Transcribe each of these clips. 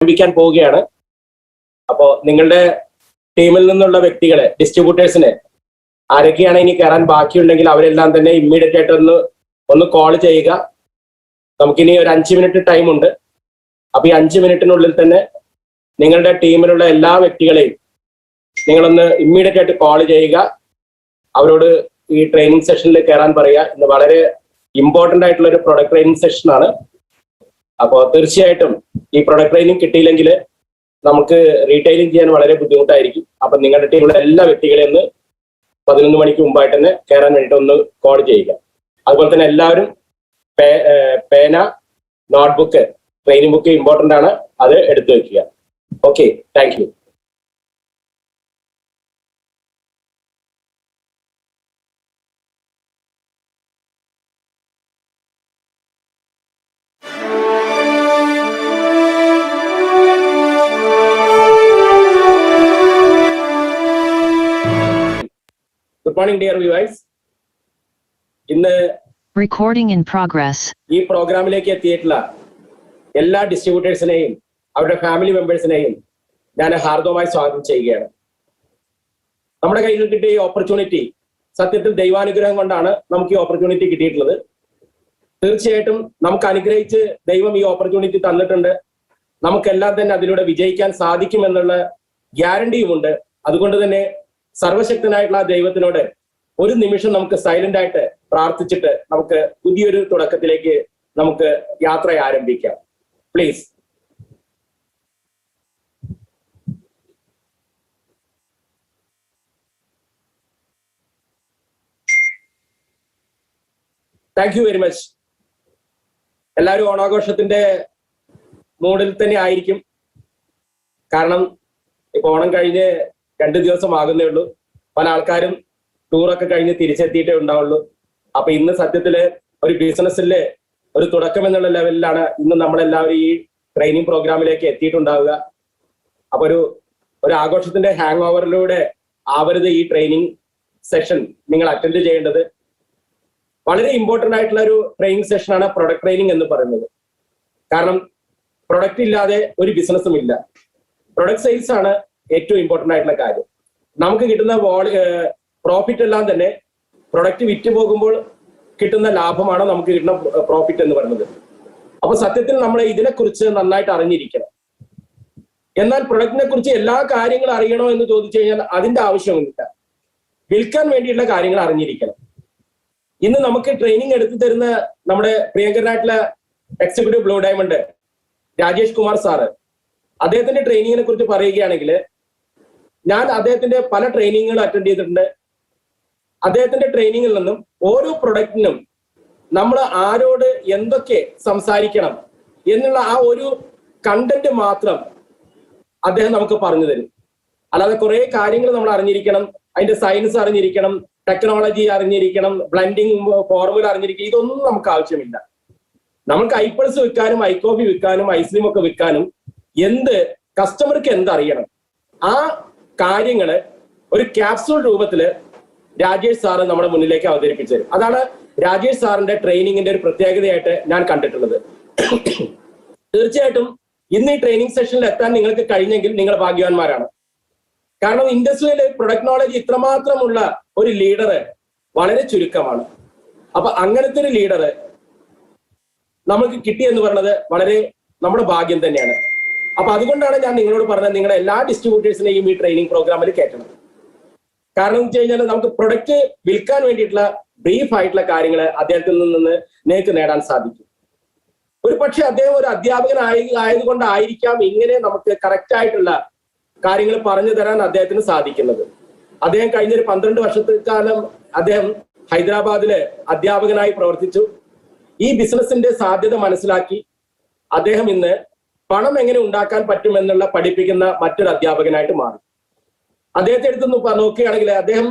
ആരംഭിക്കാൻ പോവുകയാണ്. അപ്പോൾ നിങ്ങളുടെ ടീമിൽ നിന്നുള്ള വ്യക്തികളെ, ഡിസ്ട്രിബ്യൂട്ടേഴ്സിനെ ആരൊക്കെയാണ് ഇനി കയറാൻ ബാക്കിയുണ്ടെങ്കിൽ അവരെല്ലാം തന്നെ ഇമ്മീഡിയറ്റ് ആയിട്ട് ഒന്ന് കോൾ ചെയ്യുക. നമുക്കിനി ഒരു 5 മിനിറ്റ് ടൈം ഉണ്ട്. അപ്പൊ ഈ 5 മിനിറ്റിനുള്ളിൽ തന്നെ നിങ്ങളുടെ ടീമിലുള്ള എല്ലാ വ്യക്തികളെയും നിങ്ങളൊന്ന് ഇമ്മീഡിയറ്റ് ആയിട്ട് കോൾ ചെയ്യുക. അവരോട് ഈ ട്രെയിനിങ് സെഷനിൽ കയറാൻ പറയുക. ഇന്ന് വളരെ ഇമ്പോർട്ടന്റ് ആയിട്ടുള്ള ഒരു പ്രൊഡക്റ്റ് ട്രെയിനിങ് സെഷനാണ്. അപ്പോൾ തീർച്ചയായിട്ടും ഈ പ്രൊഡക്റ്റ് ട്രെയിനിങ് കിട്ടിയില്ലെങ്കിൽ നമുക്ക് റീറ്റെയിലിംഗ് ചെയ്യാൻ വളരെ ബുദ്ധിമുട്ടായിരിക്കും. അപ്പൊ നിങ്ങളുടെ ടീമിലുള്ള എല്ലാ വ്യക്തികളെയും ഒന്ന് 11 മണിക്ക് മുമ്പായിട്ട് തന്നെ കയറാൻ വേണ്ടിയിട്ട് ഒന്ന് കോൾ ചെയ്യുക. അതുപോലെ തന്നെ എല്ലാവരും പേന, നോട്ട്ബുക്ക്, ട്രെയിനിങ് ബുക്ക് ഇമ്പോർട്ടന്റ് ആണ്, അത് എടുത്തു വെക്കുക. Okay, thank you. Good morning, dear viewers. ഇന്ന് Recording in progress. ഈ പ്രോഗ്രാമിലേക്ക് എത്തിയിട്ടുള്ള എല്ലാ ഡിസ്ട്രിബ്യൂട്ടേഴ്സിനെയും അവരുടെ ഫാമിലി മെമ്പേഴ്സിനെയും ഞാൻ ഹാർദവമായി സ്വാഗതം ചെയ്യുകയാണ്. നമ്മുടെ കയ്യിൽ കിട്ടിയ ഈ ഓപ്പർച്യൂണിറ്റി സത്യത്തിൽ ദൈവാനുഗ്രഹം കൊണ്ടാണ് നമുക്ക് ഈ ഓപ്പർച്യൂണിറ്റി കിട്ടിയിട്ടുള്ളത്. തീർച്ചയായിട്ടും നമുക്ക് അനുഗ്രഹിച്ച് ദൈവം ഈ ഓപ്പർച്യൂണിറ്റി തന്നിട്ടുണ്ട്. നമുക്കെല്ലാം തന്നെ അതിലൂടെ വിജയിക്കാൻ സാധിക്കുമെന്നുള്ള ഗ്യാരണ്ടിയുമുണ്ട്. അതുകൊണ്ട് തന്നെ സർവശക്തനായിട്ടുള്ള ആ ദൈവത്തിനോട് ഒരു നിമിഷം നമുക്ക് സൈലന്റ് ആയിട്ട് പ്രാർത്ഥിച്ചിട്ട് നമുക്ക് പുതിയൊരു തുടക്കത്തിലേക്ക് നമുക്ക് യാത്ര ആരംഭിക്കാം. Please. Thank you very much. എല്ലാവരും ഓണാഘോഷത്തിന്റെ മൂഡിൽ തന്നെ ആയിരിക്കും. കാരണം ഇപ്പൊ ഓണം കഴിഞ്ഞ് 2 ദിവസം ആകുന്നേ ഉള്ളൂ. പല ആൾക്കാരും ടൂറൊക്കെ കഴിഞ്ഞ് തിരിച്ചെത്തിയിട്ടേ ഉണ്ടാവുള്ളൂ. അപ്പൊ ഇന്ന് സത്യത്തില് ഒരു ബിസിനസ്സിലെ ഒരു തുടക്കം എന്നുള്ള ലെവലിലാണ് ഇന്ന് നമ്മളെല്ലാവരും ഈ ട്രെയിനിങ് പ്രോഗ്രാമിലേക്ക് എത്തിയിട്ടുണ്ടാവുക. അപ്പൊ ഒരു ആഘോഷത്തിന്റെ ഹാങ് ഓവറിലൂടെ ആവരുത് ഈ ട്രെയിനിങ് സെഷൻ നിങ്ങൾ അറ്റൻഡ് ചെയ്യേണ്ടത്. വളരെ ഇമ്പോർട്ടന്റ് ആയിട്ടുള്ള ഒരു ട്രെയിനിങ് സെഷനാണ് പ്രൊഡക്റ്റ് ട്രെയിനിങ് എന്ന് പറയുന്നത്. കാരണം പ്രൊഡക്റ്റ് ഇല്ലാതെ ഒരു ബിസിനസ്സും ഇല്ല. പ്രൊഡക്റ്റ് സെയിൽസ് ആണ് ഏറ്റവും ഇമ്പോർട്ടന്റ് ആയിട്ടുള്ള കാര്യം. നമുക്ക് കിട്ടുന്ന പ്രോഫിറ്റ് എല്ലാം തന്നെ പ്രൊഡക്റ്റ് വിറ്റ് പോകുമ്പോൾ കിട്ടുന്ന ലാഭമാണ് നമുക്ക് കിട്ടുന്ന പ്രോഫിറ്റ് എന്ന് പറയുന്നത്. അപ്പൊ സത്യത്തിൽ നമ്മൾ ഇതിനെക്കുറിച്ച് നന്നായിട്ട് അറിഞ്ഞിരിക്കണം. എന്നാൽ പ്രൊഡക്റ്റിനെ കുറിച്ച് എല്ലാ കാര്യങ്ങളും അറിയണോ എന്ന് ചോദിച്ചു കഴിഞ്ഞാൽ അതിന്റെ ആവശ്യമൊന്നുമില്ല. വിൽക്കാൻ വേണ്ടിയുള്ള കാര്യങ്ങൾ അറിഞ്ഞിരിക്കണം. ഇന്ന് നമുക്ക് ട്രെയിനിങ് എടുത്തു തരുന്ന നമ്മുടെ പ്രിയങ്കരനായിട്ടുള്ള executive blue diamond Rajesh Kumar sir, അദ്ദേഹത്തിന്റെ ട്രെയിനിങ്ങിനെ കുറിച്ച് പറയുകയാണെങ്കിൽ ഞാൻ അദ്ദേഹത്തിന്റെ പല ട്രെയിനിങ്ങുകൾ അറ്റൻഡ് ചെയ്തിട്ടുണ്ട്. അദ്ദേഹത്തിന്റെ ട്രെയിനിങ്ങിൽ നിന്നും ഓരോ പ്രൊഡക്റ്റിനും നമ്മൾ ആരോട് എന്തൊക്കെ സംസാരിക്കണം എന്നുള്ള ആ ഒരു കണ്ടന്റ് മാത്രം അദ്ദേഹം നമുക്ക് പറഞ്ഞു തരും. അല്ലാതെ കുറെ കാര്യങ്ങൾ നമ്മൾ അറിഞ്ഞിരിക്കണം, അതിന്റെ സയൻസ് അറിഞ്ഞിരിക്കണം, ടെക്നോളജി അറിഞ്ഞിരിക്കണം, ബ്ലെൻഡിങ് ഫോർമുല അറിഞ്ഞിരിക്കണം, ഇതൊന്നും നമുക്ക് ആവശ്യമില്ല. നമുക്ക് ഐപ്പിൾസ് വിൽക്കാനും ഐകോഫി വിൽക്കാനും ഐസ്ക്രീം ഒക്കെ വിൽക്കാനും കസ്റ്റമർക്ക് എന്തറിയണം, ആ കാര്യങ്ങള് ഒരു ക്യാപ്സൂൾ രൂപത്തില് രാജേഷ് സാറ് നമ്മുടെ മുന്നിലേക്ക് അവതരിപ്പിച്ചത്. അതാണ് രാജേഷ് സാറിന്റെ ട്രെയിനിങ്ങിന്റെ ഒരു പ്രത്യേകതയായിട്ട് ഞാൻ കണ്ടിട്ടുള്ളത്. തീർച്ചയായിട്ടും ഇന്ന് ഈ ട്രെയിനിങ് സെഷനിൽ എത്താൻ നിങ്ങൾക്ക് കഴിഞ്ഞെങ്കിൽ നിങ്ങൾ ഭാഗ്യവാന്മാരാണ്. കാരണം ഇൻഡസ്ട്രിയിൽ പ്രൊഡക്റ്റ് നോളജ് ഇത്രമാത്രമുള്ള ഒരു ലീഡർ വളരെ ചുരുക്കമാണ്. അപ്പൊ അങ്ങനത്തെ ഒരു ലീഡർ നമുക്ക് കിട്ടിയെന്ന് പറയുന്നത് വളരെ നമ്മുടെ ഭാഗ്യം തന്നെയാണ്. അപ്പൊ അതുകൊണ്ടാണ് ഞാൻ നിങ്ങളോട് പറഞ്ഞത് നിങ്ങളുടെ എല്ലാ ഡിസ്ട്രിബ്യൂട്ടേഴ്സിനെയും ഈ ട്രെയിനിങ് പ്രോഗ്രാമിൽ കയറ്റണം. കാരണം എന്ന് വെച്ച് കഴിഞ്ഞാൽ നമുക്ക് പ്രൊഡക്റ്റ് വിൽക്കാൻ വേണ്ടിയിട്ടുള്ള ബ്രീഫ് ആയിട്ടുള്ള കാര്യങ്ങൾ അദ്ദേഹത്തിൽ നിന്ന് നിങ്ങൾക്ക് നേടാൻ സാധിക്കും. ഒരു പക്ഷെ അദ്ദേഹം ഒരു ആയതുകൊണ്ടായിരിക്കാം ഇങ്ങനെ നമുക്ക് കറക്റ്റ് ആയിട്ടുള്ള കാര്യങ്ങൾ പറഞ്ഞു തരാൻ അദ്ദേഹത്തിന് സാധിക്കുന്നത്. അദ്ദേഹം കഴിഞ്ഞൊരു 12 വർഷക്കാലം അദ്ദേഹം ഹൈദരാബാദില് അധ്യാപകനായി പ്രവർത്തിച്ചു. ഈ ബിസിനസിന്റെ സാധ്യത മനസ്സിലാക്കി അദ്ദേഹം ഇന്ന് പണം എങ്ങനെ ഉണ്ടാക്കാൻ പറ്റുമെന്നുള്ള പഠിപ്പിക്കുന്ന മറ്റൊരു അധ്യാപകനായിട്ട് മാറി. അദ്ദേഹത്തെ എടുത്ത് നോക്കുകയാണെങ്കിൽ അദ്ദേഹം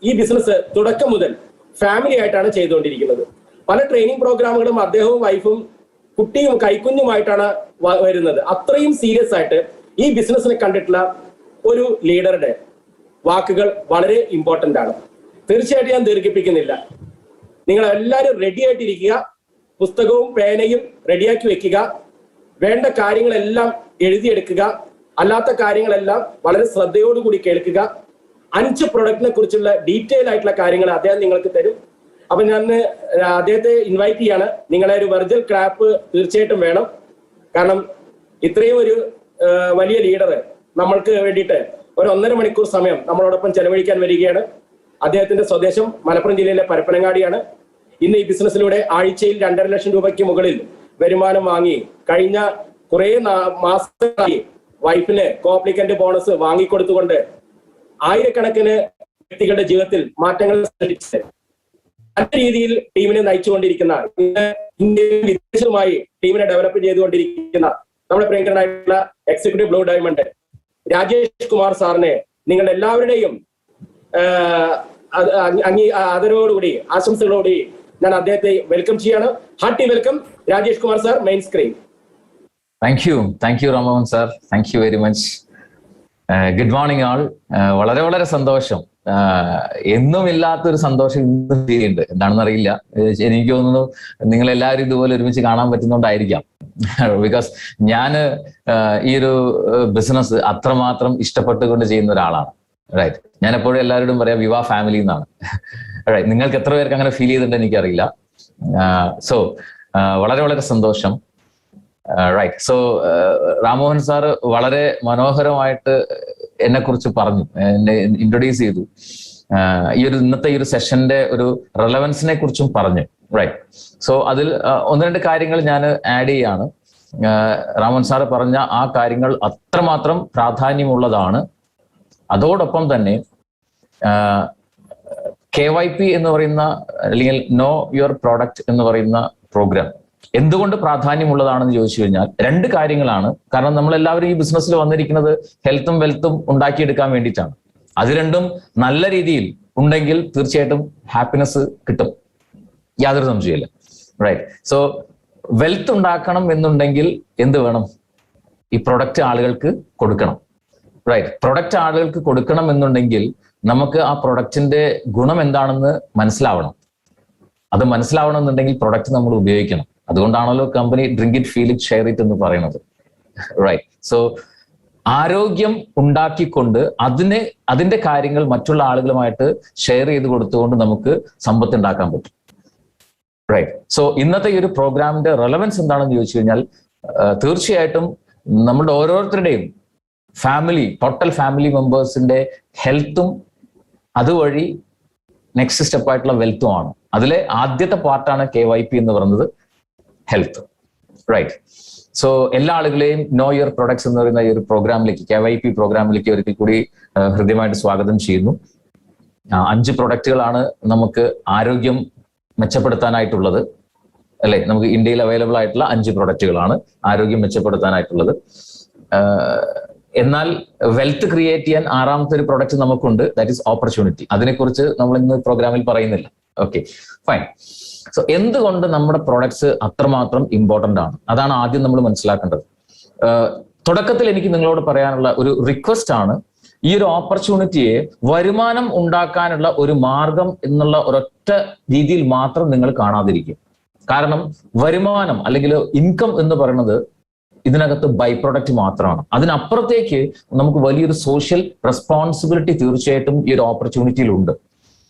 ഈ ബിസിനസ് തുടക്കം മുതൽ ഫാമിലി ആയിട്ടാണ് ചെയ്തുകൊണ്ടിരിക്കുന്നത്. പല ട്രെയിനിങ് പ്രോഗ്രാമുകളും അദ്ദേഹവും വൈഫും കുട്ടിയും കൈക്കുഞ്ഞുമായിട്ടാണ് വരുന്നത്. അത്രയും സീരിയസ് ആയിട്ട് ഈ ബിസിനസ്സിനെ കണ്ടിട്ടുള്ള ഒരു ലീഡറുടെ വാക്കുകൾ വളരെ ഇമ്പോർട്ടന്റ് ആണ്. തീർച്ചയായിട്ടും ഞാൻ ദീർഘിപ്പിക്കുന്നില്ല. നിങ്ങൾ എല്ലാവരും റെഡി ആയിട്ടിരിക്കുക, പുസ്തകവും പേനയും റെഡിയാക്കി വെക്കുക. വേണ്ട കാര്യങ്ങളെല്ലാം എഴുതിയെടുക്കുക. അല്ലാത്ത കാര്യങ്ങളെല്ലാം വളരെ ശ്രദ്ധയോടുകൂടി കേൾക്കുക. 5 പ്രൊഡക്റ്റിനെ കുറിച്ചുള്ള ഡീറ്റെയിൽ ആയിട്ടുള്ള കാര്യങ്ങൾ അദ്ദേഹം നിങ്ങൾക്ക് തരും. അപ്പൊ ഞാൻ അദ്ദേഹത്തെ ഇൻവൈറ്റ് ചെയ്യാണ്. നിങ്ങളെ ഒരു വെർച്വൽ ക്ലാപ്പ് തീർച്ചയായിട്ടും വേണം. കാരണം ഇത്രയും ഒരു വലിയ ലീഡർ നമ്മൾക്ക് വേണ്ടിയിട്ട് ഒരു 1.5 മണിക്കൂർ സമയം നമ്മളോടൊപ്പം ചെലവഴിക്കാൻ വരികയാണ്. അദ്ദേഹത്തിന്റെ സ്വദേശം മലപ്പുറം ജില്ലയിലെ പരപ്പനങ്ങാടിയാണ്. ഇന്ന് ഈ ബിസിനസ്സിലൂടെ ആഴ്ചയിൽ 2.5 ലക്ഷം രൂപയ്ക്ക് മുകളിൽ വരുമാനം വാങ്ങി കഴിഞ്ഞ കുറെ മാസങ്ങളായി വൈഫിന് കോപ്ലിക്കന്റ് ബോണസ് വാങ്ങിക്കൊടുത്തുകൊണ്ട് ആയിരക്കണക്കിന് വ്യക്തികളുടെ ജീവിതത്തിൽ മാറ്റങ്ങൾ സൃഷ്ടിച്ച് നല്ല രീതിയിൽ ടീമിനെ നയിച്ചുകൊണ്ടിരിക്കുന്ന, ഇന്ത്യയിൽ വിദേശവുമായി ടീമിനെ ഡെവലപ്പ് ചെയ്തുകൊണ്ടിരിക്കുന്ന നമ്മുടെ പ്രിയങ്കരനായിട്ടുള്ള executive blue diamond Rajesh Kumar സാറിനെ നിങ്ങൾ എല്ലാവരുടെയും ആദരവോടുകൂടി ആശംസകളോടുകൂടി ഞാൻ അദ്ദേഹത്തെ വെൽക്കം ചെയ്യാണ്. Hearty welcome Rajesh Kumar sir, main screen. Thank you Ramohan sir, thank you very much. Good morning all. വളരെ വളരെ സന്തോഷം. എന്നും ഇല്ലാത്തൊരു സന്തോഷം ഇന്നും ചെയ്യുന്നുണ്ട്. എന്താണെന്ന് അറിയില്ല. എനിക്ക് തോന്നുന്നു നിങ്ങൾ എല്ലാവരും ഇതുപോലെ ഒരുമിച്ച് കാണാൻ പറ്റുന്നോണ്ടായിരിക്കാം. ബിക്കോസ് ഞാന് ഈ ഒരു ബിസിനസ് അത്രമാത്രം ഇഷ്ടപ്പെട്ടുകൊണ്ട് ചെയ്യുന്ന ഒരാളാണ്. റൈറ്റ്. ഞാൻ എപ്പോഴും എല്ലാവരോടും പറയാം വിവാ ഫാമിലി എന്നാണ്. റൈറ്റ്. നിങ്ങൾക്ക് എത്ര പേർക്ക് അങ്ങനെ ഫീൽ ചെയ്തിട്ടുണ്ട് എനിക്കറിയില്ല. സോ വളരെ വളരെ സന്തോഷം. റൈറ്റ്. സോ രാമോഹൻ സാറ് വളരെ മനോഹരമായിട്ട് എന്നെ കുറിച്ച് പറഞ്ഞു, എന്നെ ഇൻട്രൊഡ്യൂസ് ചെയ്തു. ഈ ഒരു ഇന്നത്തെ ഈ ഒരു സെഷന്റെ ഒരു റെലവൻസിനെ കുറിച്ചും പറഞ്ഞു. റൈറ്റ്. സോ അതിൽ 1-2 കാര്യങ്ങൾ ഞാൻ ആഡ് ചെയ്യാണ്. രാമോഹൻ സാറ് പറഞ്ഞ ആ കാര്യങ്ങൾ അത്രമാത്രം പ്രാധാന്യമുള്ളതാണ്. അതോടൊപ്പം തന്നെ KYP എന്ന് പറയുന്ന, അല്ലെങ്കിൽ നോ യുവർ പ്രോഡക്റ്റ് എന്ന് പറയുന്ന പ്രോഗ്രാം എന്തുകൊണ്ട് പ്രാധാന്യമുള്ളതാണെന്ന് ചോദിച്ചു കഴിഞ്ഞാൽ 2 കാര്യങ്ങളാണ്. കാരണം നമ്മളെല്ലാവരും ഈ ബിസിനസ്സിൽ വന്നിരിക്കുന്നത് ഹെൽത്തും വെൽത്തും ഉണ്ടാക്കിയെടുക്കാൻ വേണ്ടിയിട്ടാണ്. അത് രണ്ടും നല്ല രീതിയിൽ ഉണ്ടെങ്കിൽ തീർച്ചയായിട്ടും ഹാപ്പിനെസ് കിട്ടും, യാതൊരു സംശയമില്ല. റൈറ്റ്. സോ വെൽത്ത് ഉണ്ടാക്കണം എന്നുണ്ടെങ്കിൽ എന്ത് വേണം? ഈ പ്രൊഡക്റ്റ് ആളുകൾക്ക് കൊടുക്കണം. റൈറ്റ്. പ്രൊഡക്റ്റ് ആളുകൾക്ക് കൊടുക്കണം എന്നുണ്ടെങ്കിൽ നമുക്ക് ആ പ്രൊഡക്റ്റിന്റെ ഗുണം എന്താണെന്ന് മനസ്സിലാവണം. അത് മനസ്സിലാവണം എന്നുണ്ടെങ്കിൽ പ്രൊഡക്റ്റ് നമ്മൾ ഉപയോഗിക്കണം. അതുകൊണ്ടാണല്ലോ company drink it, feel it, share it എന്ന് പറയുന്നത്. റൈറ്റ്. സോ ആരോഗ്യം ഉണ്ടാക്കിക്കൊണ്ട് അതിന്റെ കാര്യങ്ങൾ മറ്റുള്ള ആളുകളുമായിട്ട് ഷെയർ ചെയ്ത് കൊടുത്തുകൊണ്ട് നമുക്ക് സമ്പത്ത് ഉണ്ടാക്കാൻ പറ്റും. റൈറ്റ്. സോ ഇന്നത്തെ ഈ ഒരു പ്രോഗ്രാമിന്റെ റെലവൻസ് എന്താണെന്ന് ചോദിച്ചു കഴിഞ്ഞാൽ തീർച്ചയായിട്ടും നമ്മുടെ ഓരോരുത്തരുടെയും ടോട്ടൽ ഫാമിലി മെമ്പേഴ്സിന്റെ ഹെൽത്തും അതുവഴി നെക്സ്റ്റ് സ്റ്റെപ്പായിട്ടുള്ള വെൽത്തും ആണ്. അതിലെ ആദ്യത്തെ പാർട്ടാണ് KYP എന്ന് പറയുന്നത്, ഹെൽത്ത്. റൈറ്റ്. സോ എല്ലാ ആളുകളെയും നോ യുവർ പ്രൊഡക്ട്സ് എന്ന് പറയുന്ന ഈ ഒരു പ്രോഗ്രാമിലേക്ക്, KYP പ്രോഗ്രാമിലേക്ക് ഒരിക്കൽ കൂടി ഹൃദ്യമായിട്ട് സ്വാഗതം ചെയ്യുന്നു. 5 പ്രൊഡക്റ്റുകളാണ് നമുക്ക് ആരോഗ്യം മെച്ചപ്പെടുത്താനായിട്ടുള്ളത്, അല്ലെ? നമുക്ക് ഇന്ത്യയിൽ അവൈലബിൾ ആയിട്ടുള്ള 5 പ്രൊഡക്റ്റുകളാണ് ആരോഗ്യം മെച്ചപ്പെടുത്താനായിട്ടുള്ളത്. എന്നാൽ വെൽത്ത് ക്രിയേറ്റ് ചെയ്യാൻ 6ാമത്തെ ഒരു പ്രൊഡക്റ്റ് നമുക്കുണ്ട്, ദാറ്റ് ഈസ് ഓപ്പർച്യൂണിറ്റി. അതിനെക്കുറിച്ച് നമ്മൾ ഇന്ന് പ്രോഗ്രാമിൽ പറയുന്നില്ല. Okay, fine. സോ എന്തുകൊണ്ട് നമ്മുടെ പ്രൊഡക്ട്സ് അത്രമാത്രം ഇമ്പോർട്ടന്റ് ആണ്, അതാണ് ആദ്യം നമ്മൾ മനസ്സിലാക്കേണ്ടത്. തുടക്കത്തിൽ എനിക്ക് നിങ്ങളോട് പറയാനുള്ള ഒരു റിക്വസ്റ്റ് ആണ്, ഈ ഒരു ഓപ്പർച്യൂണിറ്റിയെ വരുമാനം ഉണ്ടാക്കാനുള്ള ഒരു മാർഗം എന്നുള്ള ഒരൊറ്റ രീതിയിൽ മാത്രം നിങ്ങൾ കാണാതിരിക്കും. കാരണം വരുമാനം അല്ലെങ്കിൽ ഇൻകം എന്ന് പറയുന്നത് ഇതിനകത്ത് ബൈ പ്രൊഡക്റ്റ് മാത്രമാണ്. അതിനപ്പുറത്തേക്ക് നമുക്ക് വലിയൊരു സോഷ്യൽ റെസ്പോൺസിബിലിറ്റി തീർച്ചയായിട്ടും ഈ ഒരു ഓപ്പർച്യൂണിറ്റിയിലുണ്ട്.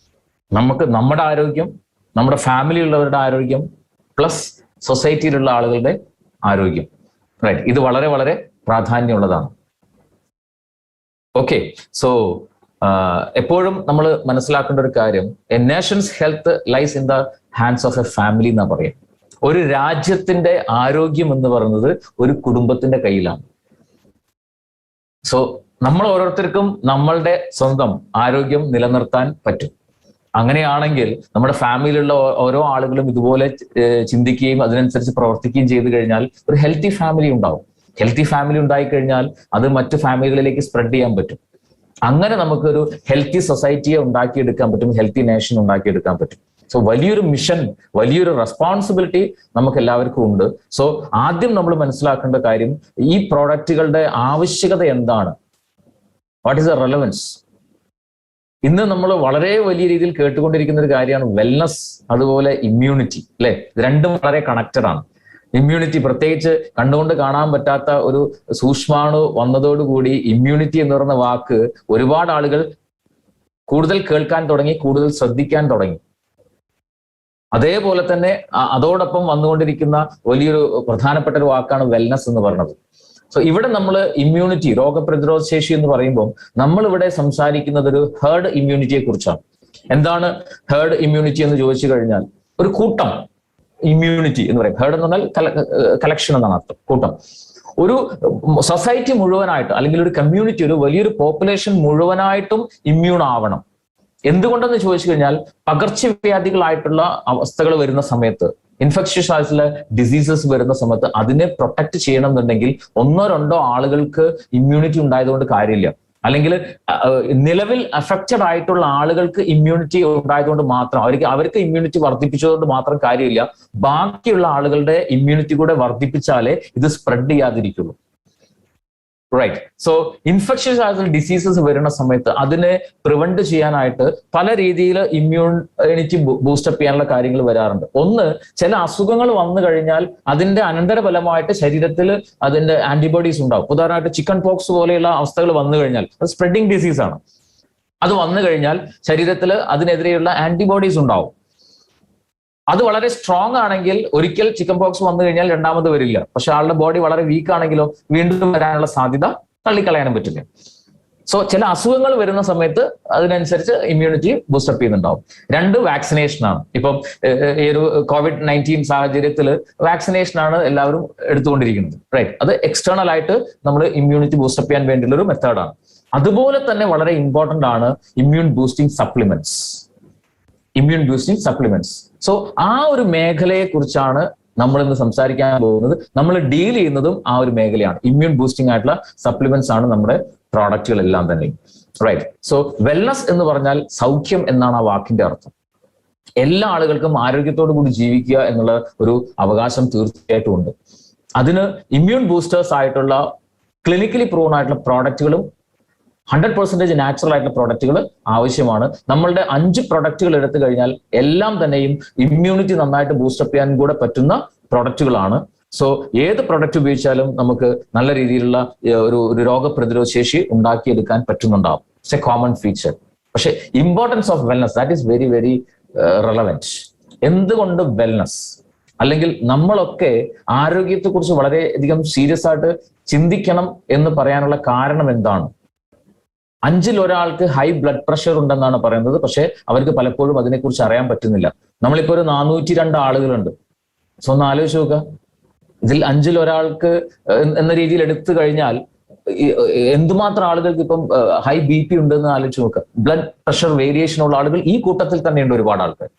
നമുക്ക് നമ്മുടെ ആരോഗ്യം, നമ്മുടെ ഫാമിലിയിലുള്ളവരുടെ ആരോഗ്യം, പ്ലസ് സൊസൈറ്റിയിലുള്ള ആളുകളുടെ ആരോഗ്യം. റൈറ്റ്. ഇത് വളരെ വളരെ പ്രാധാന്യമുള്ളതാണ്. ഓക്കെ. സോ എപ്പോഴും നമ്മൾ മനസ്സിലാക്കേണ്ട ഒരു കാര്യം, a nation's health lies in the hands of a family എന്നാ പറയാം. ഒരു രാജ്യത്തിന്റെ ആരോഗ്യം എന്ന് പറയുന്നത് ഒരു കുടുംബത്തിന്റെ കയ്യിലാണ്. സോ നമ്മൾ ഓരോരുത്തർക്കും നമ്മളുടെ സ്വന്തം ആരോഗ്യം നിലനിർത്താൻ പറ്റും. അങ്ങനെയാണെങ്കിൽ നമ്മുടെ ഫാമിലിയിലുള്ള ഓരോ ആളുകളും ഇതുപോലെ ചിന്തിക്കുകയും അതിനനുസരിച്ച് പ്രവർത്തിക്കുകയും ചെയ്തു കഴിഞ്ഞാൽ ഒരു ഹെൽത്തി ഫാമിലി ഉണ്ടാവും. ഹെൽത്തി ഫാമിലി ഉണ്ടായിക്കഴിഞ്ഞാൽ അത് മറ്റു ഫാമിലികളിലേക്ക് സ്പ്രെഡ് ചെയ്യാൻ പറ്റും. അങ്ങനെ നമുക്കൊരു ഹെൽത്തി സൊസൈറ്റിയെ ഉണ്ടാക്കിയെടുക്കാൻ പറ്റും, ഹെൽത്തി നേഷൻ ഉണ്ടാക്കിയെടുക്കാൻ പറ്റും. സോ വലിയൊരു മിഷൻ, വലിയൊരു റെസ്പോൺസിബിലിറ്റി നമുക്ക് എല്ലാവർക്കും ഉണ്ട്. സോ ആദ്യം നമ്മൾ മനസ്സിലാക്കേണ്ട കാര്യം, ഈ പ്രോഡക്റ്റുകളുടെ ആവശ്യകത എന്താണ്, വാട്ട് ഈസ് ദ റെലവൻസ്. ഇന്ന് നമ്മൾ വളരെ വലിയ രീതിയിൽ കേട്ടുകൊണ്ടിരിക്കുന്ന ഒരു കാര്യമാണ് വെൽനസ്, അതുപോലെ ഇമ്മ്യൂണിറ്റി, അല്ലെ? ഇത് രണ്ടും വളരെ കണക്റ്റഡ് ആണ്. ഇമ്മ്യൂണിറ്റി, പ്രത്യേകിച്ച് കണ്ടുകൊണ്ട് കാണാൻ പറ്റാത്ത ഒരു സൂക്ഷ്മാണു വന്നതോടുകൂടി ഇമ്മ്യൂണിറ്റി എന്ന് പറയുന്ന വാക്ക് ഒരുപാട് ആളുകൾ കൂടുതൽ കേൾക്കാൻ തുടങ്ങി, കൂടുതൽ ശ്രദ്ധിക്കാൻ തുടങ്ങി. അതേപോലെ തന്നെ അതോടൊപ്പം വന്നുകൊണ്ടിരിക്കുന്ന വലിയൊരു പ്രധാനപ്പെട്ട ഒരു വാക്കാണ് വെൽനസ് എന്ന് പറയുന്നത്. സോ ഇവിടെ നമ്മൾ ഇമ്മ്യൂണിറ്റി, രോഗപ്രതിരോധ ശേഷി എന്ന് പറയുമ്പോൾ നമ്മൾ ഇവിടെ സംസാരിക്കുന്നത് ഒരു ഹേർഡ് ഇമ്മ്യൂണിറ്റിയെ കുറിച്ചാണ്. എന്താണ് ഹേർഡ് ഇമ്മ്യൂണിറ്റി എന്ന് ചോദിച്ചു കഴിഞ്ഞാൽ, ഒരു കൂട്ടം ഇമ്മ്യൂണിറ്റി എന്ന് പറയും. ഹേർഡ് എന്ന് പറഞ്ഞാൽ കളക്ഷൻ എന്നാണ് അർത്ഥം, കൂട്ടം. ഒരു സൊസൈറ്റി മുഴുവനായിട്ട് അല്ലെങ്കിൽ ഒരു കമ്മ്യൂണിറ്റി, ഒരു വലിയൊരു പോപ്പുലേഷൻ മുഴുവനായിട്ടും ഇമ്മ്യൂൺ ആവണം. എന്തുകൊണ്ടെന്ന് ചോദിച്ചു കഴിഞ്ഞാൽ, പകർച്ചവ്യാധികളായിട്ടുള്ള അവസ്ഥകൾ വരുന്ന സമയത്ത്, ഇൻഫെക്ഷ്യസ് ആയിട്ടുള്ള ഡിസീസസ് വരുന്ന സമയത്ത് അതിനെ പ്രൊട്ടക്ട് ചെയ്യണം എന്നുണ്ടെങ്കിൽ 1-2 ആളുകൾക്ക് ഇമ്മ്യൂണിറ്റി ഉണ്ടായതുകൊണ്ട് കാര്യമില്ല. അല്ലെങ്കിൽ നിലവിൽ അഫക്റ്റഡ് ആയിട്ടുള്ള ആളുകൾക്ക് ഇമ്മ്യൂണിറ്റി ഉണ്ടായതുകൊണ്ട് മാത്രം, അവർക്ക് ഇമ്മ്യൂണിറ്റി വർദ്ധിപ്പിച്ചതുകൊണ്ട് മാത്രം കാര്യമില്ല. ബാക്കിയുള്ള ആളുകളുടെ ഇമ്മ്യൂണിറ്റി കൂടെ വർദ്ധിപ്പിച്ചാലേ ഇത് സ്പ്രെഡ് ചെയ്യാതിരിക്കുള്ളൂ. റൈറ്റ്. സോ ഇൻഫെക്ഷ്യസ് ആയിട്ടുള്ള ഡിസീസസ് വരുന്ന സമയത്ത് അതിനെ പ്രിവെന്റ് ചെയ്യാനായിട്ട് പല രീതിയിൽ ഇമ്മ്യൂണിറ്റി ബൂസ്റ്റപ്പ് ചെയ്യാനുള്ള കാര്യങ്ങൾ വരാറുണ്ട്. ഒന്ന്, ചില അസുഖങ്ങൾ വന്നു കഴിഞ്ഞാൽ അതിന്റെ അനന്തരഫലമായിട്ട് ശരീരത്തിൽ അതിന്റെ ആന്റിബോഡീസ് ഉണ്ടാവും. ഉദാഹരണമായിട്ട് ചിക്കൻ പോക്സ് പോലെയുള്ള അവസ്ഥകൾ വന്നു കഴിഞ്ഞാൽ, അത് സ്പ്രെഡിങ് ഡിസീസ് ആണ്. അത് വന്നു കഴിഞ്ഞാൽ ശരീരത്തിൽ അതിനെതിരെയുള്ള ആന്റിബോഡീസ് ഉണ്ടാവും. അത് വളരെ സ്ട്രോങ് ആണെങ്കിൽ ഒരിക്കൽ ചിക്കൻ പോക്സ് വന്നു കഴിഞ്ഞാൽ രണ്ടാമത് വരില്ല. പക്ഷെ ആളുടെ ബോഡി വളരെ വീക്ക് ആണെങ്കിലോ വീണ്ടും വരാനുള്ള സാധ്യത തള്ളിക്കളയാനും പറ്റില്ല. സോ ചില അസുഖങ്ങൾ വരുന്ന സമയത്ത് അതിനനുസരിച്ച് ഇമ്മ്യൂണിറ്റി ബൂസ്റ്റപ്പ് ചെയ്യുന്നുണ്ടാവും. 2, വാക്സിനേഷനാണ്. ഇപ്പം ഈ ഒരു COVID-19 സാഹചര്യത്തിൽ വാക്സിനേഷനാണ് എല്ലാവരും എടുത്തുകൊണ്ടിരിക്കുന്നത്. റൈറ്റ്. അത് എക്സ്റ്റേണൽ ആയിട്ട് നമ്മൾ ഇമ്മ്യൂണിറ്റി ബൂസ്റ്റപ്പ് ചെയ്യാൻ വേണ്ടിയുള്ള ഒരു മെത്തേഡാണ്. അതുപോലെ തന്നെ വളരെ ഇമ്പോർട്ടന്റ് ആണ് ഇമ്മ്യൂൺ ബൂസ്റ്റിംഗ് സപ്ലിമെന്റ്സ്. സോ ആ ഒരു മേഖലയെ കുറിച്ചാണ് നമ്മൾ ഇന്ന് സംസാരിക്കാൻ പോകുന്നത്. നമ്മൾ ഡീൽ ചെയ്യുന്നതും ആ ഒരു മേഖലയാണ്. ഇമ്മ്യൂൺ ബൂസ്റ്റിംഗ് ആയിട്ടുള്ള സപ്ലിമെന്റ്സ് ആണ് നമ്മുടെ പ്രോഡക്റ്റുകളെല്ലാം തന്നെ. റൈറ്റ്. സോ വെൽനസ് എന്ന് പറഞ്ഞാൽ സൗഖ്യം എന്നാണ് ആ വാക്കിന്റെ അർത്ഥം. എല്ലാ ആളുകൾക്കും ആരോഗ്യത്തോടു കൂടി ജീവിക്കുക എന്നുള്ള ഒരു അവകാശം തീർച്ചയായിട്ടും ഉണ്ട്. അതിന് ഇമ്മ്യൂൺ ബൂസ്റ്റേഴ്സ് ആയിട്ടുള്ള ക്ലിനിക്കലി പ്രൂവൺ ആയിട്ടുള്ള പ്രോഡക്റ്റുകളും 100% നാച്ചുറൽ ആയിട്ടുള്ള പ്രോഡക്റ്റുകൾ ആവശ്യമാണ്. നമ്മളുടെ 5 പ്രൊഡക്റ്റുകൾ എടുത്തു കഴിഞ്ഞാൽ എല്ലാം തന്നെയും ഇമ്മ്യൂണിറ്റി നന്നായിട്ട് ബൂസ്റ്റപ്പ് ചെയ്യാൻ കൂടെ പറ്റുന്ന പ്രൊഡക്റ്റുകളാണ്. സോ ഏത് പ്രൊഡക്റ്റ് ഉപയോഗിച്ചാലും നമുക്ക് നല്ല രീതിയിലുള്ള ഒരു രോഗപ്രതിരോധ ശേഷി ഉണ്ടാക്കിയെടുക്കാൻ പറ്റുന്നുണ്ടാവും. It's a common feature. പക്ഷെ importance of wellness, that is very very relevant. എന്തുകൊണ്ട് വെൽനസ്? അല്ലെങ്കിൽ നമ്മളൊക്കെ ആരോഗ്യത്തെക്കുറിച്ച് വളരെയധികം സീരിയസ് ആയിട്ട് ചിന്തിക്കണം എന്ന് പറയാനുള്ള കാരണം എന്താണ്? 5-ൽ ഒരാൾക്ക് ഹൈ ബ്ലഡ് പ്രഷർ ഉണ്ടെന്നാണ് പറയുന്നത്. പക്ഷെ അവർക്ക് പലപ്പോഴും അതിനെക്കുറിച്ച് അറിയാൻ പറ്റുന്നില്ല. നമ്മളിപ്പോ ഒരു 402 ആളുകളുണ്ട്. സോ ഒന്ന് ആലോചിച്ച് നോക്കുക. ഇതിൽ 5-ൽ ഒരാൾക്ക് എന്ന രീതിയിൽ എടുത്തു കഴിഞ്ഞാൽ എന്തുമാത്രം ആളുകൾക്ക് ഇപ്പം ഹൈ BP ഉണ്ടെന്ന് ആലോചിച്ച് നോക്കുക. ബ്ലഡ് പ്രഷർ വേരിയേഷൻ ഉള്ള ആളുകൾ ഈ കൂട്ടത്തിൽ തന്നെയുണ്ട് ഒരുപാട് ആൾക്കാർ.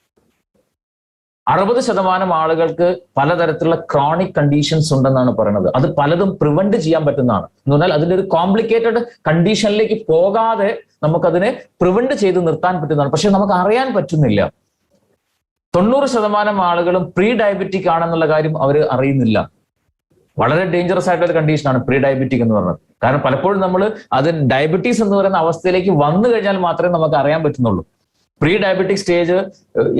60% ആളുകൾക്ക് പലതരത്തിലുള്ള ക്രോണിക് കണ്ടീഷൻസ് ഉണ്ടെന്നാണ് പറയുന്നത്. അത് പലതും പ്രിവെന്റ് ചെയ്യാൻ പറ്റുന്നതാണ്. എന്ന് പറഞ്ഞാൽ അതിന്റെ ഒരു കോംപ്ലിക്കേറ്റഡ് കണ്ടീഷനിലേക്ക് പോകാതെ നമുക്കതിനെ പ്രിവെന്റ് ചെയ്ത് നിർത്താൻ പറ്റുന്നതാണ്. പക്ഷെ നമുക്ക് അറിയാൻ പറ്റുന്നില്ല. 90% ആളുകളും പ്രീ ഡയബറ്റിക് ആണെന്നുള്ള കാര്യം അവർ അറിയുന്നില്ല. വളരെ ഡേഞ്ചറസ് ആയിട്ടുള്ള ഒരു കണ്ടീഷനാണ് പ്രീ ഡയബറ്റിക് എന്ന് പറയുന്നത്. കാരണം പലപ്പോഴും നമ്മൾ അത് ഡയബറ്റീസ് എന്ന് പറയുന്ന അവസ്ഥയിലേക്ക് വന്നു കഴിഞ്ഞാൽ മാത്രമേ നമുക്ക് അറിയാൻ പറ്റുന്നുള്ളൂ. Pre diabetic stage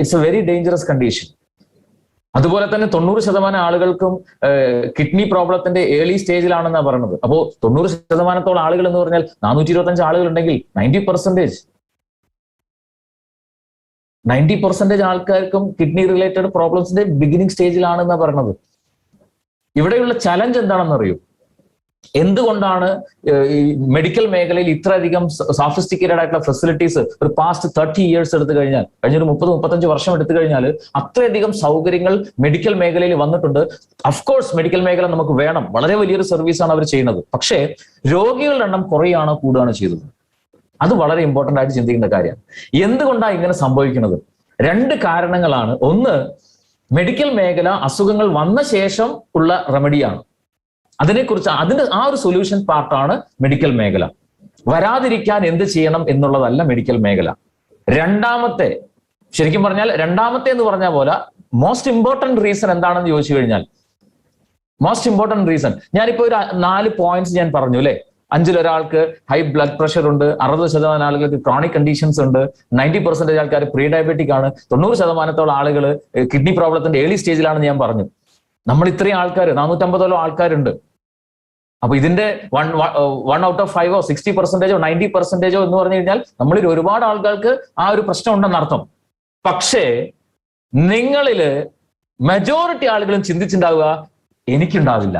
it's a very dangerous condition. അതുപോലെ തന്നെ 90% ആളുകൾക്കും കിഡ്നി പ്രോബ്ലത്തിന്റെ ഏർലി സ്റ്റേജിലാണെന്നാണ് പറയുന്നത്. അപ്പോ 90%-ഓളം ആളുകൾ എന്ന് പറഞ്ഞാൽ 425 ആളുകൾ ഉണ്ടെങ്കിൽ 90% ആൾക്കാർക്കും കിഡ്നി റിലേറ്റഡ് പ്രോബ്ലംസിന്റെ ബിഗിനിങ് സ്റ്റേജിലാണെന്നാണ് പറയുന്നത്. ഇവിടെയുള്ള ചലഞ്ച് എന്താണെന്ന് അറിയൂ? എന്തുകൊണ്ടാണ് ഈ മെഡിക്കൽ മേഖലയിൽ ഇത്രയധികം സോഫിസ്റ്റിക്കേറ്റഡ് ആയിട്ടുള്ള ഫെസിലിറ്റീസ് ഒരു പാസ്റ്റ് 30 years എടുത്തു കഴിഞ്ഞാൽ, കഴിഞ്ഞൊരു 30-35 വർഷം എടുത്തു കഴിഞ്ഞാൽ അത്രയധികം സൗകര്യങ്ങൾ മെഡിക്കൽ മേഖലയിൽ വന്നിട്ടുണ്ട്. അഫ്കോഴ്സ് മെഡിക്കൽ മേഖല നമുക്ക് വേണം, വളരെ വലിയൊരു സർവീസാണ് അവർ ചെയ്യുന്നത്. പക്ഷേ രോഗികളുടെ എണ്ണം കുറയുകയാണോ കൂടുകയാണോ ചെയ്തത്? അത് വളരെ ഇമ്പോർട്ടന്റ് ആയിട്ട് ചിന്തിക്കേണ്ട കാര്യമാണ്. എന്തുകൊണ്ടാണ് ഇങ്ങനെ സംഭവിക്കുന്നത്? 2 കാരണങ്ങളാണ്. ഒന്ന്, മെഡിക്കൽ മേഖല അസുഖങ്ങൾ വന്ന ശേഷം ഉള്ള റെമഡിയാണ്. അതിനെക്കുറിച്ച് അതിന്റെ ആ ഒരു സൊല്യൂഷൻ പാർട്ടാണ് മെഡിക്കൽ മേഖല. വരാതിരിക്കാൻ എന്ത് ചെയ്യണം എന്നുള്ളതല്ല മെഡിക്കൽ മേഖല. ശരിക്കും പറഞ്ഞാൽ രണ്ടാമത്തെ എന്ന് പറഞ്ഞ പോലെ മോസ്റ്റ് ഇമ്പോർട്ടന്റ് റീസൺ എന്താണെന്ന് ചോദിച്ചു കഴിഞ്ഞാൽ, ഞാനിപ്പോ ഒരു 4 പോയിന്റ്സ് ഞാൻ പറഞ്ഞു അല്ലെ. 5-ൽ ഒരാൾക്ക് ഹൈ ബ്ലഡ് പ്രഷർ ഉണ്ട്, 60% ആളുകൾക്ക് ക്രോണിക് കണ്ടീഷൻസ് ഉണ്ട്, 90% ആൾക്കാർ പ്രീ ഡയബറ്റിക് ആണ്, 90%-ഓളം ആളുകൾ കിഡ്നി പ്രോബ്ലത്തിന്റെ ഏർലി സ്റ്റേജിലാണെന്ന് ഞാൻ പറഞ്ഞു. നമ്മൾ ഇത്രയും ആൾക്കാർ 450 ആൾക്കാരുണ്ട്. അപ്പൊ ഇതിന്റെ 1 out of 5 60% 90% എന്ന് പറഞ്ഞു കഴിഞ്ഞാൽ നമ്മളിൽ ഒരുപാട് ആൾക്കാർക്ക് ആ ഒരു പ്രശ്നം ഉണ്ടെന്നർത്ഥം. പക്ഷേ നിങ്ങളില് മെജോറിറ്റി ആളുകളും ചിന്തിച്ചിട്ടുണ്ടാവുക എനിക്കുണ്ടാവില്ല,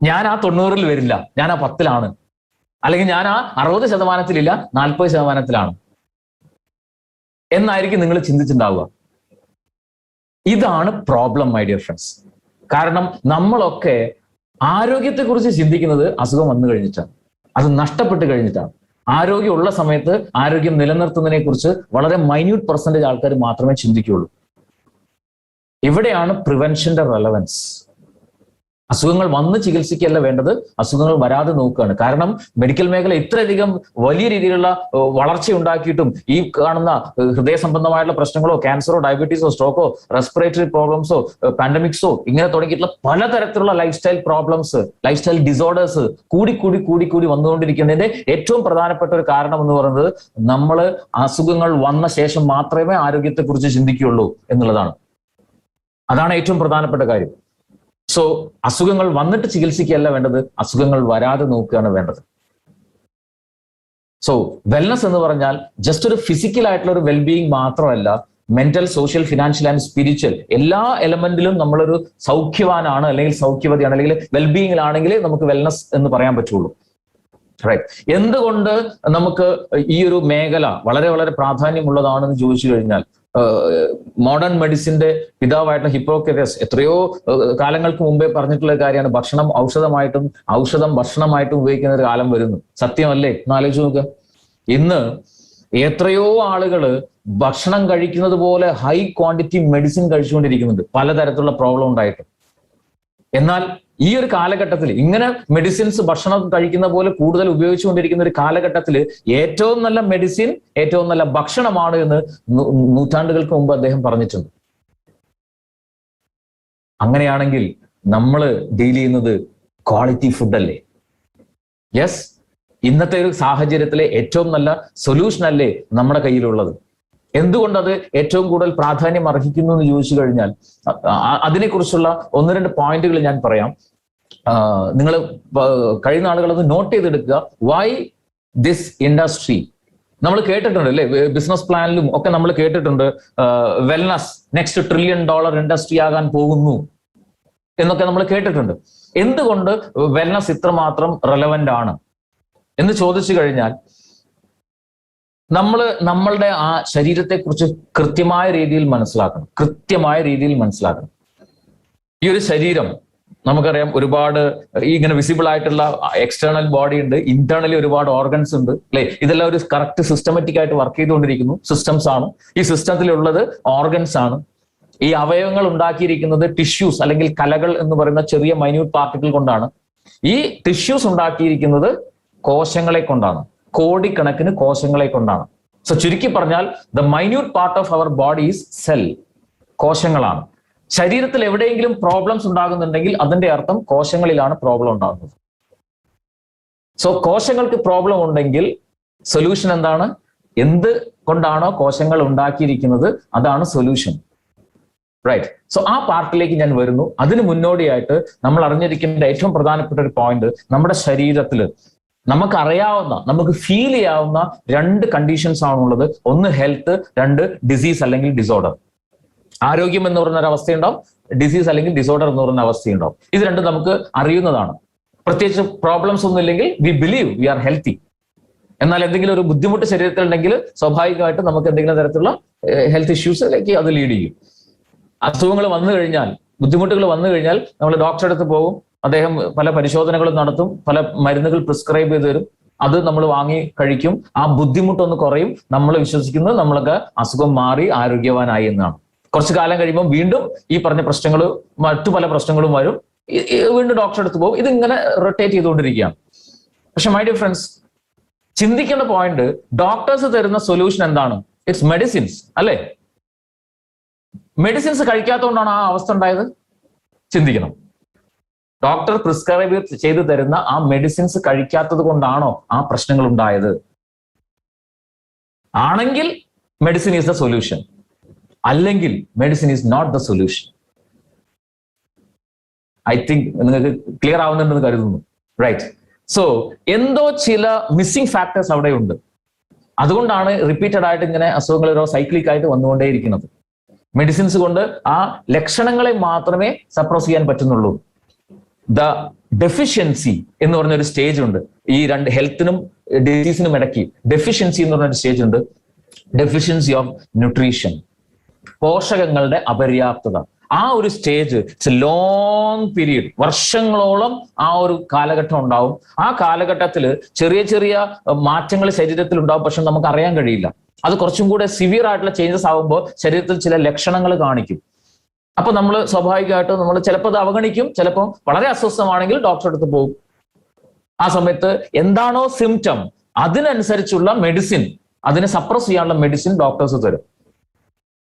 ഞാൻ ആ 90-ൽ വരില്ല, ഞാൻ ആ 10-ലാണ്, അല്ലെങ്കിൽ ഞാൻ ആ 60%-ലില്ല 40%-ലാണ് എന്നായിരിക്കും നിങ്ങൾ ചിന്തിച്ചിട്ടുണ്ടാവുക. ഇതാണ് പ്രോബ്ലം മൈ ഡിയർ ഫ്രണ്ട്സ്. കാരണം നമ്മളൊക്കെ ആരോഗ്യത്തെക്കുറിച്ച് ചിന്തിക്കുന്നത് അസുഖം വന്നു കഴിഞ്ഞിട്ടാണ്, അത് നഷ്ടപ്പെട്ട് കഴിഞ്ഞിട്ടാണ്. ആരോഗ്യമുള്ള സമയത്ത് ആരോഗ്യം നിലനിർത്തുന്നതിനെ കുറിച്ച് വളരെ മൈന്യൂട്ട് പെർസെന്റേജ് ആൾക്കാർ മാത്രമേ ചിന്തിക്കുകയുള്ളൂ. ഇവിടെയാണ് പ്രിവെൻഷന്റെ റെലവൻസ്. അസുഖങ്ങൾ വന്ന് ചികിത്സിക്കുകയല്ല വേണ്ടത്, അസുഖങ്ങൾ വരാതെ നോക്കുകയാണ്. കാരണം മെഡിക്കൽ മേഖല ഇത്രയധികം വലിയ രീതിയിലുള്ള വളർച്ച ഉണ്ടാക്കിയിട്ടും ഈ കാണുന്ന ഹൃദയ സംബന്ധമായിട്ടുള്ള പ്രശ്നങ്ങളോ ക്യാൻസറോ ഡയബറ്റീസോ സ്ട്രോക്കോ റെസ്പിറേറ്ററി പ്രോബ്ലംസോ പാൻഡമിക്സോ ഇങ്ങനെ തുടങ്ങിയിട്ടുള്ള പലതരത്തിലുള്ള life style problems, life style disorders കൂടി വന്നുകൊണ്ടിരിക്കുന്നതിന്റെ ഏറ്റവും പ്രധാനപ്പെട്ട ഒരു കാരണം എന്ന് പറയുന്നത് നമ്മൾ അസുഖങ്ങൾ വന്ന ശേഷം മാത്രമേ ആരോഗ്യത്തെക്കുറിച്ച് ചിന്തിക്കുകയുള്ളൂ എന്നുള്ളതാണ്. അതാണ് ഏറ്റവും പ്രധാനപ്പെട്ട കാര്യം. സോ അസുഖങ്ങൾ വന്നിട്ട് ചികിത്സിക്കുകയല്ല വേണ്ടത്, അസുഖങ്ങൾ വരാതെ നോക്കുകയാണ് വേണ്ടത്. സോ വെൽനസ് എന്ന് പറഞ്ഞാൽ ജസ്റ്റ് ഒരു ഫിസിക്കൽ ആയിട്ടുള്ള ഒരു വെൽബീയിങ് മാത്രമല്ല, mental, social, financial and spiritual എല്ലാ എലമെന്റിലും നമ്മളൊരു സൗഖ്യവാനാണ് അല്ലെങ്കിൽ സൗഖ്യവതിയാണ് അല്ലെങ്കിൽ വെൽബീയിങ്ങിലാണെങ്കിൽ നമുക്ക് വെൽനസ് എന്ന് പറയാൻ പറ്റുള്ളൂ. റൈറ്റ്. എന്തുകൊണ്ട് നമുക്ക് ഈ ഒരു മേഖല വളരെ വളരെ പ്രാധാന്യമുള്ളതാണെന്ന് ചോദിച്ചു കഴിഞ്ഞാൽ, മോഡേൺ മെഡിസിന്റെ പിതാവായിട്ടുള്ള ഹിപ്പോക്രറ്റസ് എത്രയോ കാലങ്ങൾക്ക് മുമ്പേ പറഞ്ഞിട്ടുള്ള കാര്യമാണ്, ഭക്ഷണം ഔഷധമായിട്ടും ഔഷധം ഭക്ഷണമായിട്ടും ഉപയോഗിക്കുന്ന ഒരു കാലം വരുന്നു. സത്യമല്ലേ? ഒന്ന് ആലോചിച്ച് നോക്കുക. ഇന്ന് എത്രയോ ആളുകള് ഭക്ഷണം കഴിക്കുന്നത് പോലെ ഹൈ ക്വാണ്ടിറ്റി മെഡിസിൻ കഴിച്ചുകൊണ്ടിരിക്കുന്നുണ്ട് പലതരത്തിലുള്ള പ്രോബ്ലം ഉണ്ടായിട്ട്. എന്നാൽ ഈ ഒരു കാലഘട്ടത്തിൽ ഇങ്ങനെ മെഡിസിൻസ് ഭക്ഷണം കഴിക്കുന്ന പോലെ കൂടുതൽ ഉപയോഗിച്ചുകൊണ്ടിരിക്കുന്ന ഒരു കാലഘട്ടത്തിൽ ഏറ്റവും നല്ല മെഡിസിൻ, ഏറ്റവും നല്ല ഭക്ഷണമാണ് എന്ന് നൂറ്റാണ്ടുകൾക്ക് മുമ്പ് അദ്ദേഹം പറഞ്ഞിട്ടുണ്ട്. അങ്ങനെയാണെങ്കിൽ നമ്മൾ ഡീൽ ചെയ്യുന്നത് ക്വാളിറ്റി ഫുഡല്ലേ? യെസ്, ഇന്നത്തെ ഒരു സാഹചര്യത്തിലെ ഏറ്റവും നല്ല സൊല്യൂഷൻ അല്ലേ നമ്മുടെ കയ്യിലുള്ളത്? എന്തുകൊണ്ടത് ഏറ്റവും കൂടുതൽ പ്രാധാന്യം അർഹിക്കുന്നു എന്ന് ചോദിച്ചു കഴിഞ്ഞാൽ അതിനെക്കുറിച്ചുള്ള 1-2 പോയിന്റുകൾ ഞാൻ പറയാം. നിങ്ങൾ കഴിയുന്ന ആളുകളൊന്ന് നോട്ട് ചെയ്തെടുക്കുക. Why this industry? നമ്മൾ കേട്ടിട്ടുണ്ട് അല്ലെ, ബിസിനസ് പ്ലാനിലും ഒക്കെ നമ്മൾ കേട്ടിട്ടുണ്ട് വെൽനസ് നെക്സ്റ്റ് $1 trillion ഇൻഡസ്ട്രി ആകാൻ പോകുന്നു എന്നൊക്കെ നമ്മൾ കേട്ടിട്ടുണ്ട്. എന്തുകൊണ്ട് വെൽനസ് ഇത്രമാത്രം റെലവന്റ് ആണ് എന്ന് ചോദിച്ചു കഴിഞ്ഞാൽ, നമ്മളുടെ ആ ശരീരത്തെക്കുറിച്ച് കൃത്യമായ രീതിയിൽ മനസ്സിലാക്കണം. ഈ ഒരു ശരീരം നമുക്കറിയാം, ഒരുപാട് ഇങ്ങനെ വിസിബിൾ ആയിട്ടുള്ള എക്സ്റ്റേണൽ ബോഡി ഉണ്ട്, ഇന്റേണലി ഒരുപാട് ഓർഗൻസ് ഉണ്ട് അല്ലെ? ഇതെല്ലാം ഒരു കറക്റ്റ് സിസ്റ്റമാറ്റിക് ആയിട്ട് വർക്ക് ചെയ്തുകൊണ്ടിരിക്കുന്നു. സിസ്റ്റംസ് ആണ്. ഈ സിസ്റ്റത്തിലുള്ളത് ഓർഗൻസ് ആണ്. ഈ അവയവങ്ങൾ ഉണ്ടാക്കിയിരിക്കുന്നത് ടിഷ്യൂസ് അല്ലെങ്കിൽ കലകൾ എന്ന് പറയുന്ന ചെറിയ മൈന്യൂട്ട് പാർട്ടിക്കിൾ കൊണ്ടാണ്. ഈ ടിഷ്യൂസ് ഉണ്ടാക്കിയിരിക്കുന്നത് കോശങ്ങളെ കൊണ്ടാണ്, കോടിക്കണക്കിന് കോശങ്ങളെ കൊണ്ടാണ്. സോ ചുരുക്കി പറഞ്ഞാൽ the minute part of our body is cell, കോശങ്ങളാണ്. ശരീരത്തിൽ എവിടെയെങ്കിലും പ്രോബ്ലംസ് ഉണ്ടാകുന്നുണ്ടെങ്കിൽ അതിന്റെ അർത്ഥം കോശങ്ങളിലാണ് പ്രോബ്ലം ഉണ്ടാകുന്നത്. സോ കോശങ്ങൾക്ക് പ്രോബ്ലം ഉണ്ടെങ്കിൽ സൊല്യൂഷൻ എന്താണ്? എന്ത് കൊണ്ടാണോ കോശങ്ങൾ ഉണ്ടാക്കിയിരിക്കുന്നത് അതാണ് സൊല്യൂഷൻ. റൈറ്റ്. സോ ആ പാർട്ടിലേക്ക് ഞാൻ വരുന്നു. അതിന് മുന്നോടിയായിട്ട് നമ്മൾ അറിഞ്ഞിരിക്കേണ്ട ഏറ്റവും പ്രധാനപ്പെട്ട ഒരു പോയിന്റ്, നമ്മുടെ ശരീരത്തിൽ നമുക്കറിയാവുന്ന, നമുക്ക് ഫീൽ ചെയ്യാവുന്ന 2 കണ്ടീഷൻസ് ആണുള്ളത്. ഒന്ന് ഹെൽത്ത്, 2 ഡിസീസ് അല്ലെങ്കിൽ ഡിസോർഡർ. ആരോഗ്യം എന്ന് പറയുന്ന ഒരു അവസ്ഥയുണ്ടാവും, ഡിസീസ് അല്ലെങ്കിൽ ഡിസോർഡർ എന്ന് പറയുന്ന അവസ്ഥയുണ്ടാവും. ഇത് രണ്ടും നമുക്ക് അറിയുന്നതാണ്. പ്രത്യേകിച്ച് പ്രോബ്ലംസ് ഒന്നും ഇല്ലെങ്കിൽ we believe we are healthy. എന്നാൽ എന്തെങ്കിലും ഒരു ബുദ്ധിമുട്ട് ശരീരത്തിൽ ഉണ്ടെങ്കിൽ സ്വാഭാവികമായിട്ട് നമുക്ക് എന്തെങ്കിലും തരത്തിലുള്ള ഹെൽത്ത് ഇഷ്യൂസിലേക്ക് അത് ലീഡ് ചെയ്യും. അസുഖങ്ങൾ വന്നു കഴിഞ്ഞാൽ, ബുദ്ധിമുട്ടുകൾ വന്നു കഴിഞ്ഞാൽ നമ്മൾ ഡോക്ടറെ അടുത്ത് പോകും. അദ്ദേഹം പല പരിശോധനകളും നടത്തും, പല മരുന്നുകൾ പ്രിസ്ക്രൈബ് ചെയ്ത് തരും. അത് നമ്മൾ വാങ്ങി കഴിക്കും. ആ ബുദ്ധിമുട്ടൊന്ന് കുറയും. നമ്മൾ വിശ്വസിക്കുന്നത് നമ്മളൊക്കെ അസുഖം മാറി ആരോഗ്യവാനായി എന്നാണ്. കുറച്ചു കാലം കഴിയുമ്പോൾ വീണ്ടും ഈ പറഞ്ഞ പ്രശ്നങ്ങൾ, മറ്റു പല പ്രശ്നങ്ങളും വരും. വീണ്ടും ഡോക്ടറെ അടുത്ത് പോകും. ഇതിങ്ങനെ റൊട്ടേറ്റ് ചെയ്തുകൊണ്ടിരിക്കുകയാണ്. പക്ഷെ മൈ ഡിയർ ഫ്രണ്ട്സ്, ചിന്തിക്കേണ്ട പോയിന്റ്, ഡോക്ടേഴ്സ് തരുന്ന സൊല്യൂഷൻ എന്താണ്? ഇറ്റ്സ് മെഡിസിൻസ് അല്ലേ? മെഡിസിൻസ് കഴിക്കാത്തതുകൊണ്ടാണ് ആ അവസ്ഥ ഉണ്ടായത്. ചിന്തിക്കണം. ഡോക്ടർ പ്രിസ്ക്രൈബ് ചെയ്ത് തരുന്ന ആ മെഡിസിൻസ് കഴിക്കാത്തത് കൊണ്ടാണോ ആ പ്രശ്നങ്ങൾ ഉണ്ടായത്? ആണെങ്കിൽ മെഡിസിൻ ഈസ് ദ സൊല്യൂഷൻ, അല്ലെങ്കിൽ medicine is not the solution. I think നിങ്ങൾക്ക് ക്ലിയർ ആവുന്നുണ്ടെന്ന് കരുതുന്നു. റൈറ്റ്. സോ എന്തോ ചില മിസ്സിംഗ് ഫാക്ടേഴ്സ് അവിടെ ഉണ്ട്. അതുകൊണ്ടാണ് റിപ്പീറ്റഡ് ആയിട്ട് ഇങ്ങനെ അസുഖങ്ങൾ ഓരോ സൈക്ലിക് ആയിട്ട് വന്നുകൊണ്ടേയിരിക്കുന്നത്. മെഡിസിൻസ് കൊണ്ട് ആ ലക്ഷണങ്ങളെ മാത്രമേ സപ്രസ് ചെയ്യാൻ പറ്റുന്നുള്ളൂ. ദ ഡെഫിഷ്യൻസി എന്ന് പറഞ്ഞൊരു സ്റ്റേജ് ഉണ്ട്. ഈ രണ്ട് ഹെൽത്തിനും ഡിസീസിനും ഇടയ്ക്ക് ഡെഫിഷ്യൻസി എന്ന് പറഞ്ഞൊരു സ്റ്റേജ് ഉണ്ട്. ഡെഫിഷ്യൻസി ഓഫ് ന്യൂട്രീഷൻ, പോഷകങ്ങളുടെ അപര്യാപ്തത. ആ ഒരു stage it's A long period, വർഷങ്ങളോളം ആ ഒരു കാലഘട്ടം ഉണ്ടാവും. ആ കാലഘട്ടത്തിൽ ചെറിയ ചെറിയ മാറ്റങ്ങൾ ശരീരത്തിൽ ഉണ്ടാവും, പക്ഷെ നമുക്ക് അറിയാൻ കഴിയില്ല. അത് കുറച്ചും കൂടെ സിവിയർ ആയിട്ടുള്ള ചേഞ്ചസ് ആകുമ്പോൾ ശരീരത്തിൽ ചില ലക്ഷണങ്ങൾ കാണിക്കും. അപ്പൊ നമ്മൾ സ്വാഭാവികമായിട്ട് നമ്മൾ ചിലപ്പോൾ അത് അവഗണിക്കും, ചിലപ്പോൾ വളരെ അസ്വസ്ഥമാണെങ്കിൽ ഡോക്ടറെ അടുത്ത് പോകും. ആ സമയത്ത് എന്താണോ സിംറ്റം അതിനനുസരിച്ചുള്ള മെഡിസിൻ, അതിനെ സപ്രസ് ചെയ്യാനുള്ള മെഡിസിൻ ഡോക്ടേഴ്സ് തരും.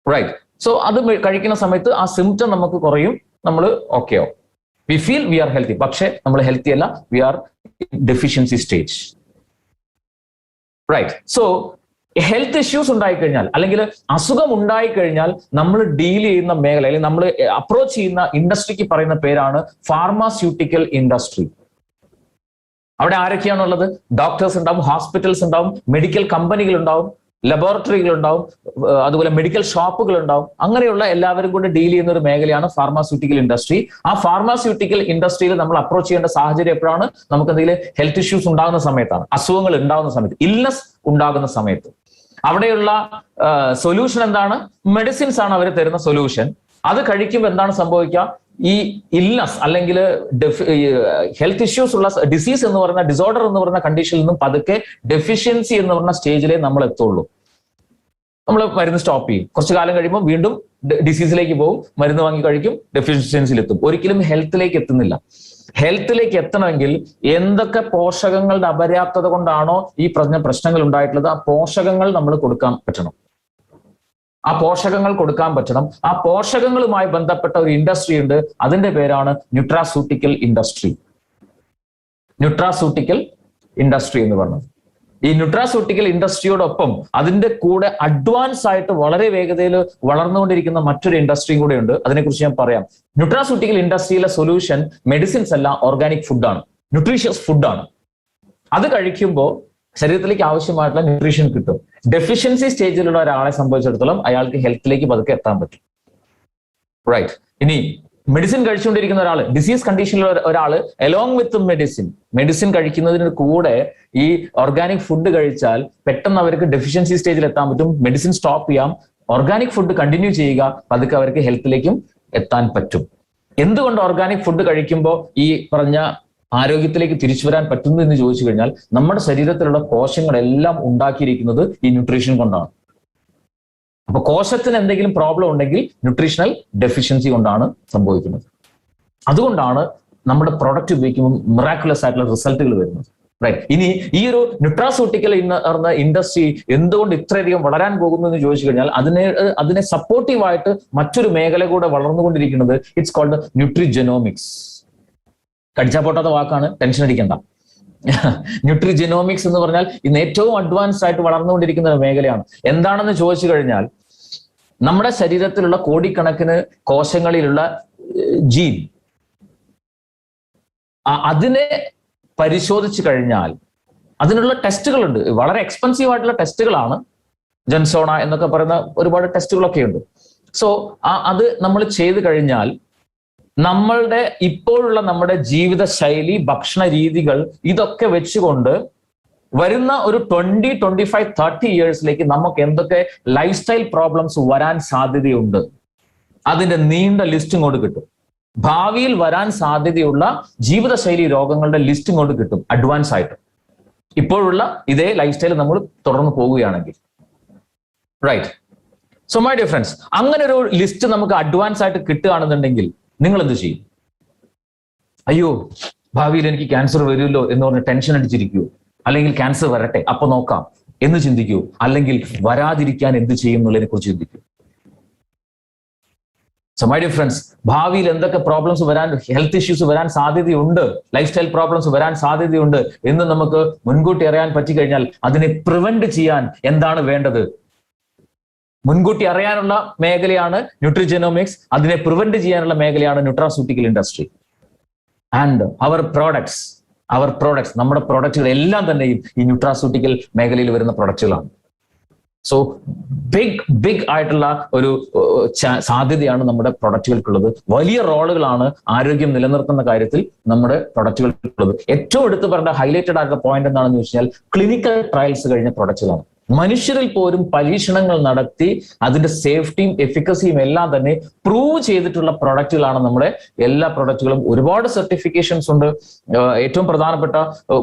റൈറ്റ്. സോ അത് കഴിക്കുന്ന സമയത്ത് ആ സിംറ്റം നമുക്ക് കുറയും, നമ്മൾ ഓക്കെ ആവും, we feel we are healthy. പക്ഷെ നമ്മൾ ഹെൽത്തി അല്ല, we are deficiency stage. Right. So health issues ഉണ്ടായിക്കഴിഞ്ഞാൽ അല്ലെങ്കിൽ അസുഖം ഉണ്ടായിക്കഴിഞ്ഞാൽ നമ്മൾ ഡീൽ ചെയ്യുന്ന മേഖല അല്ലെങ്കിൽ നമ്മൾ അപ്രോച്ച് ചെയ്യുന്ന ഇൻഡസ്ട്രിക്ക് പറയുന്ന പേരാണ് ഫാർമാസ്യൂട്ടിക്കൽ ഇൻഡസ്ട്രി. അവിടെ ആരൊക്കെയാണുള്ളത്? ഡോക്ടേഴ്സ് ഉണ്ടാവും, ഹോസ്പിറ്റൽസ് ഉണ്ടാവും, മെഡിക്കൽ കമ്പനികൾ ഉണ്ടാവും, ലബോറട്ടറികൾ ഉണ്ടാവും, അതുപോലെ മെഡിക്കൽ ഷോപ്പുകൾ ഉണ്ടാവും. അങ്ങനെയുള്ള എല്ലാവരും കൂടെ ഡീൽ ചെയ്യുന്ന ഒരു മേഖലയാണ് ഫാർമാസ്യൂട്ടിക്കൽ ഇൻഡസ്ട്രി. ആ ഫാർമാസ്യൂട്ടിക്കൽ ഇൻഡസ്ട്രിയിൽ നമ്മൾ അപ്രോച്ച് ചെയ്യേണ്ട സാഹചര്യം എപ്പോഴാണ്? നമുക്ക് എന്തെങ്കിലും ഹെൽത്ത് ഇഷ്യൂസ് ഉണ്ടാകുന്ന സമയത്താണ്, അസുഖങ്ങൾ ഉണ്ടാകുന്ന സമയത്ത്, ഇൽനെസ് ഉണ്ടാകുന്ന സമയത്ത്. അവിടെയുള്ള സൊല്യൂഷൻ എന്താണ്? മെഡിസിൻസ് ആണ് അവർ തരുന്ന സൊല്യൂഷൻ. അത് കഴിക്കുമ്പോൾ എന്താണ് സംഭവിക്കുക? ഈ ഇൽനസ് അല്ലെങ്കിൽ ഹെൽത്ത് ഇഷ്യൂസ് ഉള്ള ഡിസീസ് എന്ന് പറയുന്ന ഡിസോർഡർ എന്ന് പറയുന്ന കണ്ടീഷനിൽ നിന്നും പതുക്കെ ഡെഫിഷ്യൻസി എന്ന് പറയുന്ന സ്റ്റേജിലേ നമ്മൾ എത്തുള്ളൂ. നമ്മൾ മരുന്ന് സ്റ്റോപ്പ് ചെയ്യും, കുറച്ചു കാലം കഴിയുമ്പോൾ വീണ്ടും ഡിസീസിലേക്ക് പോകും, മരുന്ന് വാങ്ങി കഴിക്കും, ഡെഫിഷ്യൻസിയിലെത്തും. ഒരിക്കലും ഹെൽത്തിലേക്ക് എത്തുന്നില്ല. ഹെൽത്തിലേക്ക് എത്തണമെങ്കിൽ എന്തൊക്കെ പോഷകങ്ങളുടെ അപര്യാപ്തത കൊണ്ടാണോ ഈ പറഞ്ഞ പ്രശ്നങ്ങൾ ഉണ്ടായിട്ടുള്ളത്, ആ പോഷകങ്ങൾ നമ്മൾ കൊടുക്കാൻ പറ്റണം. ആ പോഷകങ്ങൾ കൊടുക്കാൻ പറ്റണം. ആ പോഷകങ്ങളുമായി ബന്ധപ്പെട്ട ഒരു ഇൻഡസ്ട്രി ഉണ്ട്, അതിന്റെ പേരാണ് ന്യൂട്രാസ്യൂട്ടിക്കൽ ഇൻഡസ്ട്രി. ന്യൂട്രാസ്യൂട്ടിക്കൽ ഇൻഡസ്ട്രി എന്ന് പറഞ്ഞത്. ഈ ന്യൂട്രാസ്യൂട്ടിക്കൽ ഇൻഡസ്ട്രിയോടൊപ്പം അതിന്റെ കൂടെ അഡ്വാൻസ് ആയിട്ട് വളരെ വേഗതയിൽ വളർന്നുകൊണ്ടിരിക്കുന്ന മറ്റൊരു ഇൻഡസ്ട്രിയും കൂടെ ഉണ്ട്. അതിനെക്കുറിച്ച് ഞാൻ പറയാം. ന്യൂട്രാസ്യൂട്ടിക്കൽ ഇൻഡസ്ട്രിയിലെ സൊല്യൂഷൻ മെഡിസിൻസ് അല്ല, ഓർഗാനിക് ഫുഡാണ്, ന്യൂട്രീഷ്യസ് ഫുഡാണ്. അത് കഴിക്കുമ്പോൾ ശരീരത്തിലേക്ക് ആവശ്യമായിട്ടുള്ള ന്യൂട്രീഷൻ കിട്ടും. ഡെഫിഷ്യൻസി സ്റ്റേജിലുള്ള ഒരാളെ സംബന്ധിച്ചിടത്തോളം അയാൾക്ക് ഹെൽത്തിലേക്ക് പതുക്കെ എത്താൻ പറ്റും. റൈറ്റ്. ഇനി മെഡിസിൻ കഴിച്ചുകൊണ്ടിരിക്കുന്ന ഒരാൾ, ഡിസീസ് കണ്ടീഷനിലുള്ള ഒരാൾ എലോങ് വിത്ത് മെഡിസിൻ കഴിക്കുന്നതിന് കൂടെ ഈ ഓർഗാനിക് ഫുഡ് കഴിച്ചാൽ പെട്ടെന്ന് അവർക്ക് ഡെഫിഷ്യൻസി സ്റ്റേജിൽ എത്താൻ പറ്റും. മെഡിസിൻ സ്റ്റോപ്പ് ചെയ്യാം, ഓർഗാനിക് ഫുഡ് കണ്ടിന്യൂ ചെയ്യുക, പതുക്കെ അവർക്ക് ഹെൽത്തിലേക്കും എത്താൻ പറ്റും. എന്തുകൊണ്ട് ഓർഗാനിക് ഫുഡ് കഴിക്കുമ്പോൾ ഈ പറഞ്ഞ ആരോഗ്യത്തിലേക്ക് തിരിച്ചു വരാൻ പറ്റുന്നു എന്ന് ചോദിച്ചു കഴിഞ്ഞാൽ, നമ്മുടെ ശരീരത്തിലുള്ള കോശങ്ങളെല്ലാം ഉണ്ടാക്കിയിരിക്കുന്നത് ഈ ന്യൂട്രീഷൻ കൊണ്ടാണ്. അപ്പൊ കോശത്തിന് എന്തെങ്കിലും പ്രോബ്ലം ഉണ്ടെങ്കിൽ ന്യൂട്രീഷണൽ ഡെഫിഷ്യൻസി കൊണ്ടാണ് സംഭവിക്കുന്നത്. അതുകൊണ്ടാണ് നമ്മുടെ പ്രൊഡക്റ്റ് ഉപയോഗിക്കുമ്പോൾ മിറാക്കുലസ് ആയിട്ടുള്ള റിസൾട്ടുകൾ വരുന്നത്. റൈറ്റ്. ഇനി ഈ ഒരു ന്യൂട്രാസ്യൂട്ടിക്കൽ ഇൻഡസ്ട്രി എന്തുകൊണ്ട് ഇത്രയധികം വളരാൻ പോകുന്നു എന്ന് ചോദിച്ചു കഴിഞ്ഞാൽ, അതിനെ സപ്പോർട്ടീവായിട്ട് മറ്റൊരു മേഖല കൂടെ വളർന്നുകൊണ്ടിരിക്കുന്നത് ഇറ്റ്സ് കോൾഡ് ന്യൂട്രിജെനോമിക്സ്. കടിച്ചാൽ പൊട്ടാത്ത വാക്കാണ്, ടെൻഷൻ അടിക്കണ്ട. ന്യൂട്രിജെനോമിക്സ് എന്ന് പറഞ്ഞാൽ ഇന്ന് ഏറ്റവും അഡ്വാൻസ്ഡ് ആയിട്ട് വളർന്നുകൊണ്ടിരിക്കുന്ന ഒരു മേഖലയാണ്. എന്താണെന്ന് ചോദിച്ചു കഴിഞ്ഞാൽ, നമ്മുടെ ശരീരത്തിലുള്ള കോടിക്കണക്കിന് കോശങ്ങളിലുള്ള ജീൻ, അതിനെ പരിശോധിച്ചു കഴിഞ്ഞാൽ അതിനുള്ള ടെസ്റ്റുകളുണ്ട്. വളരെ എക്സ്പെൻസീവ് ആയിട്ടുള്ള ടെസ്റ്റുകളാണ്. ജൻസോണ എന്നൊക്കെ പറയുന്ന ഒരുപാട് ടെസ്റ്റുകളൊക്കെ ഉണ്ട്. സോ അത് നമ്മൾ ചെയ്തു കഴിഞ്ഞാൽ നമ്മളുടെ ഇപ്പോഴുള്ള നമ്മുടെ ജീവിത ശൈലി, ഭക്ഷണ രീതികൾ, ഇതൊക്കെ വെച്ചുകൊണ്ട് വരുന്ന ഒരു 20-25-30 ഇയേഴ്സിലേക്ക് നമുക്ക് എന്തൊക്കെ ലൈഫ് സ്റ്റൈൽ പ്രോബ്ലംസ് വരാൻ സാധ്യതയുണ്ട്, അതിന്റെ നീണ്ട ലിസ്റ്റ് ഇങ്ങോട്ട് കിട്ടും. ഭാവിയിൽ വരാൻ സാധ്യതയുള്ള ജീവിതശൈലി രോഗങ്ങളുടെ ലിസ്റ്റ് ഇങ്ങോട്ട് കിട്ടും അഡ്വാൻസ് ആയിട്ട്, ഇപ്പോഴുള്ള ഇതേ ലൈഫ് സ്റ്റൈൽ നമ്മൾ തുടർന്ന് പോവുകയാണെങ്കിൽ. Right. So my dear friends, അങ്ങനെ ഒരു ലിസ്റ്റ് നമുക്ക് അഡ്വാൻസ് ആയിട്ട് കിട്ടുകയാണെന്നുണ്ടെങ്കിൽ നിങ്ങൾ എന്ത് ചെയ്യും? അയ്യോ, ഭാവിയിൽ എനിക്ക് ക്യാൻസർ വരുമല്ലോ എന്ന് പറഞ്ഞ് ടെൻഷൻ അടിച്ചിരിക്കൂ, അല്ലെങ്കിൽ ക്യാൻസർ വരട്ടെ അപ്പൊ നോക്കാം എന്ന് ചിന്തിക്കൂ, അല്ലെങ്കിൽ വരാതിരിക്കാൻ എന്ത് ചെയ്യും എന്നുള്ളതിനെ കുറിച്ച് ചിന്തിക്കൂ. സോ മൈ ഡിയർ ഫ്രണ്ട്സ്, ഭാവിയിൽ എന്തൊക്കെ പ്രോബ്ലംസ് വരാൻ, ഹെൽത്ത് ഇഷ്യൂസ് വരാൻ സാധ്യതയുണ്ട്, ലൈഫ് സ്റ്റൈൽ പ്രോബ്ലംസ് വരാൻ സാധ്യതയുണ്ട് എന്ന് നമുക്ക് മുൻകൂട്ടി അറിയാൻ പറ്റിക്കഴിഞ്ഞാൽ അതിനെ പ്രിവെന്റ് ചെയ്യാൻ എന്താണ് വേണ്ടത്? മുൻകൂട്ടി അറിയാനുള്ള മേഖലയാണ് ന്യൂട്രിജെനോമിക്സ്, അതിനെ പ്രിവെന്റ് ചെയ്യാനുള്ള മേഖലയാണ് nutraceutical industry. And our products നമ്മുടെ പ്രൊഡക്റ്റുകൾ എല്ലാം തന്നെയും ഈ ന്യൂട്രാസ്യൂട്ടിക്കൽ മേഖലയിൽ വരുന്ന പ്രൊഡക്റ്റുകളാണ്. സോ ബിഗ് ആയിട്ടുള്ള ഒരു സാധ്യതയാണ് നമ്മുടെ പ്രൊഡക്റ്റുകൾക്കുള്ളത്. വലിയ റോളുകളാണ് ആരോഗ്യം നിലനിർത്തുന്ന കാര്യത്തിൽ നമ്മുടെ പ്രൊഡക്റ്റുകൾക്കുള്ളത്. ഏറ്റവും എടുത്തു പറഞ്ഞ ഹൈലൈറ്റഡ് ആയിട്ടുള്ള പോയിന്റ് എന്താണെന്ന് വെച്ച് കഴിഞ്ഞാൽ ക്ലിനിക്കൽ ട്രയൽസ് കഴിഞ്ഞ പ്രൊഡക്റ്റുകളാണ്. മനുഷ്യരിൽ പോലും പരീക്ഷണങ്ങൾ നടത്തി അതിന്റെ സേഫ്റ്റിയും എഫിക്കസിയും എല്ലാം തന്നെ പ്രൂവ് ചെയ്തിട്ടുള്ള പ്രൊഡക്റ്റുകളാണ് നമ്മുടെ എല്ലാ പ്രൊഡക്റ്റുകളും. ഒരുപാട് സർട്ടിഫിക്കേഷൻസ് ഉണ്ട്. ഏറ്റവും പ്രധാനപ്പെട്ട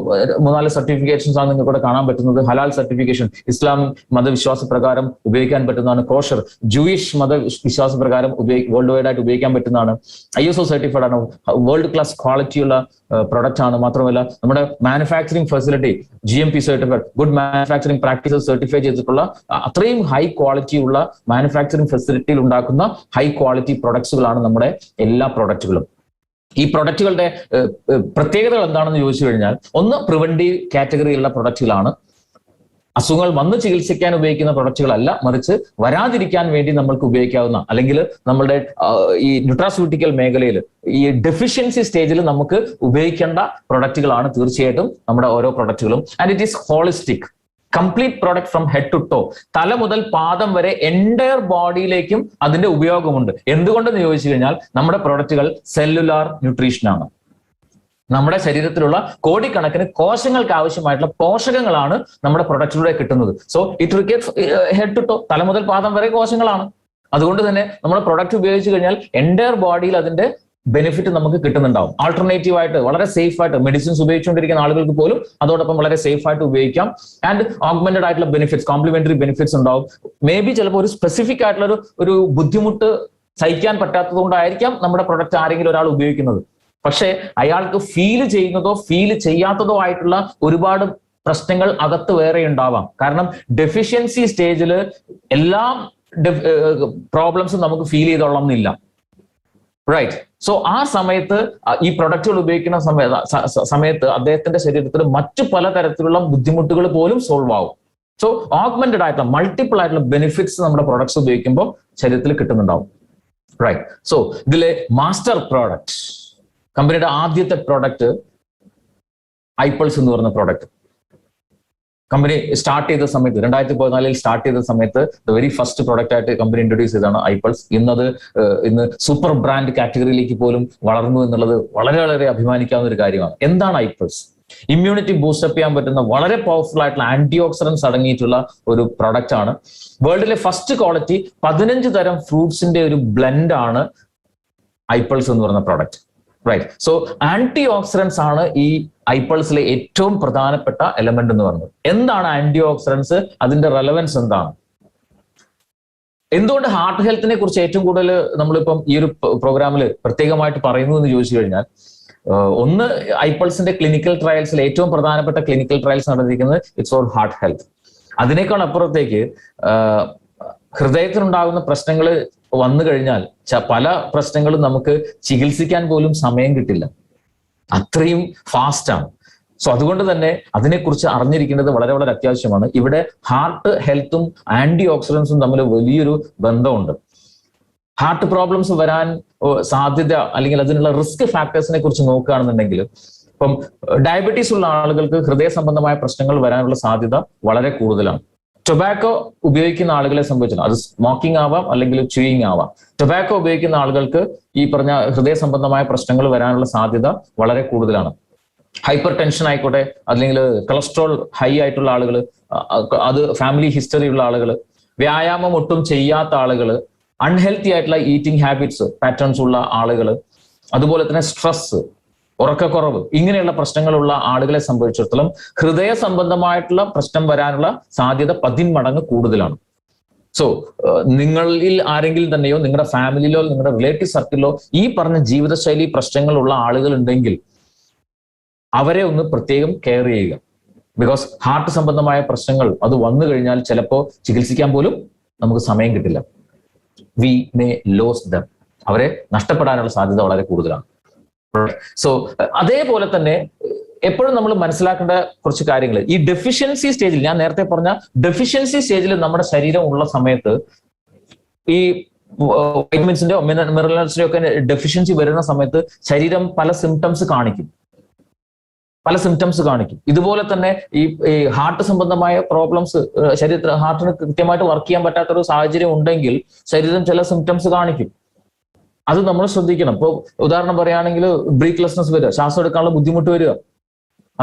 3-4 സർട്ടിഫിക്കേഷൻസ് ആണ് നിങ്ങൾക്ക് ഇവിടെ കാണാൻ പറ്റുന്നത്. ഹലാൽ സർട്ടിഫിക്കേഷൻ, ഇസ്ലാമിക് മതവിശ്വാസ പ്രകാരം ഉപയോഗിക്കാൻ പറ്റുന്നതാണ്. കോഷർ, ജൂയിഷ് മതവിശ്വാസ പ്രകാരം വേൾഡ് വൈഡ് ആയിട്ട് ഉപയോഗിക്കാൻ പറ്റുന്നതാണ്. ISO സർട്ടിഫൈഡ് ആണ്. വേൾഡ് ക്ലാസ് ക്വാളിറ്റിയുള്ള പ്രൊഡക്റ്റ് ആണ്. മാത്രമല്ല നമ്മുടെ manufacturing facility GMP certified, good manufacturing practices certify ചെയ്തിട്ടുള്ള അത്രയും ഹൈ ക്വാളിറ്റി ഉള്ള മാനുഫാക്ചറിങ് ഫെസിലിറ്റിയിൽ ഉണ്ടാക്കുന്ന ഹൈ ക്വാളിറ്റി പ്രൊഡക്ട്സുകളാണ് നമ്മുടെ എല്ലാ പ്രൊഡക്റ്റുകളും. ഈ പ്രൊഡക്റ്റുകളുടെ പ്രത്യേകതകൾ എന്താണെന്ന് ചോദിച്ചു കഴിഞ്ഞാൽ, ഒന്ന് പ്രിവെന്റീവ് കാറ്റഗറിയിലുള്ള പ്രൊഡക്റ്റുകളാണ്. അസുഖങ്ങൾ വന്ന് ചികിത്സിക്കാൻ ഉപയോഗിക്കുന്ന പ്രൊഡക്റ്റുകളല്ല, മറിച്ച് വരാതിരിക്കാൻ വേണ്ടി നമ്മൾക്ക് ഉപയോഗിക്കാവുന്ന, അല്ലെങ്കിൽ നമ്മുടെ ഈ ന്യൂട്രാസ്യൂട്ടിക്കൽ മേഖലയിൽ ഈ ഡെഫിഷ്യൻസി സ്റ്റേജിൽ നമുക്ക് ഉപയോഗിക്കേണ്ട പ്രൊഡക്റ്റുകളാണ് തീർച്ചയായിട്ടും നമ്മുടെ ഓരോ പ്രൊഡക്റ്റുകളും. And it is holistic, complete product from head to toe, തല മുതൽ പാദം വരെ എൻറ്റയർ ബോഡിയിലേക്കും അതിന്റെ ഉപയോഗമുണ്ട്. എന്തുകൊണ്ടെന്ന് ചോദിച്ചു കഴിഞ്ഞാൽ നമ്മുടെ പ്രൊഡക്റ്റുകൾ സെല്ലുലാർ ന്യൂട്രീഷനാണ്. നമ്മുടെ ശരീരത്തിലുള്ള കോടിക്കണക്കിന് കോശങ്ങൾക്ക് ആവശ്യമായിട്ടുള്ള പോഷകങ്ങളാണ് നമ്മുടെ പ്രൊഡക്റ്റിലൂടെ കിട്ടുന്നത്. So it requires head to toe, തല മുതൽ പാദം വരെ കോശങ്ങളാണ്. അതുകൊണ്ട് തന്നെ നമ്മുടെ പ്രൊഡക്റ്റ് ഉപയോഗിച്ച് കഴിഞ്ഞാൽ എൻറ്റയർ ബോഡിയിൽ അതിന്റെ ബെനിഫിറ്റ് നമുക്ക് കിട്ടുന്നുണ്ടാവും. ആൾട്ടർനേറ്റീവ് ആയിട്ട് വളരെ സേഫ് ആയിട്ട് മെഡിസിൻസ് ഉപയോഗിച്ചുകൊണ്ടിരിക്കുന്ന ആളുകൾക്ക് പോലും അതോടൊപ്പം വളരെ സേഫ് ആയിട്ട് ഉപയോഗിക്കാം. ആൻഡ് ഓഗ്മെന്റഡ് ആയിട്ടുള്ള ബെനിഫിറ്റ്സ്, കോംപ്ലിമെന്ററി ബെനിഫിറ്റ്സ് ഉണ്ടാവും. മേ ബി ചിലപ്പോൾ ഒരു സ്പെസിഫിക് ആയിട്ടുള്ള ഒരു ബുദ്ധിമുട്ട് സഹിക്കാൻ പറ്റാത്തത് കൊണ്ടായിരിക്കാം നമ്മുടെ പ്രൊഡക്റ്റ് ആരെങ്കിലും ഒരാൾ ഉപയോഗിക്കുന്നത്. പക്ഷേ അയാൾക്ക് ഫീൽ ചെയ്യുന്നതോ ഫീൽ ചെയ്യാത്തതോ ആയിട്ടുള്ള ഒരുപാട് പ്രശ്നങ്ങൾ അകത്ത് വേറെ ഉണ്ടാവാം. കാരണം ഡെഫിഷ്യൻസി സ്റ്റേജിൽ എല്ലാ പ്രോബ്ലംസും നമുക്ക് ഫീൽ ചെയ്തോളണം എന്നില്ല. റൈറ്റ്. സോ ആ സമയത്ത് ഈ പ്രൊഡക്റ്റുകൾ ഉപയോഗിക്കുന്ന സമയത്ത് അദ്ദേഹത്തിന്റെ ശരീരത്തിൽ മറ്റു പലതരത്തിലുള്ള ബുദ്ധിമുട്ടുകൾ പോലും സോൾവ് ആവും. സോ ഓഗ്മെന്റഡ് ആയിട്ടുള്ള മൾട്ടിപ്പിൾ ആയിട്ടുള്ള ബെനിഫിറ്റ്സ് നമ്മുടെ പ്രൊഡക്ട്സ് ഉപയോഗിക്കുമ്പോൾ ശരീരത്തിൽ കിട്ടുന്നുണ്ടാവും. റൈറ്റ്. സോ ഇതിലെ മാസ്റ്റർ പ്രോഡക്റ്റ്, കമ്പനിയുടെ ആദ്യത്തെ പ്രോഡക്റ്റ് ഐപ്പൾസ് എന്ന് പറയുന്ന പ്രോഡക്റ്റ്. കമ്പനി സ്റ്റാർട്ട് ചെയ്ത സമയത്ത് 2014 സ്റ്റാർട്ട് ചെയ്ത സമയത്ത് വെരി ഫസ്റ്റ് പ്രോഡക്റ്റ് ആയിട്ട് കമ്പനി ഇൻട്രൊഡ്യൂസ് ചെയ്തതാണ് ഐപ്പൾസ്. ഇന്ന് സൂപ്പർ ബ്രാൻഡ് കാറ്റഗറിയിലേക്ക് പോലും വളർന്നു എന്നുള്ളത് വളരെ വളരെ അഭിമാനിക്കാവുന്ന ഒരു കാര്യമാണ്. എന്താണ് ഐപ്പൾസ്? ഇമ്മ്യൂണിറ്റി ബൂസ്റ്റപ്പ് ചെയ്യാൻ പറ്റുന്ന വളരെ പവർഫുൾ ആയിട്ടുള്ള ആന്റി ഓക്സിഡൻസ് അടങ്ങിയിട്ടുള്ള ഒരു പ്രൊഡക്റ്റ് ആണ്. വേൾഡിലെ ഫസ്റ്റ് ക്വാളിറ്റി 15 തരം ഫ്രൂട്ട്സിന്റെ ഒരു ബ്ലെൻഡ് ആണ് ഐപ്പൾസ് എന്ന് പറയുന്ന product. Right. So antioxidants ആണ് ഈ ഐപ്പൾസിലെ ഏറ്റവും പ്രധാനപ്പെട്ട എലമെന്റ് എന്ന് പറയുന്നത്. എന്താണ് ആന്റി ഓക്സിഡൻസ്? അതിന്റെ റെലവൻസ് എന്താണ്? എന്തുകൊണ്ട് ഹാർട്ട് ഹെൽത്തിനെ കുറിച്ച് ഏറ്റവും കൂടുതൽ നമ്മളിപ്പം ഈ ഒരു പ്രോഗ്രാമിൽ പ്രത്യേകമായിട്ട് പറയുന്നു എന്ന് ചോദിച്ചു കഴിഞ്ഞാൽ, ഒന്ന് ഐപ്പൾസിന്റെ ക്ലിനിക്കൽ ട്രയൽസിൽ ഏറ്റവും പ്രധാനപ്പെട്ട ക്ലിനിക്കൽ ട്രയൽസ് നടന്നിരിക്കുന്നത് ഇറ്റ്സ് ഫോർ ഹാർട്ട് ഹെൽത്ത്. അതിനേക്കാൾ അപ്പുറത്തേക്ക് ഹൃദയത്തിനുണ്ടാകുന്ന പ്രശ്നങ്ങൾ വന്നു കഴിഞ്ഞാൽ പല പ്രശ്നങ്ങളും നമുക്ക് ചികിത്സിക്കാൻ പോലും സമയം കിട്ടില്ല, അത്രയും ഫാസ്റ്റാണ്. സോ അതുകൊണ്ട് തന്നെ അതിനെക്കുറിച്ച് അറിഞ്ഞിരിക്കേണ്ടത് വളരെ വളരെ അത്യാവശ്യമാണ്. ഇവിടെ ഹാർട്ട് ഹെൽത്തും ആന്റി ഓക്സിഡൻസും തമ്മിൽ വലിയൊരു ബന്ധമുണ്ട്. ഹാർട്ട് പ്രോബ്ലംസ് വരാൻ സാധ്യത അല്ലെങ്കിൽ അതിനുള്ള റിസ്ക് ഫാക്ടേഴ്സിനെ കുറിച്ച് നോക്കുകയാണെന്നുണ്ടെങ്കിൽ, ഇപ്പം ഡയബറ്റീസ് ഉള്ള ആളുകൾക്ക് ഹൃദയ സംബന്ധമായ പ്രശ്നങ്ങൾ വരാനുള്ള സാധ്യത വളരെ കൂടുതലാണ്. ടൊബാക്കോ ഉപയോഗിക്കുന്ന ആളുകളെ സംബന്ധിച്ചാണ്, അത് സ്മോക്കിംഗ് ആവാം അല്ലെങ്കിൽ ച്യൂയിങ് ആവാം. ടൊബാക്കോ ഉപയോഗിക്കുന്ന ആളുകൾക്ക് ഈ പറഞ്ഞ ഹൃദയ സംബന്ധമായ പ്രശ്നങ്ങൾ വരാനുള്ള സാധ്യത വളരെ കൂടുതലാണ്. ഹൈപ്പർ ടെൻഷൻ ആയിക്കോട്ടെ, അല്ലെങ്കിൽ കൊളസ്ട്രോൾ ഹൈ ആയിട്ടുള്ള ആളുകൾ, അത് ഫാമിലി ഹിസ്റ്ററി ഉള്ള ആളുകൾ, വ്യായാമം ഒട്ടും ചെയ്യാത്ത ആളുകൾ, അൺഹെൽത്തി ആയിട്ടുള്ള ഈറ്റിംഗ് ഹാബിറ്റ്സ് പാറ്റേൺസ് ഉള്ള ആളുകൾ, അതുപോലെ തന്നെ സ്ട്രെസ്, ഉറക്കക്കുറവ്, ഇങ്ങനെയുള്ള പ്രശ്നങ്ങളുള്ള ആളുകളെ സംബന്ധിച്ചിടത്തോളം ഹൃദയ സംബന്ധമായിട്ടുള്ള പ്രശ്നം വരാനുള്ള സാധ്യത 10 മടങ്ങ് കൂടുതലാണ്. സോ നിങ്ങളിൽ ആരെങ്കിലും തന്നെയോ നിങ്ങളുടെ ഫാമിലിയിലോ നിങ്ങളുടെ റിലേറ്റീവ് സർക്കിളിലോ ഈ പറഞ്ഞ ജീവിതശൈലി പ്രശ്നങ്ങളുള്ള ആളുകൾ ഉണ്ടെങ്കിൽ അവരെ ഒന്ന് പ്രത്യേകം കെയർ ചെയ്യുക. ബിക്കോസ് ഹാർട്ട് സംബന്ധമായ പ്രശ്നങ്ങൾ അത് വന്നു കഴിഞ്ഞാൽ ചിലപ്പോൾ ചികിത്സിക്കാൻ പോലും നമുക്ക് സമയം കിട്ടില്ല. വി മേ ലോസ് ദം, അവരെ നഷ്ടപ്പെടാനുള്ള സാധ്യത വളരെ കൂടുതലാണ്. സോ അതേപോലെ തന്നെ എപ്പോഴും നമ്മൾ മനസ്സിലാക്കേണ്ട കുറച്ച് കാര്യങ്ങൾ, ഈ ഡെഫിഷ്യൻസി സ്റ്റേജിൽ, ഞാൻ നേരത്തെ പറഞ്ഞ ഡെഫിഷ്യൻസി സ്റ്റേജിൽ നമ്മുടെ ശരീരം ഉള്ള സമയത്ത് ഈ വൈറ്റമിൻസിന്റെയോ മിനറൽസിന്റെയോ ഒക്കെ ഡെഫിഷ്യൻസി വരുന്ന സമയത്ത് ശരീരം പല സിംറ്റംസ് കാണിക്കും. ഇതുപോലെ തന്നെ ഈ ഹാർട്ട് സംബന്ധമായ പ്രോബ്ലംസ്, ശരീരത്തിൽ ഹാർട്ടിന് കൃത്യമായിട്ട് വർക്ക് ചെയ്യാൻ പറ്റാത്ത ഒരു സാഹചര്യം ഉണ്ടെങ്കിൽ ശരീരം ചില സിംറ്റംസ് കാണിക്കും. അത് നമ്മൾ ശ്രദ്ധിക്കണം. ഇപ്പോൾ ഉദാഹരണം പറയുകയാണെങ്കിൽ ബ്രീത്ത്ലെസ്നെസ് വരിക, ശ്വാസം എടുക്കാനുള്ള ബുദ്ധിമുട്ട് വരിക,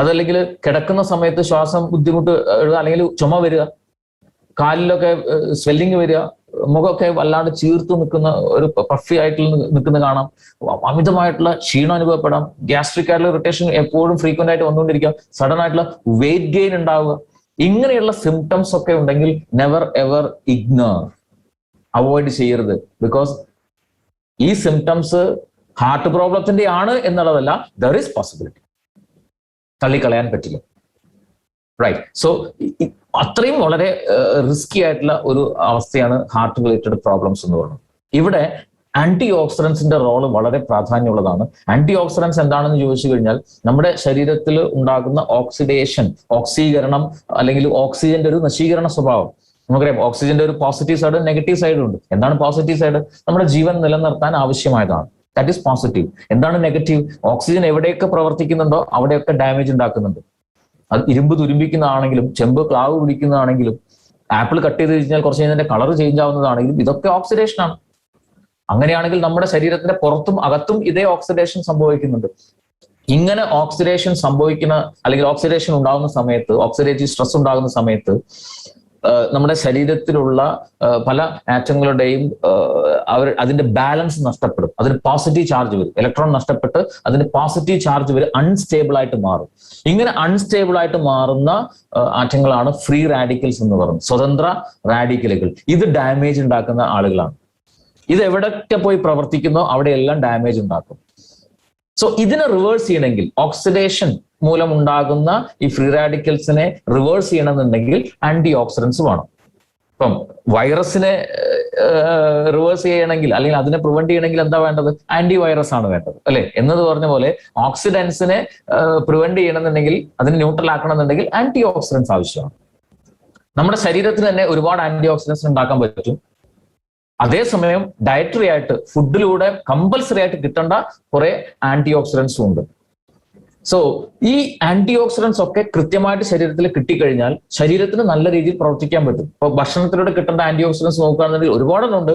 അതല്ലെങ്കിൽ കിടക്കുന്ന സമയത്ത് ശ്വാസം ബുദ്ധിമുട്ട് അല്ലെങ്കിൽ ചുമ വരിക, കാലിലൊക്കെ സ്വെല്ലിങ് വരിക, മുഖമൊക്കെ വല്ലാണ്ട് ചീർത്ത് നിൽക്കുന്ന ഒരു പഫി ആയിട്ട് നിൽക്കുന്ന കാണാം, അമിതമായിട്ടുള്ള ക്ഷീണം അനുഭവപ്പെടാം, ഗ്യാസ്ട്രിക് ആയിട്ടുള്ള ഇറിറ്റേഷൻ എപ്പോഴും ഫ്രീക്വന്റ് ആയിട്ട് വന്നുകൊണ്ടിരിക്കുക, സഡൻ ആയിട്ടുള്ള വെയിറ്റ് ഗെയിൻ ഉണ്ടാവുക. ഇങ്ങനെയുള്ള സിംറ്റംസ് ഒക്കെ ഉണ്ടെങ്കിൽ നെവർ എവർ ഇഗ്നോർ, അവോയ്ഡ് ചെയ്യരുത്. ബിക്കോസ് ഈ സിംറ്റംസ് ഹാർട്ട് പ്രോബ്ലത്തിന്റെ ആണ് എന്നുള്ളതല്ല, ദർ ഈസ് പോസിബിലിറ്റി, തള്ളിക്കളയാൻ പറ്റില്ല. റൈറ്റ്. സോ അത്രയും വളരെ റിസ്കി ആയിട്ടുള്ള ഒരു അവസ്ഥയാണ് ഹാർട്ട് റിലേറ്റഡ് പ്രോബ്ലംസ് എന്ന് പറയുന്നത്. ഇവിടെ ആന്റി ഓക്സിഡൻസിന്റെ റോള് വളരെ പ്രാധാന്യമുള്ളതാണ്. ആന്റി ഓക്സിഡൻസ് എന്താണെന്ന് ചോദിച്ചു കഴിഞ്ഞാൽ നമ്മുടെ ശരീരത്തിൽ ഉണ്ടാകുന്ന ഓക്സിഡേഷൻ, ഓക്സീകരണം അല്ലെങ്കിൽ ഓക്സിജന്റെ ഒരു നശീകരണ സ്വഭാവം. നമുക്കറിയാം ഓക്സിജന്റെ ഒരു പോസിറ്റീവ് സൈഡ്, നെഗറ്റീവ് സൈഡ് ഉണ്ട്. എന്താണ് പോസിറ്റീവ് സൈഡ്? നമ്മുടെ ജീവൻ നിലനിർത്താൻ ആവശ്യമായതാണ്, ദാറ്റ് ഈസ് പോസിറ്റീവ്. എന്താണ് നെഗറ്റീവ്? ഓക്സിജൻ എവിടെയൊക്കെ പ്രവർത്തിക്കുന്നുണ്ടോ അവിടെയൊക്കെ ഡാമേജ് ഉണ്ടാക്കുന്നുണ്ട്. അത് ഇരുമ്പ് തുരുമ്പിക്കുന്നതാണെങ്കിലും, ചെമ്പ് ക്ലാവ് പിടിക്കുന്നതാണെങ്കിലും, ആപ്പിൾ കട്ട് ചെയ്ത് കഴിഞ്ഞാൽ കുറച്ച് കഴിഞ്ഞാൽ കളർ ചേഞ്ച് ആവുന്നതാണെങ്കിലും ഇതൊക്കെ ഓക്സിഡേഷൻ ആണ്. അങ്ങനെയാണെങ്കിൽ നമ്മുടെ ശരീരത്തിന്റെ പുറത്തും അകത്തും ഇതേ ഓക്സിഡേഷൻ സംഭവിക്കുന്നുണ്ട്. ഇങ്ങനെ ഓക്സിഡേഷൻ സംഭവിക്കുന്ന അല്ലെങ്കിൽ ഓക്സിഡേഷൻ ഉണ്ടാകുന്ന സമയത്ത്, ഓക്സിഡേറ്റീവ് സ്ട്രെസ് ഉണ്ടാകുന്ന സമയത്ത് നമ്മുടെ ശരീരത്തിലുള്ള പല ആറ്റങ്ങളുടെയും അതിന്റെ ബാലൻസ് നഷ്ടപ്പെടും. അതിന് പോസിറ്റീവ് ചാർജ് വരും, ഇലക്ട്രോൺ നഷ്ടപ്പെട്ട് അതിന് പോസിറ്റീവ് ചാർജ് വരും, അൺസ്റ്റേബിൾ ആയിട്ട് മാറും. ഇങ്ങനെ അൺസ്റ്റേബിൾ ആയിട്ട് മാറുന്ന ആറ്റങ്ങളാണ് ഫ്രീ റാഡിക്കൽസ് എന്ന് പറയുന്നത്, സ്വതന്ത്ര റാഡിക്കലുകൾ. ഇത് ഡാമേജ് ഉണ്ടാക്കുന്ന ആളുകളാണ്. ഇത് എവിടെയൊക്കെ പോയി പ്രവർത്തിക്കുന്നോ അവിടെയെല്ലാം ഡാമേജ് ഉണ്ടാക്കും. സോ ഇതിനെ റിവേഴ്സ് ചെയ്യണമെങ്കിൽ, ഓക്സിഡേഷൻ മൂലം ഉണ്ടാകുന്ന ഈ ഫ്രീ റാഡിക്കൽസിനെ റിവേഴ്സ് ചെയ്യണമെന്നുണ്ടെങ്കിൽ ആന്റി ഓക്സിഡൻസ് വേണം. ഇപ്പം വൈറസിനെ റിവേഴ്സ് ചെയ്യണമെങ്കിൽ അല്ലെങ്കിൽ അതിനെ പ്രിവെന്റ് ചെയ്യണമെങ്കിൽ എന്താ വേണ്ടത്? ആന്റി വൈറസ് ആണ് വേണ്ടത്, അല്ലെ? എന്നത് പറഞ്ഞ പോലെ ഓക്സിഡൻസിനെ പ്രിവെന്റ് ചെയ്യണമെന്നുണ്ടെങ്കിൽ, അതിനെ ന്യൂട്രൽ ആക്കണമെന്നുണ്ടെങ്കിൽ ആന്റി ഓക്സിഡൻസ് ആവശ്യമാണ്. നമ്മുടെ ശരീരത്തിന് തന്നെ ഒരുപാട് ആന്റി ഓക്സിഡൻസ് ഉണ്ടാക്കാൻ പറ്റും. അതേസമയം ഡയറ്ററി ആയിട്ട്, ഫുഡിലൂടെ കമ്പൽസറി ആയിട്ട് കിട്ടേണ്ട കുറെ ആന്റി ഓക്സിഡൻസും ഉണ്ട്. സോ ഈ ആന്റി ഓക്സിഡൻസ് ഒക്കെ കൃത്യമായിട്ട് ശരീരത്തിൽ കിട്ടിക്കഴിഞ്ഞാൽ ശരീരത്തിന് നല്ല രീതിയിൽ പ്രവർത്തിക്കാൻ പറ്റും. ഇപ്പൊ ഭക്ഷണത്തിലൂടെ കിട്ടേണ്ട ആന്റി ഓക്സിഡൻസ് നോക്കുകയാണെന്നുണ്ടെങ്കിൽ ഒരുപാടുണ്ട്.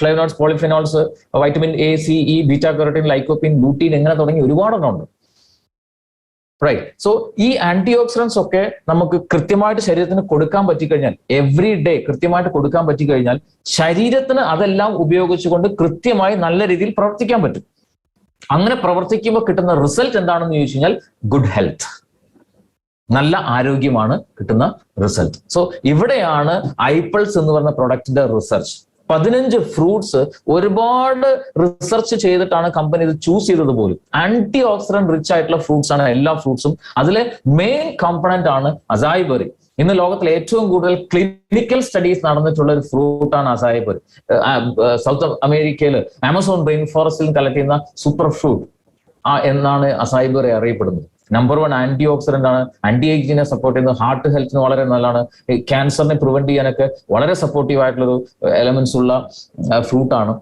Flavonoids, polyphenols, vitamin A, C, E, beta carotene, lycopene, lutein, ഇങ്ങനെ തുടങ്ങി ഒരുപാടെണ്ണമുണ്ട്. റൈറ്റ്. സോ ഈ ആന്റി ഓക്സിഡൻസ് ഒക്കെ നമുക്ക് കൃത്യമായിട്ട് ശരീരത്തിന് കൊടുക്കാൻ പറ്റിക്കഴിഞ്ഞാൽ, എവറി ഡേ കൃത്യമായിട്ട് കൊടുക്കാൻ പറ്റിക്കഴിഞ്ഞാൽ ശരീരത്തിന് അതെല്ലാം ഉപയോഗിച്ചുകൊണ്ട് കൃത്യമായി നല്ല രീതിയിൽ പ്രവർത്തിക്കാൻ പറ്റും. അങ്ങനെ പ്രവർത്തിക്കുമ്പോൾ കിട്ടുന്ന റിസൾട്ട് എന്താണെന്ന് ചോദിച്ചു കഴിഞ്ഞാൽ ഗുഡ് ഹെൽത്ത്, നല്ല ആരോഗ്യമാണ് കിട്ടുന്ന റിസൾട്ട്. സോ ഇവിടെയാണ് ഐപ്പിൾസ് എന്ന് പറഞ്ഞ പ്രൊഡക്റ്റിന്റെ റിസർച്ച്. 15 ഫ്രൂട്ട്സ് ഒരുപാട് റിസർച്ച് ചെയ്തിട്ടാണ് കമ്പനി ഇത് ചൂസ് ചെയ്തത് പോലും. ആന്റി ഓക്സിഡന്റ് റിച്ച് ആയിട്ടുള്ള ഫ്രൂട്ട്സ് ആണ് എല്ലാ ഫ്രൂട്ട്സും. അതിലെ മെയിൻ കമ്പോണന്റ് ആണ് അസായി ബെറി. ഇന്ന് ലോകത്തിൽ ഏറ്റവും കൂടുതൽ ക്ലിനിക്കൽ സ്റ്റഡീസ് നടന്നിട്ടുള്ള ഒരു ഫ്രൂട്ടാണ് അസായി ബെറി. സൗത്ത് അമേരിക്കയിൽ ആമസോൺ റെയിൻ ഫോറസ്റ്റിൽ കളക്ട് ചെയ്യുന്ന സൂപ്പർ ഫ്രൂട്ട് എന്നാണ് അസായി ബെറി അറിയപ്പെടുന്നത്. നമ്പർ 1 ആന്റി ഓക്സിഡന്റ് ആണ്, ആന്റി ഏജിനെ സപ്പോർട്ട് ചെയ്യുന്നത്, ഹാർട്ട് ഹെൽത്തിന് വളരെ നല്ലതാണ്, ക്യാൻസറിനെ പ്രിവെന്റ് ചെയ്യാനൊക്കെ വളരെ സപ്പോർട്ടീവ് ആയിട്ടുള്ളൊരു എലമെന്റ്സ് ഉള്ള ഫ്രൂട്ടാണ്.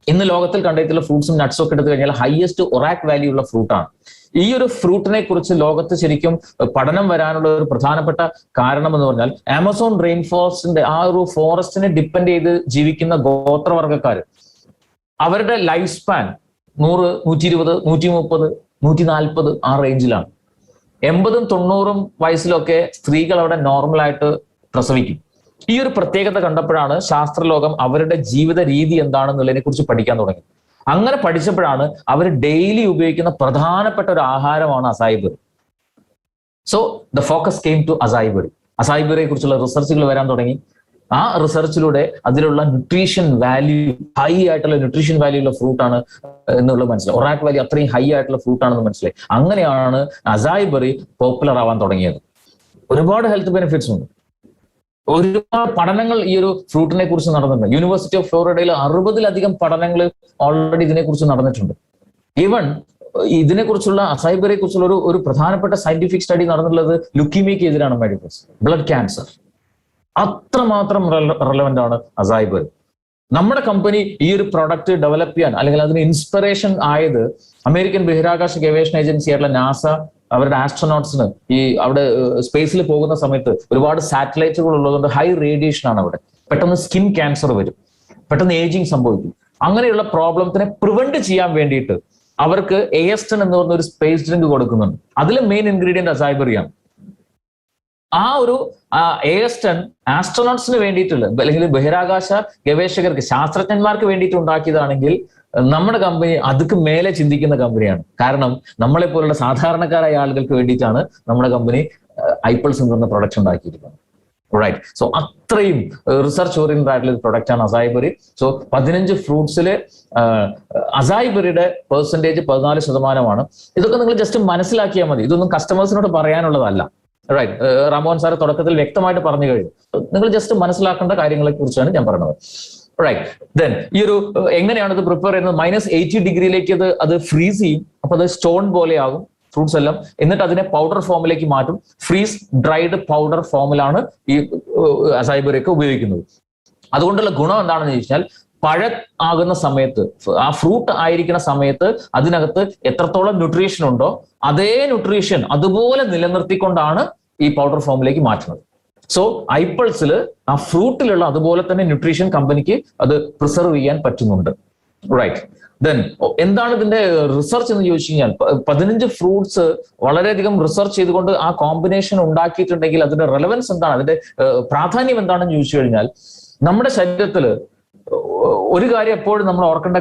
ഇന്ന് ലോകത്തിൽ കണ്ടെത്തിയുള്ള ഫ്രൂട്ട്സും നട്ട്സും ഒക്കെ എടുത്തു കഴിഞ്ഞാൽ ഹയസ്റ്റ് ഒറാക് വാല്യൂ ഉള്ള ഫ്രൂട്ടാണ്. ഈ ഒരു ഫ്രൂട്ടിനെ കുറിച്ച് ലോകത്ത് ശരിക്കും പഠനം വരാനുള്ള ഒരു പ്രധാനപ്പെട്ട കാരണം എന്ന് പറഞ്ഞാൽ ആമസോൺ റെയിൻ ഫോറസ്റ്റിന്റെ ആ ഒരു ഫോറസ്റ്റിനെ ഡിപ്പെൻഡ് ചെയ്ത് ജീവിക്കുന്ന ഗോത്രവർഗ്ഗക്കാർ, അവരുടെ ലൈഫ് സ്പാൻ 100, 120, 130, 140 ആ റേഞ്ചിലാണ്. 80, 90 വയസ്സിലൊക്കെ സ്ത്രീകൾ അവിടെ നോർമലായിട്ട് പ്രസവിക്കും. ഈ ഒരു പ്രത്യേകത കണ്ടപ്പോഴാണ് ശാസ്ത്രലോകം അവരുടെ ജീവിത രീതി എന്താണെന്നുള്ളതിനെ കുറിച്ച് പഠിക്കാൻ തുടങ്ങി. അങ്ങനെ പഠിച്ചപ്പോഴാണ് അവർ ഡെയിലി ഉപയോഗിക്കുന്ന പ്രധാനപ്പെട്ട ഒരു ആഹാരമാണ് acai berry. So the focus came to acai berry. Acai ബെറിയെ കുറിച്ചുള്ള റിസർച്ചുകൾ വരാൻ തുടങ്ങി. ആ റിസർച്ചിലൂടെ അതിലുള്ള ന്യൂട്രീഷൻ വാല്യൂ, ഹൈ ആയിട്ടുള്ള ന്യൂട്രീഷൻ വാല്യൂ ഉള്ള ഫ്രൂട്ടാണ് എന്നുള്ളത് മനസ്സിലായി. ഒറാക് വാല്യൂ അത്രയും ഹൈ ആയിട്ടുള്ള ഫ്രൂട്ടാണെന്ന് മനസ്സിലായി. അങ്ങനെയാണ് അസായി ബെറി പോപ്പുലർ ആവാൻ തുടങ്ങിയത്. ഒരുപാട് ഹെൽത്ത് ബെനിഫിറ്റ്സ് ഉണ്ട്. ഒരുപാട് പഠനങ്ങൾ ഈ ഒരു ഫ്രൂട്ടിനെ കുറിച്ച് നടന്നിട്ടുണ്ട്. യൂണിവേഴ്സിറ്റി ഓഫ് ഫ്ലോറിഡയിൽ 60-ലധികം പഠനങ്ങൾ ഓൾറെഡി ഇതിനെക്കുറിച്ച് നടന്നിട്ടുണ്ട്. ഈവൻ ഇതിനെക്കുറിച്ചുള്ള അസായി ബെറിയെ കുറിച്ചുള്ള ഒരു പ്രധാനപ്പെട്ട സയന്റിഫിക് സ്റ്റഡി നടന്നിട്ടുള്ളത് ലുക്കീമിയയ്ക്ക് എതിരാണ് മെഡിക്കൽസ്, ബ്ലഡ് ക്യാൻസർ. അത്രമാത്രം റെലവെന്റ് ആണ് അസായി ബെറി. നമ്മുടെ കമ്പനി ഈ ഒരു പ്രോഡക്റ്റ് ഡെവലപ്പ് ചെയ്യാൻ അല്ലെങ്കിൽ അതിന് ഇൻസ്പിറേഷൻ ആയത് അമേരിക്കൻ ബഹിരാകാശ ഗവേഷണ ഏജൻസി ആയിട്ടുള്ള നാസ അവരുടെ ആസ്ട്രോനോട്സിന് ഈ അവിടെ സ്പേസിൽ പോകുന്ന സമയത്ത് ഒരുപാട് സാറ്റലൈറ്റുകൾ ഉള്ളതുകൊണ്ട് ഹൈ റേഡിയേഷൻ ആണ് അവിടെ. പെട്ടെന്ന് സ്കിൻ ക്യാൻസർ വരും, പെട്ടെന്ന് ഏജിങ് സംഭവിക്കും. അങ്ങനെയുള്ള പ്രോബ്ലത്തിനെ പ്രിവെന്റ് ചെയ്യാൻ വേണ്ടിയിട്ട് അവർക്ക് ASTN എന്ന് പറഞ്ഞ ഒരു സ്പേസ് ഡ്രിങ്ക് കൊടുക്കുന്നുണ്ട്. അതിൽ മെയിൻ ഇൻഗ്രീഡിയന്റ് അസൈബറിയാണ്. ആ ഒരു ASTN ആസ്ട്രോനോട്സിന് വേണ്ടിയിട്ടുള്ള അല്ലെങ്കിൽ ബഹിരാകാശ ഗവേഷകർക്ക് ശാസ്ത്രജ്ഞന്മാർക്ക് വേണ്ടിയിട്ട് ഉണ്ടാക്കിയതാണെങ്കിൽ നമ്മുടെ കമ്പനി അതുക്ക് മേലെ ചിന്തിക്കുന്ന കമ്പനിയാണ്. കാരണം നമ്മളെ പോലുള്ള സാധാരണക്കാരായ ആളുകൾക്ക് വേണ്ടിയിട്ടാണ് നമ്മുടെ കമ്പനി ഐപ്പിൾസ് എന്ന് പറഞ്ഞ പ്രൊഡക്റ്റ് ഉണ്ടാക്കിയിരിക്കുന്നത്. റൈറ്റ്. സോ അത്രയും റിസർച്ച് ഓറിയന്റഡ് ആയിട്ടുള്ള ഒരു പ്രൊഡക്റ്റ് ആണ് അസൈബറി. സോ 15 ഫ്രൂട്ട്സില് അസൈബറിയുടെ പെർസെൻറ്റേജ് 14%. ഇതൊക്കെ നിങ്ങൾ ജസ്റ്റ് മനസ്സിലാക്കിയാൽ മതി. ഇതൊന്നും കസ്റ്റമേഴ്സിനോട് പറയാനുള്ളതല്ല. റൈറ്റ്. രാമോഹൻ സാറ് തുടക്കത്തിൽ വ്യക്തമായിട്ട് പറഞ്ഞു കഴിഞ്ഞു. നിങ്ങൾ ജസ്റ്റ് മനസ്സിലാക്കേണ്ട കാര്യങ്ങളെ കുറിച്ചാണ് ഞാൻ പറയുന്നത്. റൈറ്റ്. ദെൻ ഈ ഒരു എങ്ങനെയാണ് ഇത് പ്രിപ്പയർ ചെയ്യുന്നത്? -80 ഡിഗ്രിയിലേക്ക് അത് ഫ്രീസ് ചെയ്യും. അപ്പൊ അത് സ്റ്റോൺ പോലെ ആകും ഫ്രൂട്ട്സ് എല്ലാം. എന്നിട്ട് അതിനെ പൗഡർ ഫോമിലേക്ക് മാറ്റും. ഫ്രീസ് ഡ്രൈഡ് പൗഡർ ഫോമിലാണ് ഈ അസൈബറിയൊക്കെ ഉപയോഗിക്കുന്നത്. അതുകൊണ്ടുള്ള ഗുണം എന്താണെന്ന് ചോദിച്ചാൽ ആകുന്ന സമയത്ത് ആ ഫ്രൂട്ട് ആയിരിക്കുന്ന സമയത്ത് അതിനകത്ത് എത്രത്തോളം ന്യൂട്രീഷൻ ഉണ്ടോ അതേ ന്യൂട്രീഷൻ അതുപോലെ നിലനിർത്തിക്കൊണ്ടാണ് ഈ പൗഡർ ഫോമിലേക്ക് മാറ്റുന്നത്. സോ ഐപ്പിൾസിൽ ആ ഫ്രൂട്ടിലുള്ള അതുപോലെ തന്നെ ന്യൂട്രീഷൻ കമ്പനിക്ക് അത് പ്രിസർവ് ചെയ്യാൻ പറ്റുന്നുണ്ട്. റൈറ്റ്. ദെൻ എന്താണ് ഇതിന്റെ റിസർച്ച് എന്ന് ചോദിച്ചു കഴിഞ്ഞാൽ 15 ഫ്രൂട്ട്സ് വളരെയധികം റിസർച്ച് ചെയ്തുകൊണ്ട് ആ കോമ്പിനേഷൻ ഉണ്ടാക്കിയിട്ടുണ്ടെങ്കിൽ അതിന്റെ റെലവൻസ് എന്താണ്, അതിന്റെ പ്രാധാന്യം എന്താണെന്ന് ചോദിച്ചു കഴിഞ്ഞാൽ നമ്മുടെ ശരീരത്തിൽ ഒരു കാര്യം എപ്പോഴും നമ്മൾ ഓർക്കേണ്ട,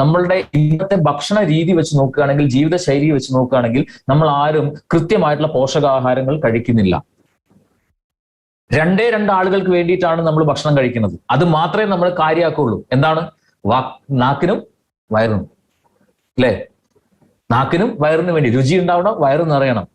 നമ്മളുടെ ഇന്നത്തെ ഭക്ഷണ രീതി വെച്ച് നോക്കുകയാണെങ്കിൽ, ജീവിത ശൈലി വെച്ച് നോക്കുകയാണെങ്കിൽ നമ്മൾ ആരും കൃത്യമായിട്ടുള്ള പോഷകാഹാരങ്ങൾ കഴിക്കുന്നില്ല. 2 ആളുകൾക്ക് വേണ്ടിയിട്ടാണ് നമ്മൾ ഭക്ഷണം കഴിക്കുന്നത്. അത് മാത്രമേ നമ്മൾ കാര്യമാക്കുള്ളൂ. എന്താണ്? നാക്കിനും വയറിനും, അല്ലേ? നാക്കിനും വയറിനും വേണ്ടി രുചി ഉണ്ടാവണം, വയറ് നിറയണം.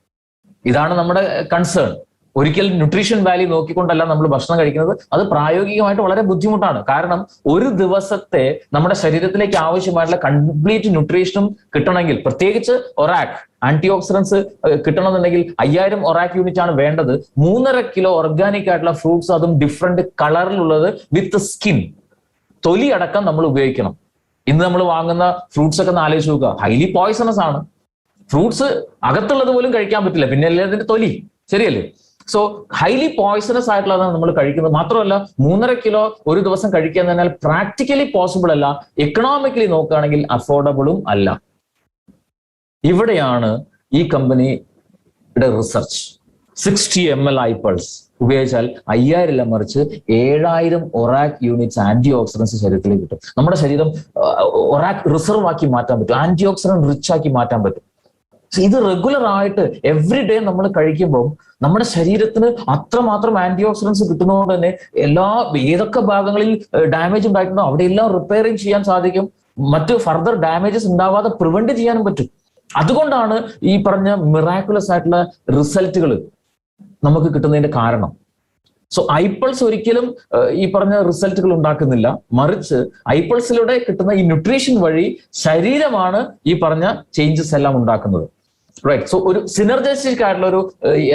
ഇതാണ് നമ്മുടെ കൺസേൺ. ഒരിക്കൽ ന്യൂട്രീഷൻ വാല്യൂ നോക്കിക്കൊണ്ടല്ല നമ്മൾ ഭക്ഷണം കഴിക്കുന്നത്. അത് പ്രായോഗികമായിട്ട് വളരെ ബുദ്ധിമുട്ടാണ്. കാരണം ഒരു ദിവസത്തെ നമ്മുടെ ശരീരത്തിലേക്ക് ആവശ്യമായിട്ടുള്ള കംപ്ലീറ്റ് ന്യൂട്രീഷനും കിട്ടണമെങ്കിൽ, പ്രത്യേകിച്ച് ഒറാക് ആന്റി ഓക്സിഡൻസ് കിട്ടണമെന്നുണ്ടെങ്കിൽ 5000 ഒറാക് യൂണിറ്റ് ആണ് വേണ്ടത്. 3.5 കിലോ ഓർഗാനിക് ആയിട്ടുള്ള ഫ്രൂട്ട്സ്, അതും ഡിഫറെന്റ് കളറിലുള്ളത് വിത്ത് സ്കിൻ, തൊലി അടക്കം നമ്മൾ ഉപയോഗിക്കണം. ഇന്ന് നമ്മൾ വാങ്ങുന്ന ഫ്രൂട്ട്സ് ഒക്കെ ഒന്ന് ആലോചിച്ച് നോക്കുക, ഹൈലി പോയ്സണസ് ആണ്. ഫ്രൂട്ട്സ് അകത്തുള്ളത് പോലും കഴിക്കാൻ പറ്റില്ല, പിന്നെ അല്ലേ അതിന്റെ തൊലി, ശരിയല്ലേ? സോ ഹൈലി പോയ്സണസ് ആയിട്ടുള്ളതാണ് നമ്മൾ കഴിക്കുന്നത്. മാത്രമല്ല 3.5 കിലോ ഒരു ദിവസം കഴിക്കുക എന്ന് പറഞ്ഞാൽ പ്രാക്ടിക്കലി പോസിബിൾ അല്ല, എക്കണോമിക്കലി നോക്കുകയാണെങ്കിൽ അഫോർഡബിളും അല്ല. ഇവിടെയാണ് ഈ കമ്പനിയുടെ റിസർച്ച്. 60 ml ഐപ്പിൾസ് ഉപയോഗിച്ചാൽ 5000 മറിച്ച് 7000 ഒറാക് യൂണിറ്റ്സ് ആന്റി ഓക്സിഡൻസ് ശരീരത്തിലേക്ക് കിട്ടും. നമ്മുടെ ശരീരം ഒറാക് റിസർവ് ആക്കി മാറ്റാൻ പറ്റും, ആന്റി ഓക്സിഡന്റ് റിച്ച് ആക്കി മാറ്റാൻ പറ്റും. ഇത് റെഗുലർ ആയിട്ട് എവറി ഡേ നമ്മൾ കഴിക്കുമ്പോൾ നമ്മുടെ ശരീരത്തിന് അത്രമാത്രം ആന്റി ഓക്സിഡൻസ് കിട്ടുന്നതുകൊണ്ട് തന്നെ ഏതൊക്കെ ഭാഗങ്ങളിൽ ഡാമേജ് ഉണ്ടായിട്ടുണ്ടോ അവിടെയെല്ലാം റിപ്പയറിങ് ചെയ്യാൻ സാധിക്കും. മറ്റ് ഫർദർ ഡാമേജസ് ഉണ്ടാവാതെ പ്രിവെന്റ് ചെയ്യാനും പറ്റും. അതുകൊണ്ടാണ് ഈ പറഞ്ഞ മിറാക്കുലസ് ആയിട്ടുള്ള റിസൾട്ടുകൾ നമുക്ക് കിട്ടുന്നതിന്റെ കാരണം. സോ ഐപ്പിൾസ് ഒരിക്കലും ഈ പറഞ്ഞ റിസൾട്ടുകൾ ഉണ്ടാക്കുന്നില്ല, മറിച്ച് ഐപ്പിൾസിലൂടെ കിട്ടുന്ന ഈ ന്യൂട്രീഷൻ വഴി ശരീരമാണ് ഈ പറഞ്ഞ ചേഞ്ചസ് എല്ലാം ഉണ്ടാക്കുന്നത്. റൈറ്റ്. സോ ഒരു സിനർജസ്റ്റിക് ആയിട്ടുള്ള ഒരു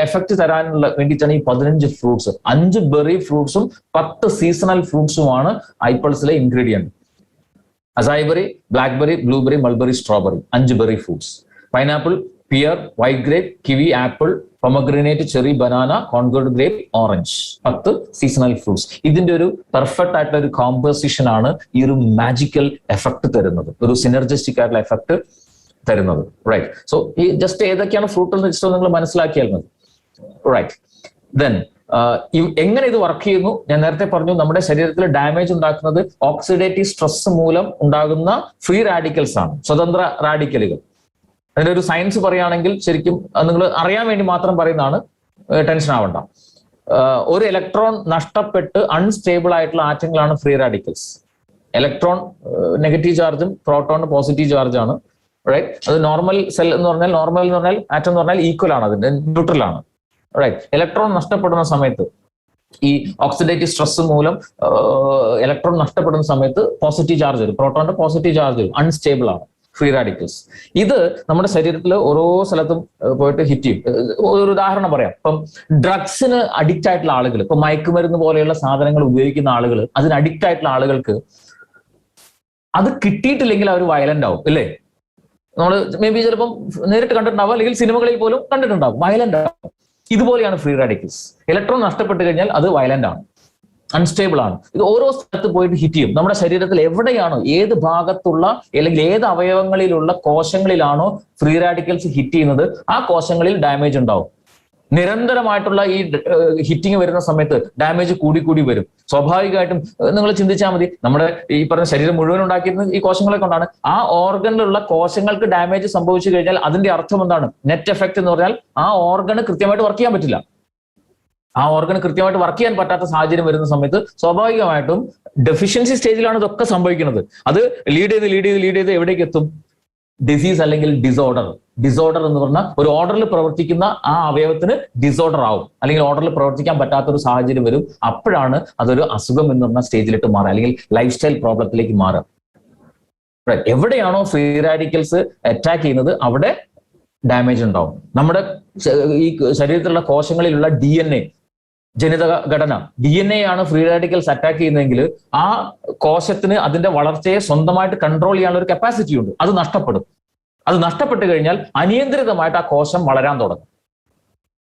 എഫക്ട് തരാനുള്ള വേണ്ടിയിട്ടാണ് ഈ 15 ഫ്രൂട്ട്സ്. 5 ബെറി ഫ്രൂട്ട്സും 10 സീസണൽ ഫ്രൂട്ട്സുമാണ് ഐപ്പിൾസിലെ ingredient. Acai berry, blackberry, blueberry, mulberry, strawberry, 5 berry fruits. Pineapple, pear, white grape, kiwi, apple, pomegranate, cherry, banana, Concord grape, orange, 10 seasonal fruits. ഇതിന്റെ ഒരു പെർഫെക്റ്റ് ആയിട്ടുള്ള ഒരു കോമ്പോസിഷൻ ആണ് ഈ ഒരു മാജിക്കൽ എഫക്ട് തരുന്നത്, ഒരു സിനർജസ്റ്റിക് ആയിട്ടുള്ള എഫക്ട് തരുന്നത്. റൈറ്റ്. സോ ഈ ജസ്റ്റ് ഏതൊക്കെയാണ് ഫ്രൂട്ട് എന്ന് വെച്ചിട്ട് നിങ്ങൾ മനസ്സിലാക്കിയാൽ മതി. റൈറ്റ്. ദെൻ എങ്ങനെ ഇത് വർക്ക് ചെയ്യുന്നു? ഞാൻ നേരത്തെ പറഞ്ഞു, നമ്മുടെ ശരീരത്തിൽ ഡാമേജ് ഉണ്ടാക്കുന്നത് ഓക്സിഡേറ്റീവ് സ്ട്രെസ് മൂലം ഉണ്ടാകുന്ന ഫ്രീ റാഡിക്കൽസ് ആണ്, സ്വതന്ത്ര റാഡിക്കലുകൾ. അതിന്റെ ഒരു സയൻസ് പറയുകയാണെങ്കിൽ, ശരിക്കും നിങ്ങൾ അറിയാൻ വേണ്ടി മാത്രം പറയുന്നതാണ്, ടെൻഷൻ ആവണ്ട. ഒരു ഇലക്ട്രോൺ നഷ്ടപ്പെട്ട് അൺസ്റ്റേബിൾ ആയിട്ടുള്ള ആറ്റങ്ങളാണ് ഫ്രീ റാഡിക്കൽസ്. ഇലക്ട്രോൺ നെഗറ്റീവ് ചാർജും പ്രോട്ടോൺ പോസിറ്റീവ് ചാർജാണ്. റൈറ്റ്. അത് നോർമൽ സെൽ എന്ന് പറഞ്ഞാൽ, നോർമൽ എന്ന് പറഞ്ഞാൽ ആറ്റം എന്ന് പറഞ്ഞാൽ ഈക്വൽ ആണ്, അതിന്റെ ന്യൂട്രൽ ആണ്. റൈറ്റ്. ഇലക്ട്രോൺ നഷ്ടപ്പെടുന്ന സമയത്ത്, ഈ ഓക്സിഡേറ്റീവ് സ്ട്രെസ് മൂലം ഇലക്ട്രോൺ നഷ്ടപ്പെടുന്ന സമയത്ത് പോസിറ്റീവ് ചാർജ് വരും, പ്രോട്ടോണിന്റെ പോസിറ്റീവ് ചാർജ് വരും, അൺസ്റ്റേബിൾ ആണ് ഫ്രീ റാഡിക്കൽസ്. ഇത് നമ്മുടെ ശരീരത്തിൽ ഓരോ സ്ഥലത്തും പോയിട്ട് ഹിറ്റ് ചെയ്യും. ഒരു ഉദാഹരണം പറയാം. ഇപ്പം ഡ്രഗ്സിന് അഡിക്റ്റ് ആയിട്ടുള്ള ആളുകൾ, ഇപ്പൊ മയക്കുമരുന്ന് പോലെയുള്ള സാധനങ്ങൾ ഉപയോഗിക്കുന്ന ആളുകൾ, അതിന് അഡിക്റ്റ് ആയിട്ടുള്ള ആളുകൾക്ക് അത് കിട്ടിയിട്ടില്ലെങ്കിൽ അവർ വയലന്റ് ആവും, ഇല്ലേ? നമ്മൾ മേ ബി ചിലപ്പം നേരിട്ട് കണ്ടിട്ടുണ്ടാവും, അല്ലെങ്കിൽ സിനിമകളിൽ പോലും കണ്ടിട്ടുണ്ടാവും, വയലന്റ് ആവും. ഇതുപോലെയാണ് ഫ്രീ റാഡിക്കൽസ്. ഇലക്ട്രോൺ നഷ്ടപ്പെട്ട് കഴിഞ്ഞാൽ അത് വയലന്റ് ആണ്, അൺസ്റ്റേബിൾ ആണ്. ഇത് ഓരോ സ്ഥലത്ത് പോയിട്ട് ഹിറ്റ് ചെയ്യും. നമ്മുടെ ശരീരത്തിൽ എവിടെയാണോ, ഏത് ഭാഗത്തുള്ള അല്ലെങ്കിൽ ഏത് അവയവങ്ങളിലുള്ള കോശങ്ങളിലാണോ ഫ്രീ റാഡിക്കൽസ് ഹിറ്റ് ചെയ്യുന്നത്, ആ കോശങ്ങളിൽ ഡാമേജ് ഉണ്ടാവും. നിരന്തരമായിട്ടുള്ള ഈ ഹിറ്റിംഗ് വരുന്ന സമയത്ത് ഡാമേജ് കൂടി കൂടി വരും. സ്വാഭാവികമായിട്ടും നിങ്ങൾ ചിന്തിച്ചാൽ മതി, നമ്മുടെ ഈ പറഞ്ഞ ശരീരം മുഴുവൻ ഉണ്ടാക്കിയിരുന്നത് ഈ കോശങ്ങളെ കൊണ്ടാണ്. ആ ഓർഗനിലുള്ള കോശങ്ങൾക്ക് ഡാമേജ് സംഭവിച്ചു കഴിഞ്ഞാൽ അതിന്റെ അർത്ഥം എന്താണ്? നെറ്റ് എഫക്ട് എന്ന് പറഞ്ഞാൽ ആ ഓർഗന് കൃത്യമായിട്ട് വർക്ക് ചെയ്യാൻ പറ്റില്ല. ആ ഓർഗന് കൃത്യമായിട്ട് വർക്ക് ചെയ്യാൻ പറ്റാത്ത സാഹചര്യം വരുന്ന സമയത്ത് സ്വാഭാവികമായിട്ടും ഡെഫിഷ്യൻസി സ്റ്റേജിലാണ് ഇതൊക്കെ സംഭവിക്കുന്നത്. അത് ലീഡ് ചെയ്ത് എവിടേക്ക് എത്തും? ഡിസീസ് അല്ലെങ്കിൽ ഡിസോർഡർ. ഡിസോർഡർ എന്ന് പറഞ്ഞാൽ ഒരു ഓർഡറിൽ പ്രവർത്തിക്കുന്ന ആ അവയവത്തിന് ഡിസോർഡർ ആവും, അല്ലെങ്കിൽ ഓർഡറിൽ പ്രവർത്തിക്കാൻ പറ്റാത്ത ഒരു സാഹചര്യം വരും. അപ്പോഴാണ് അതൊരു അസുഖം എന്ന് പറഞ്ഞ സ്റ്റേജിലിട്ട് മാറുക, അല്ലെങ്കിൽ ലൈഫ് സ്റ്റൈൽ പ്രോബ്ലത്തിലേക്ക് മാറുക. എവിടെയാണോ ഫ്രീ റാഡിക്കൽസ് അറ്റാക്ക് ചെയ്യുന്നത് അവിടെ ഡാമേജ് ഉണ്ടാവും. നമ്മുടെ ഈ ശരീരത്തിലുള്ള കോശങ്ങളിലുള്ള DNA, ജനിതക ഘടന, DNA ആണ് ഫ്രീ റാഡിക്കൽസ് അറ്റാക്ക് ചെയ്യുന്നതെങ്കിൽ ആ കോശത്തിന് അതിന്റെ വളർച്ചയെ സ്വന്തമായിട്ട് കൺട്രോൾ ചെയ്യാനുള്ള ഒരു കപ്പാസിറ്റി ഉണ്ട്. അത് നഷ്ടപ്പെടും. അത് നഷ്ടപ്പെട്ട് കഴിഞ്ഞാൽ അനിയന്ത്രിതമായിട്ട് ആ കോശം വളരാൻ തുടങ്ങും,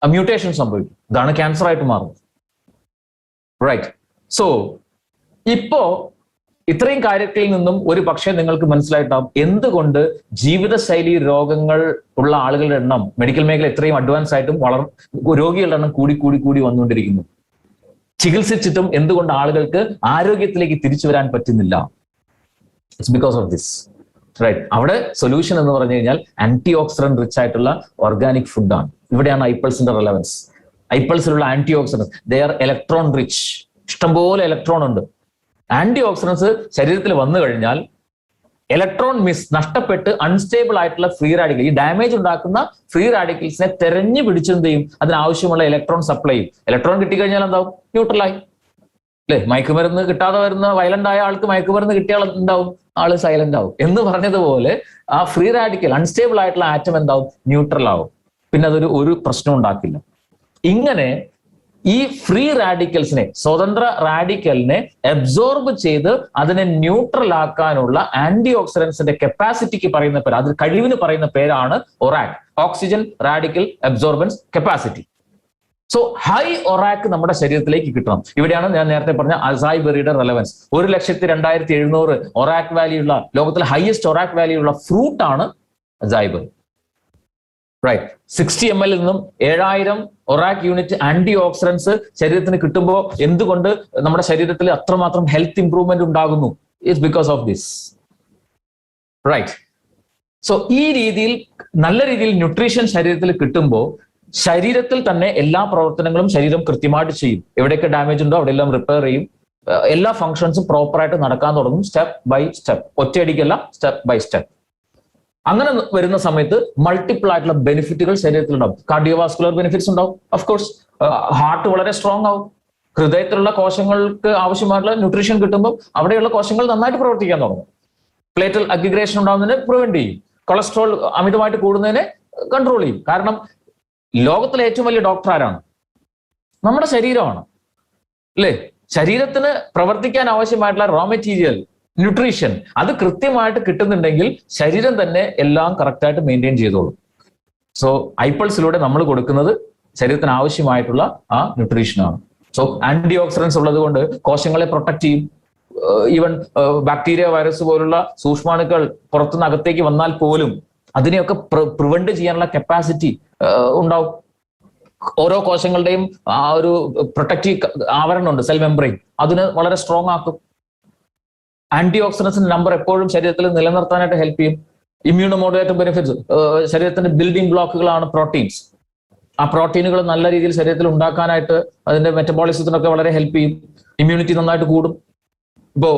മ്യൂട്ടേഷൻ സംഭവിക്കും. ഇതാണ് ക്യാൻസർ ആയിട്ട് മാറുന്നത്. റൈറ്റ്. സോ ഇപ്പോ ഇത്രയും കാര്യത്തിൽ നിന്നും ഒരു പക്ഷേ നിങ്ങൾക്ക് മനസ്സിലായിട്ടാവും എന്തുകൊണ്ട് ജീവിതശൈലി രോഗങ്ങൾ ഉള്ള ആളുകളുടെ എണ്ണം മെഡിക്കൽ മേഖല ഇത്രയും അഡ്വാൻസ് ആയിട്ടും രോഗികളുടെ എണ്ണം കൂടി വന്നുകൊണ്ടിരിക്കുന്നു. ചികിത്സിച്ചിട്ടും എന്തുകൊണ്ട് ആളുകൾക്ക് ആരോഗ്യത്തിലേക്ക് തിരിച്ചു വരാൻ പറ്റുന്നില്ല? It's because of this. Right. അവിടെ സൊല്യൂഷൻ എന്ന് പറഞ്ഞു കഴിഞ്ഞാൽ ആന്റി ഓക്സിഡന്റ് റിച്ച് ആയിട്ടുള്ള ഓർഗാനിക് ഫുഡാണ്. ഇവിടെയാണ് ഐപ്പിൾസിന്റെ റെലവൻസ്. ഐപ്പിൾസിലുള്ള antioxidants, they are electron rich. ഇഷ്ടംപോലെ ഇലക്ട്രോൺ ഉണ്ട്. ആന്റി ഓക്സിഡൻസ് ശരീരത്തിൽ വന്നു കഴിഞ്ഞാൽ ഇലക്ട്രോൺ നഷ്ടപ്പെട്ട് അൺസ്റ്റേബിൾ ആയിട്ടുള്ള ഫ്രീ റാഡിക്കൽ, ഈ ഡാമേജ് ഉണ്ടാക്കുന്ന ഫ്രീ റാഡിക്കൽസിനെ തെരഞ്ഞു പിടിച്ചെന്ത് ചെയ്യും? അതിനാവശ്യമുള്ള ഇലക്ട്രോൺ സപ്ലൈ ചെയ്യും. ഇലക്ട്രോൺ കിട്ടിക്കഴിഞ്ഞാൽ എന്താവും? ന്യൂട്രലായി, അല്ലെ? മയക്കുമരുന്ന് കിട്ടാതെ വരുന്ന വയലന്റ് ആയ ആൾക്ക് മയക്കുമരുന്ന് കിട്ടിയാൽ എന്താവും? ആള് സൈലന്റ് ആവും. എന്ന് പറഞ്ഞതുപോലെ ആ ഫ്രീ റാഡിക്കൽ അൺസ്റ്റേബിൾ ആയിട്ടുള്ള ആറ്റം എന്താവും? ന്യൂട്രൽ ആവും. പിന്നെ അതൊരു പ്രശ്നം ഉണ്ടാക്കില്ല. ഇങ്ങനെ ഈ ഫ്രീ റാഡിക്കൽസിനെ, സ്വതന്ത്ര റാഡിക്കലിനെ അബ്സോർബ് ചെയ്ത് അതിനെ ന്യൂട്രൽ ആക്കാനുള്ള ആന്റി ഓക്സിഡൻസിന്റെ കപ്പാസിറ്റിക്ക് പറയുന്ന പേര്, അത് കഴിവിന് പറയുന്ന പേരാണ് ORAC, oxygen radical absorbents capacity. So high ORAC നമ്മുടെ ശരീരത്തിലേക്ക് കിട്ടണം. ഇവിടെയാണ് ഞാൻ നേരത്തെ പറഞ്ഞ അസൈബെറിയുടെ റെലവൻസ്. 1,02,700 ORAC വാല്യൂ ഉള്ള, ലോകത്തിലെ ഹയസ്റ്റ് ORAC വാല്യൂ ഉള്ള ഫ്രൂട്ട് ആണ് അസൈബെറി. റൈറ്റ്. 60 ml നിന്നും 7000 ORAC യൂണിറ്റ് ആന്റി ഓക്സിഡൻസ് ശരീരത്തിന് കിട്ടുമ്പോൾ എന്തുകൊണ്ട് നമ്മുടെ ശരീരത്തിൽ അത്രമാത്രം ഹെൽത്ത് ഇംപ്രൂവ്മെന്റ് ഉണ്ടാകുന്നു? It's because of this. Right. So ഈ രീതിയിൽ നല്ല രീതിയിൽ ന്യൂട്രീഷൻ ശരീരത്തിൽ കിട്ടുമ്പോൾ ശരീരത്തിൽ തന്നെ എല്ലാ പ്രവർത്തനങ്ങളും ശരീരം കൃത്യമായിട്ട് ചെയ്യും. എവിടെയൊക്കെ ഡാമേജ് ഉണ്ടോ അവിടെ എല്ലാം റിപ്പയർ ചെയ്യും. എല്ലാ ഫങ്ഷൻസും പ്രോപ്പറായിട്ട് നടക്കാൻ തുടങ്ങും, സ്റ്റെപ്പ് ബൈ സ്റ്റെപ്പ്. ഒറ്റയടിക്കല്ല, സ്റ്റെപ്പ് ബൈ സ്റ്റെപ്പ്. അങ്ങനെ വരുന്ന സമയത്ത് മൾട്ടിപ്പിൾ ആയിട്ടുള്ള ബെനിഫിറ്റുകൾ ശരീരത്തിൽ ഉണ്ടാവും. കാർഡിയോവാസ്കുലർ ബെനിഫിറ്റ്സ് ഉണ്ടാവും. ഓഫ് കോഴ്സ് ഹാർട്ട് വളരെ സ്ട്രോങ് ആവും. ഹൃദയത്തിലുള്ള കോശങ്ങൾക്ക് ആവശ്യമായിട്ടുള്ള ന്യൂട്രീഷൻ കിട്ടുമ്പോൾ അവിടെയുള്ള കോശങ്ങൾ നന്നായിട്ട് പ്രവർത്തിക്കാൻ തുടങ്ങും. പ്ലേറ്റൽ അഗ്രിഗേഷൻ ഉണ്ടാകുന്നതിനെ പ്രിവെന്റ് ചെയ്യും. കൊളസ്ട്രോൾ അമിതമായിട്ട് കൂടുന്നതിനെ കൺട്രോൾ ചെയ്യും. കാരണം ലോകത്തിലെ ഏറ്റവും വലിയ ഡോക്ടർ ആരാണ്? നമ്മുടെ ശരീരമാണ്, അല്ലേ? ശരീരത്തിന് പ്രവർത്തിക്കാൻ ആവശ്യമായിട്ടുള്ള റോ മെറ്റീരിയൽ, ന്യൂട്രീഷൻ, അത് കൃത്യമായിട്ട് കിട്ടുന്നുണ്ടെങ്കിൽ ശരീരം തന്നെ എല്ലാം കറക്റ്റായിട്ട് മെയിൻറ്റെയിൻ ചെയ്തോളും. സോ ഐപ്പിൾസിലൂടെ നമ്മൾ കൊടുക്കുന്നത് ശരീരത്തിന് ആവശ്യമായിട്ടുള്ള ആ ന്യൂട്രീഷനാണ്. സോ ആന്റി ഓക്സിഡൻസ് ഉള്ളത് കൊണ്ട് കോശങ്ങളെ പ്രൊട്ടക്ട് ചെയ്യും. ഈവൻ ബാക്ടീരിയ, വൈറസ് പോലുള്ള സൂക്ഷ്മാണുക്കൾ പുറത്തുനിന്ന് അകത്തേക്ക് വന്നാൽ പോലും അതിനെയൊക്കെ പ്രിവെന്റ് ചെയ്യാനുള്ള കപ്പാസിറ്റി ഉണ്ടാവും. ഓരോ കോശങ്ങളുടെയും ആ ഒരു പ്രൊട്ടക്റ്റീവ് ആവരണമുണ്ട്, സെൽ മെംബ്രെയിൻ, അതിന് വളരെ സ്ട്രോങ് ആക്കും. ആന്റി ഓക്സിഡൻസിന്റെ നമ്പർ എപ്പോഴും ശരീരത്തിൽ നിലനിർത്താനായിട്ട് ഹെൽപ്പ് ചെയ്യും. ഇമ്മ്യൂണോ മോഡുലേറ്റർ ബെനിഫിറ്റ്സ്, ശരീരത്തിന്റെ ബിൽഡിംഗ് ബ്ലോക്കുകളാണ് പ്രോട്ടീൻസ്. ആ പ്രോട്ടീനുകൾ നല്ല രീതിയിൽ ശരീരത്തിൽ ഉണ്ടാക്കാനായിട്ട് അതിന്റെ മെറ്റബോളിസത്തിനൊക്കെ വളരെ ഹെൽപ്പ് ചെയ്യും. ഇമ്മ്യൂണിറ്റി നന്നായിട്ട് കൂടും. ഇപ്പോ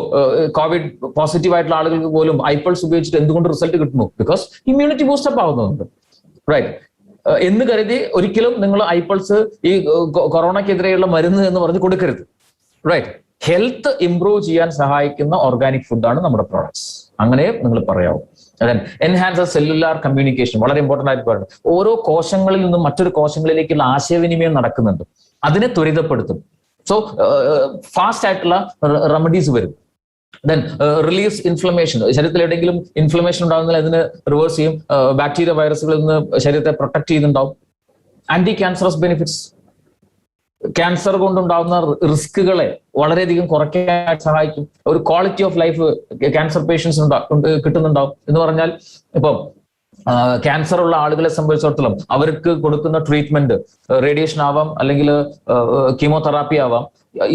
കോവിഡ് പോസിറ്റീവ് ആയിട്ടുള്ള ആളുകൾക്ക് പോലും ഐപ്പിൾസ് ഉപയോഗിച്ചിട്ട് എന്തുകൊണ്ട് റിസൾട്ട് കിട്ടുന്നു? ബിക്കോസ് ഇമ്മ്യൂണിറ്റി ബൂസ്റ്റപ്പ് ആവുന്നുണ്ട്. റൈറ്റ്. എന്ന് കരുതി ഒരിക്കലും നിങ്ങൾ ഐപ്പിൾസ് ഈ കൊറോണയ്ക്കെതിരെയുള്ള മരുന്ന് എന്ന് പറഞ്ഞ് കൊടുക്കരുത്. റൈറ്റ്. ഹെൽത്ത് ഇംപ്രൂവ് ചെയ്യാൻ സഹായിക്കുന്ന ഓർഗാനിക് ഫുഡാണ് നമ്മുടെ പ്രോഡക്ട്സ്. അങ്ങനെ നിങ്ങൾ പറയാവൂ. എൻഹാൻസ് സെല്ലുലാർ കമ്മ്യൂണിക്കേഷൻ വളരെ ഇമ്പോർട്ടന്റ് ആയിട്ട് പറയുന്നത്. ഓരോ കോശങ്ങളിൽ നിന്നും മറ്റൊരു കോശങ്ങളിലേക്കുള്ള ആശയവിനിമയം നടക്കുന്നുണ്ട്. അതിനെ ത്വരിതപ്പെടുത്തും. സോ ഫാസ്റ്റ് ആയിട്ടുള്ള റെമഡീസ് വരും. Then release inflammation. ശരീരത്തിൽ എവിടെയെങ്കിലും ഇൻഫ്ലമേഷൻ ഉണ്ടാകുന്നതിൽ അതിന് റിവേഴ്സ് ചെയ്യും. ബാക്ടീരിയ വൈറസുകളിൽ നിന്ന് ശരീരത്തെ പ്രൊട്ടക്ട് ചെയ്യുന്നുണ്ടാവും. ആന്റി ക്യാൻസറസ് ബെനിഫിറ്റ്സ്, ക്യാൻസർ കൊണ്ടുണ്ടാകുന്ന റിസ്കുകളെ വളരെയധികം കുറയ്ക്കാൻ സഹായിക്കും. ഒരു quality of life cancer patients കിട്ടുന്നുണ്ടാവും. എന്ന് പറഞ്ഞാൽ ഇപ്പം ക്യാൻസർ ഉള്ള ആളുകളെ സംബന്ധിച്ചിടത്തോളം അവർക്ക് കൊടുക്കുന്ന ട്രീറ്റ്മെന്റ് റേഡിയേഷൻ ആവാം, അല്ലെങ്കിൽ കീമോതെറാപ്പി ആവാം.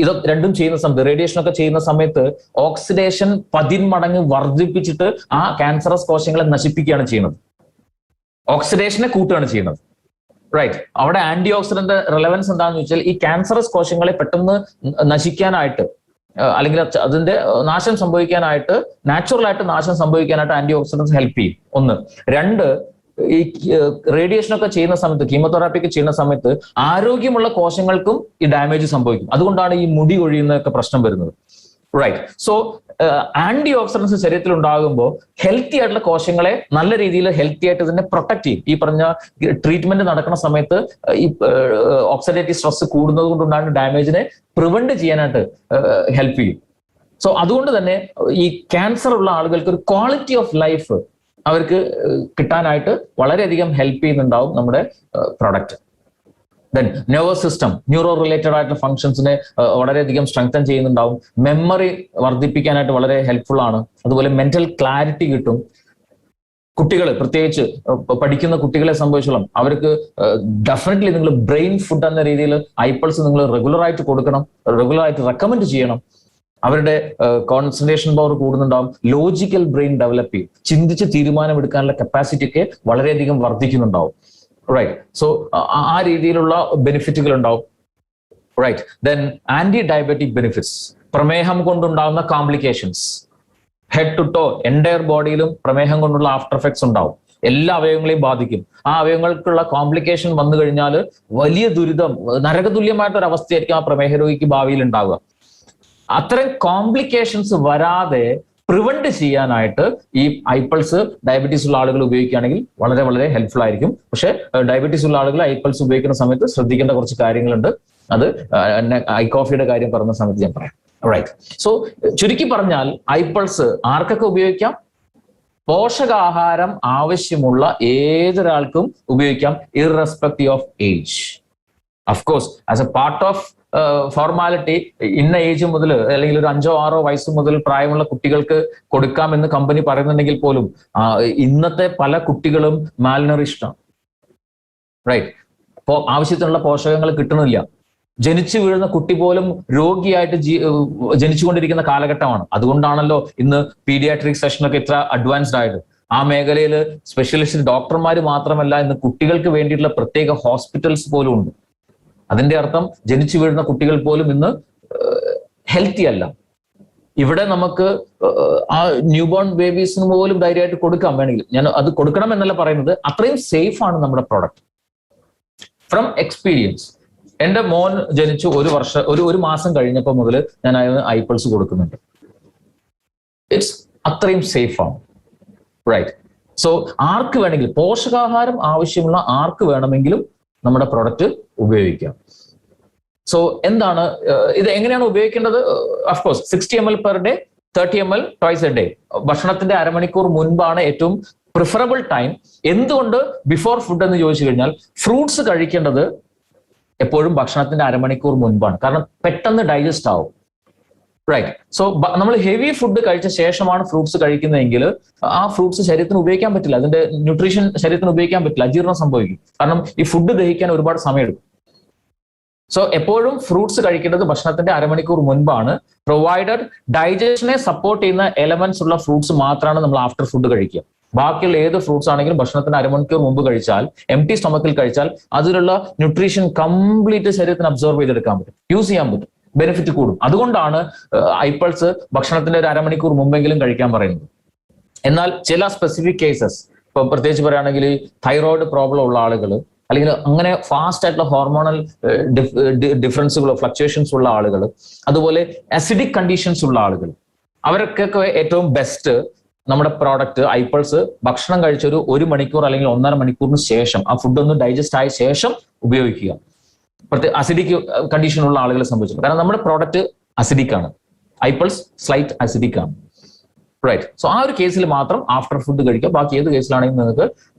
ഇത് രണ്ടും ചെയ്യുന്ന സമയത്ത്, റേഡിയേഷൻ ഒക്കെ ചെയ്യുന്ന സമയത്ത് ഓക്സിഡേഷൻ 10 മടങ്ങ് വർദ്ധിപ്പിച്ചിട്ട് ആ ക്യാൻസറസ് കോശങ്ങളെ നശിപ്പിക്കുകയാണ് ചെയ്യുന്നത്. ഓക്സിഡേഷനെ കൂട്ടുകയാണ് ചെയ്യുന്നത്. റൈറ്റ്. അവിടെ ആന്റി ഓക്സിഡന്റ് റെലവൻസ് എന്താണെന്ന് വെച്ചാൽ ഈ ക്യാൻസറസ് കോശങ്ങളെ പെട്ടെന്ന് നശിക്കാനായിട്ട് അല്ലെങ്കിൽ അതിന്റെ നാശം സംഭവിക്കാനായിട്ട്, നാച്ചുറൽ ആയിട്ട് നാശം സംഭവിക്കാനായിട്ട് ആന്റി ഓക്സിഡൻസ് ഹെൽപ്പ് ചെയ്യും. 1. 2, ഈ റേഡിയേഷൻ ഒക്കെ ചെയ്യുന്ന സമയത്ത്, കീമോതെറാപ്പി ഒക്കെ ചെയ്യുന്ന സമയത്ത് ആരോഗ്യമുള്ള കോശങ്ങൾക്കും ഈ ഡാമേജ് സംഭവിക്കും. അതുകൊണ്ടാണ് ഈ മുടി കൊഴിയുന്നതൊക്കെ പ്രശ്നം വരുന്നത്. റൈറ്റ്. സോ ആന്റി ഓക്സിഡൻസ് ശരീരത്തിൽ ഉണ്ടാകുമ്പോൾ ഹെൽത്തി ആയിട്ടുള്ള കോശങ്ങളെ നല്ല രീതിയിൽ ഹെൽത്തി ആയിട്ട് തന്നെ പ്രൊട്ടക്ട് ചെയ്യും. ഈ പറഞ്ഞ ട്രീറ്റ്മെന്റ് നടക്കുന്ന സമയത്ത് ഈ ഓക്സിഡേറ്റീവ് സ്ട്രെസ് കൂടുന്നത് കൊണ്ടുണ്ടാകുന്ന ഡാമേജിനെ പ്രിവെന്റ് ചെയ്യാനായിട്ട് ഹെൽപ്പ് ചെയ്യും. സോ അതുകൊണ്ട് തന്നെ ഈ ക്യാൻസർ ഉള്ള ആളുകൾക്ക് ഒരു ക്വാളിറ്റി ഓഫ് ലൈഫ് അവർക്ക് കിട്ടാനായിട്ട് വളരെയധികം ഹെൽപ്പ് ചെയ്യുന്നുണ്ടാവും നമ്മുടെ product. Then nervous system, neuro related ആയിട്ടുള്ള ഫംഗ്ഷൻസിനെ വളരെയധികം സ്ട്രെങ്തൻ ചെയ്യുന്നുണ്ടാവും. മെമ്മറി വർദ്ധിപ്പിക്കാനായിട്ട് വളരെ ഹെൽപ്ഫുൾ ആണ്. അതുപോലെ മെന്റൽ ക്ലാരിറ്റി കിട്ടും. കുട്ടികൾ, പ്രത്യേകിച്ച് പഠിക്കുന്ന കുട്ടികളെ സംബന്ധിച്ചോളം അവർക്ക് ഡെഫിനറ്റ്ലി നിങ്ങൾ ബ്രെയിൻ ഫുഡ് എന്ന രീതിയിൽ ഐപ്പിൾസ് നിങ്ങൾ റെഗുലറായിട്ട് കൊടുക്കണം, റെഗുലറായിട്ട് റെക്കമെൻഡ് ചെയ്യണം. അവരുടെ കോൺസെൻട്രേഷൻ പവർ കൂടുന്നുണ്ടാവും. ലോജിക്കൽ ബ്രെയിൻ ഡെവലപ്പ് ചെയ്യും. ചിന്തിച്ച് തീരുമാനം എടുക്കാനുള്ള കപ്പാസിറ്റി ഒക്കെ വളരെയധികം വർദ്ധിക്കുന്നുണ്ടാവും. റൈറ്റ്. സോ ആ രീതിയിലുള്ള ബെനിഫിറ്റുകൾ ഉണ്ടാവും. Right. Then antidiabetic benefits, പ്രമേഹം കൊണ്ടുണ്ടാകുന്ന complications, head to toe entire ബോഡിയിലും പ്രമേഹം കൊണ്ടുള്ള ആഫ്റ്റർ എഫക്ട്സ് ഉണ്ടാവും. എല്ലാ അവയവങ്ങളെയും ബാധിക്കും. ആ അവയവങ്ങൾക്കുള്ള കോംപ്ലിക്കേഷൻ വന്നു കഴിഞ്ഞാൽ വലിയ ദുരിതം, നരകതുല്യമായിട്ടൊരു അവസ്ഥയായിരിക്കും ആ പ്രമേഹ രോഗിക്ക് ഭാവിയിൽ ഉണ്ടാവുക. അത്തരം കോംപ്ലിക്കേഷൻസ് വരാതെ പ്രിവെന്റ് ചെയ്യാനായിട്ട് ഈ ഐപ്പിൾസ് ഡയബറ്റീസ് ഉള്ള ആളുകൾ ഉപയോഗിക്കുകയാണെങ്കിൽ വളരെ വളരെ ഹെൽപ്ഫുൾ ആയിരിക്കും. പക്ഷെ ഡയബറ്റീസ് ഉള്ള ആളുകൾ ഐപ്പിൾസ് ഉപയോഗിക്കുന്ന സമയത്ത് ശ്രദ്ധിക്കേണ്ട കുറച്ച് കാര്യങ്ങളുണ്ട്. അത് ഐ കോഫിയുടെ കാര്യം പറഞ്ഞ സമയത്ത് ഞാൻ പറയാം. റൈറ്റ്. സോ ചുരുക്കി പറഞ്ഞാൽ ഐപ്പിൾസ് ആർക്കൊക്കെ ഉപയോഗിക്കാം? പോഷകാഹാരം ആവശ്യമുള്ള ഏതൊരാൾക്കും ഉപയോഗിക്കാം, irrespective of age. Of course as a part of formality ഇന്ന ഏജ് മുതൽ അല്ലെങ്കിൽ ഒരു 5 or 6 വയസ്സ് മുതൽ പ്രായമുള്ള കുട്ടികൾക്ക് കൊടുക്കാമെന്ന് കമ്പനി പറയുന്നുണ്ടെങ്കിൽ പോലും ഇന്നത്തെ പല കുട്ടികളും മാൽനറിഷ്ഡാണ്. റൈറ്റ്. അപ്പോൾ ആവശ്യത്തിനുള്ള പോഷകങ്ങൾ കിട്ടണില്ല. ജനിച്ചു വീഴുന്ന കുട്ടി പോലും രോഗിയായിട്ട് ജനിച്ചുകൊണ്ടിരിക്കുന്ന കാലഘട്ടമാണ്. അതുകൊണ്ടാണല്ലോ ഇന്ന് പീഡിയാട്രിക് സെഷനൊക്കെ ഇത്ര അഡ്വാൻസ്ഡ് ആയത്. ആ മേഖലയിൽ സ്പെഷ്യലിസ്റ്റ് ഡോക്ടർമാർ മാത്രമല്ല, ഇന്ന് കുട്ടികൾക്ക് വേണ്ടിയിട്ടുള്ള പ്രത്യേക ഹോസ്പിറ്റൽസ് പോലും ഉണ്ട്. അതിന്റെ അർത്ഥം ജനിച്ചു വീഴുന്ന കുട്ടികൾ പോലും ഇന്ന് ഹെൽത്തി അല്ല. ഇവിടെ നമുക്ക് ആ ന്യൂബോൺ ബേബീസിന് പോലും ധൈര്യമായിട്ട് കൊടുക്കാം വേണമെങ്കിൽ. ഞാൻ അത് കൊടുക്കണം എന്നല്ല പറയുന്നത്, അത്രയും സേഫ് ആണ് നമ്മുടെ പ്രോഡക്റ്റ്. ഫ്രം എക്സ്പീരിയൻസ്, എന്റെ മോൻ ജനിച്ചു ഒരു മാസം കഴിഞ്ഞപ്പോൾ മുതൽ ഞാൻ അതിന് ഐപ്പിൾസ് കൊടുക്കുന്നുണ്ട്. ഇറ്റ്സ് അത്രയും സേഫ് ആണ്. റൈറ്റ്. സോ ആർക്ക് വേണമെങ്കിലും, പോഷകാഹാരം ആവശ്യമുള്ള ആർക്ക് വേണമെങ്കിലും നമ്മുടെ പ്രോഡക്റ്റ് ഉപയോഗിക്കാം. സോ എന്താണ് ഇത്, എങ്ങനെയാണ് ഉപയോഗിക്കേണ്ടത്? Of course 60 ml per day, 30 ml twice A day. ഭക്ഷണത്തിന്റെ അരമണിക്കൂർ മുൻപാണ് ഏറ്റവും പ്രിഫറബിൾ ടൈം. എന്തുകൊണ്ട് ബിഫോർ ഫുഡ് എന്ന് ചോദിച്ചു കഴിഞ്ഞാൽ, ഫ്രൂട്ട്സ് കഴിക്കേണ്ടത് എപ്പോഴും ഭക്ഷണത്തിന്റെ അരമണിക്കൂർ മുൻപാണ്. കാരണം പെട്ടെന്ന് ഡൈജസ്റ്റ് ആവും. റൈറ്റ്. സോ നമ്മൾ ഹെവി ഫുഡ് കഴിച്ച ശേഷമാണ് ഫ്രൂട്ട്സ് കഴിക്കുന്നതെങ്കിൽ ആ ഫ്രൂട്ട്സ് ശരീരത്തിന് ഉപയോഗിക്കാൻ പറ്റില്ല. അതിന്റെ ന്യൂട്രീഷൻ ശരീരത്തിന് ഉപയോഗിക്കാൻ പറ്റില്ല, അജീർണം സംഭവിക്കും. കാരണം ഈ ഫുഡ് ദഹിക്കാൻ ഒരുപാട് സമയമെടുക്കും. സോ എപ്പോഴും ഫ്രൂട്ട്സ് കഴിക്കേണ്ടത് ഭക്ഷണത്തിന്റെ അരമണിക്കൂർ മുൻപാണ്. പ്രൊവൈഡഡ് ഡൈജഷനെ സപ്പോർട്ട് ചെയ്യുന്ന എലമെന്റ്സ് ഉള്ള ഫ്രൂട്ട്സ് മാത്രമാണ് നമ്മൾ ആഫ്റ്റർ ഫുഡ് കഴിക്കുക. ബാക്കിയുള്ള ഏത് ഫ്രൂട്ട്സ് ആണെങ്കിലും ഭക്ഷണത്തിന് അരമണിക്കൂർ മുമ്പ് കഴിച്ചാൽ, എംപ്റ്റി സ്റ്റൊമക്കിൽ കഴിച്ചാൽ അതിലുള്ള ന്യൂട്രീഷൻ കംപ്ലീറ്റ് ശരീരത്തിന് അബ്സോർബ് ചെയ്തെടുക്കാൻ പറ്റും, യൂസ് ചെയ്യാൻ പറ്റും, ബെനിഫിറ്റ് കൂടും. അതുകൊണ്ടാണ് ഐപ്പിൾസ് ഭക്ഷണത്തിന്റെ ഒരു അരമണിക്കൂർ മുമ്പെങ്കിലും കഴിക്കാൻ പറയുന്നത്. എന്നാൽ ചില സ്പെസിഫിക് കേസസ്, ഇപ്പൊ പ്രത്യേകിച്ച് പറയുകയാണെങ്കിൽ തൈറോയിഡ് പ്രോബ്ലം ഉള്ള ആളുകൾ, അല്ലെങ്കിൽ അങ്ങനെ ഫാസ്റ്റ് ആയിട്ടുള്ള ഹോർമോണൽ ഡിഫറൻസുകളോ ഫ്ലക്ച്വേഷൻസ് ഉള്ള ആളുകൾ, അതുപോലെ അസിഡിക് കണ്ടീഷൻസ് ഉള്ള ആളുകൾ, അവർക്കൊക്കെ ഏറ്റവും ബെസ്റ്റ് നമ്മുടെ പ്രോഡക്റ്റ് ഐപ്പിൾസ് ഭക്ഷണം കഴിച്ച ഒരു 1 മണിക്കൂർ അല്ലെങ്കിൽ 1.5 മണിക്കൂറിന് ശേഷം, ആ ഫുഡ് ഒന്ന് ഡൈജസ്റ്റ് ആയ ശേഷം ഉപയോഗിക്കുക. അസിഡിക് കണ്ടീഷൻ ഉള്ള ആളുകളെ സംബന്ധിച്ചു. കാരണം നമ്മുടെ പ്രോഡക്റ്റ് അസിഡിക് ആണ്. ഐപ്പൾസ് സ്ലൈറ്റ് അസിഡിക് ആണ്. റൈറ്റ്. സോ ആ ഒരു കേസിൽ മാത്രം ആഫ്റ്റർ ഫുഡ് കഴിക്കുക. ബാക്കി ഏത് കേസിലാണെങ്കിൽ നിങ്ങൾക്ക്